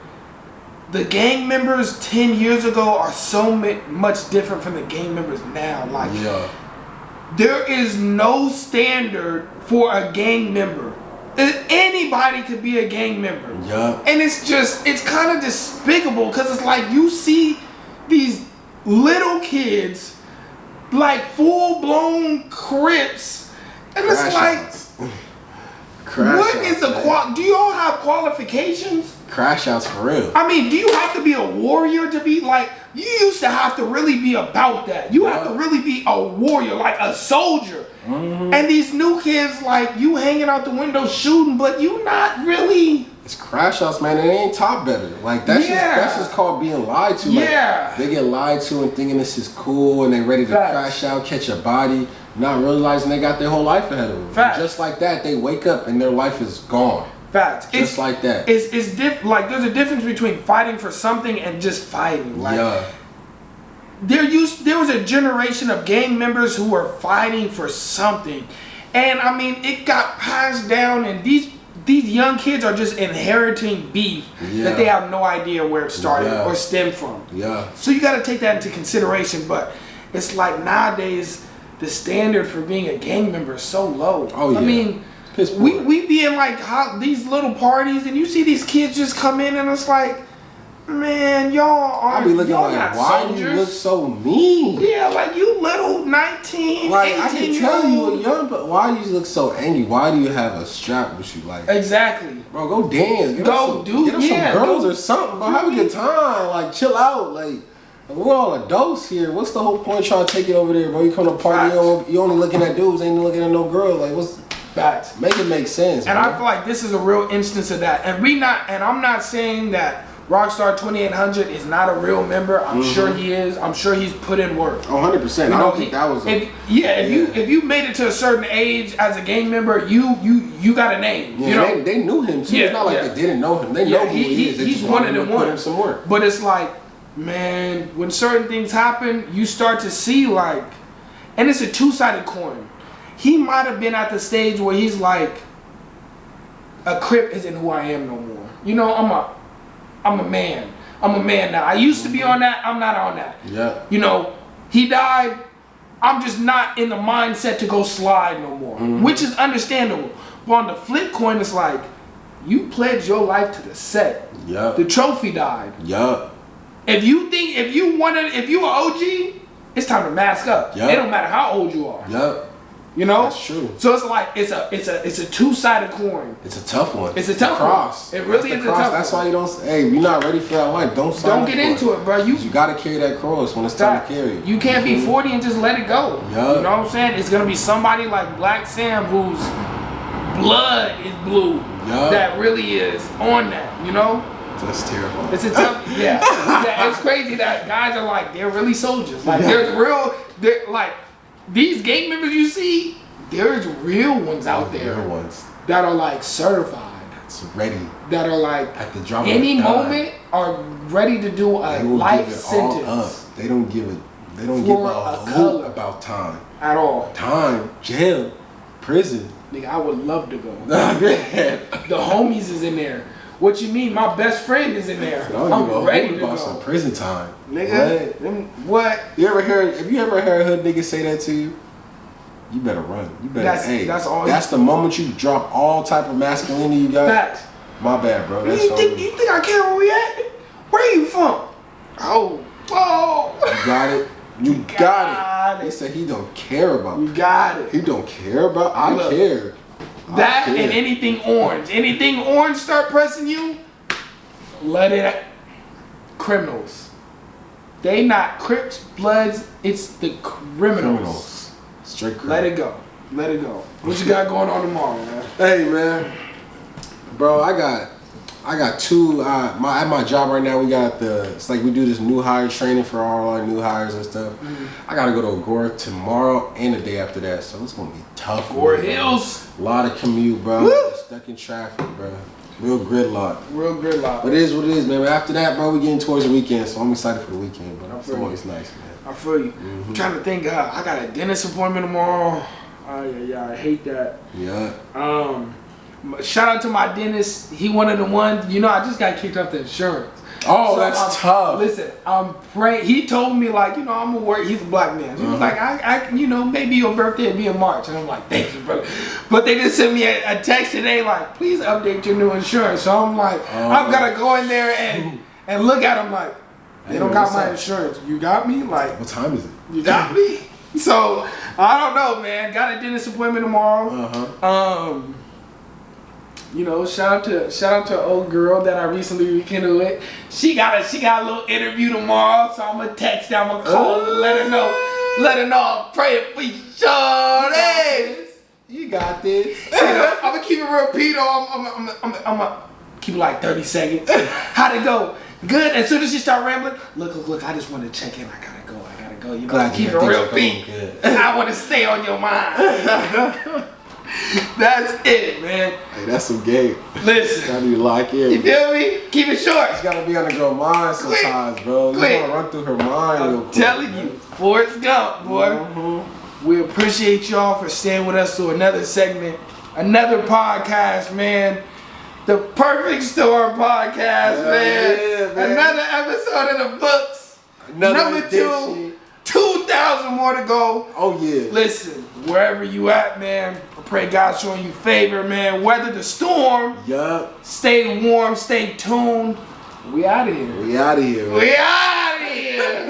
the gang members 10 years ago are so much different from the gang members now. Like, there is no standard for a gang member. Anybody could be a gang member. And it's kind of despicable because it's like you see these little kids like full-blown Crips, and it's like, what is the do y'all have qualifications? Crash outs for real. I mean, do you have to be a warrior to be like, you used to have to really be about that. You have to really be a warrior, like a soldier. And these new kids, like, you hanging out the window shooting, but you not really. It's crash outs, man. They ain't taught better. Like, that's just called being lied to. Like, they get lied to and thinking this is cool and they ready to crash out, catch a body, not realizing they got their whole life ahead of them. Just like that, they wake up and their life is gone. Facts. Just like that. It's like there's a difference between fighting for something and just fighting. Like, there was a generation of gang members who were fighting for something, and I mean, it got passed down, and these young kids are just inheriting beef that they have no idea where it started or stemmed from. So you got to take that into consideration. But it's like nowadays the standard for being a gang member is so low. I mean, we be in like these little parties, and you see these kids just come in, and it's like, man, y'all are. I be looking like, why do you look so mean? Yeah, like you little 19, like 18 I can tell you a young, but why do you look so angry? Why do you have a strap with you? Like, exactly, bro, go dance. Get some girls or something, bro. Have a good time. Like, chill out. Like, we're all adults here. What's the whole point trying to take it over there, bro? You come to a party, you only looking at dudes, ain't looking at no girl. Like, what's facts? Make it make sense. And bro. I feel like this is a real instance of that. And I'm not saying that Rockstar 2800 is not a real member. I'm sure he is. I'm sure he's put in work. 100%. I don't think that was. If you made it to a certain age as a gang member, you got a name. Yeah, you know, they knew him too. It's not like they didn't know him. They know who he is. They he's one of them ones. Put him some work. But it's like, man, when certain things happen, you start to see like, and it's a two-sided coin. He might have been at the stage where he's like, a Crip isn't who I am no more. You know, I'm a man. I'm a man now. I used to be on that. I'm not on that. Yeah. You know, he died. I'm just not in the mindset to go slide no more, which is understandable. But on the flip coin, it's like, you pledged your life to the set. Yeah. The trophy died. Yeah. If you an OG, it's time to mask up. Yep. It don't matter how old you are. Yep. You know? That's true. So it's like it's a two-sided coin. It's a tough one. It's a tough cross. It really is a tough one. That's why you don't. Hey, if you're not ready for that life, don't get into it, bro. You gotta carry that cross when it's time to carry it. You can't be 40 and just let it go. Yep. You know what I'm saying? It's gonna be somebody like Black Sam whose blood is blue. Yep. That really is on that. You know? That's terrible. It's a tough. Yeah. It's crazy that guys are like, they're really soldiers. Like they're like. These gang members you see, there's real ones out there. Real ones. That are like certified. It's ready. That are like, at the drop any moment are ready to do a life sentence. They don't give it. They don't give a hoot about time. At all. Time, jail, prison. Nigga, I would love to go. The homies is in there. What you mean? My best friend is in there. I'm ready to about go. some prison time. Nigga, what? You ever heard? Have you ever heard a hood nigga say that to you? You better run. You better. That's the moment you drop all type of masculinity you got. Facts. My bad, bro. You think I care where we at? Where you from? Oh, whoa. You got it. You got it. He said he don't care about. You got it. He don't care about. I care. That and anything orange. Anything orange start pressing you, let it. Criminals. They not Crips, Bloods. It's the criminals. Straight criminals. Let it go. Let it go. What you got going on tomorrow, man? Hey, man. Bro, I got two. At my job right now, it's like we do this new hire training for all our new hires and stuff. I gotta go to Agora tomorrow and the day after that, so it's gonna be tough. Agora Hills. A lot of commute, bro. Woo. Stuck in traffic, bro. Real gridlock. But it is what it is, man. But after that, bro, we getting towards the weekend, so I'm excited for the weekend, bro. It's always nice, man. I feel you. I'm trying to think. I got a dentist appointment tomorrow. Yeah, I hate that. Yeah. Shout out to my dentist. He one of the ones. I just got kicked off the insurance. Oh, so that's tough. Listen, I'm praying. He told me I'm gonna work. He's a black man. He was like, I maybe your birthday will be in March, and I'm like, thank you, brother. But they just sent me a text today, like, please update your new insurance. So I'm like, I'm gonna go in there and look at him like, they don't got my insurance. You got me? Like, what time is it? You got me? So I don't know, man. Got a dentist appointment tomorrow. Shout out to an old girl that I recently rekindled with. She got a little interview tomorrow, so I'm gonna text her, I'm gonna call her, let her know I'm praying for you, shorty. You got this. I'm gonna keep it real, Peter. I'm gonna keep it like 30 seconds. How'd it go? Good. As soon as she start rambling, look. I just want to check in. I gotta go. Keep it real, Pete. I want to stay on your mind. That's it, man. Hey, that's some game. Listen. Gotta be locked in. You feel me? Keep it short. It's gotta be on the girl mind sometimes, bro. You wanna run through her mind real quick. I'm telling you, Forrest Gump, boy. We appreciate y'all for staying with us through another segment, another podcast, man. The Perfect Storm podcast, man. Yeah, man. Another episode of the books. Number 2. 2,000 more to go. Oh, yeah. Listen, wherever you at, man, I pray God's showing you favor, man. Weather the storm. Yup. Stay warm, stay tuned. We out of here. We out of here, man. We out of here.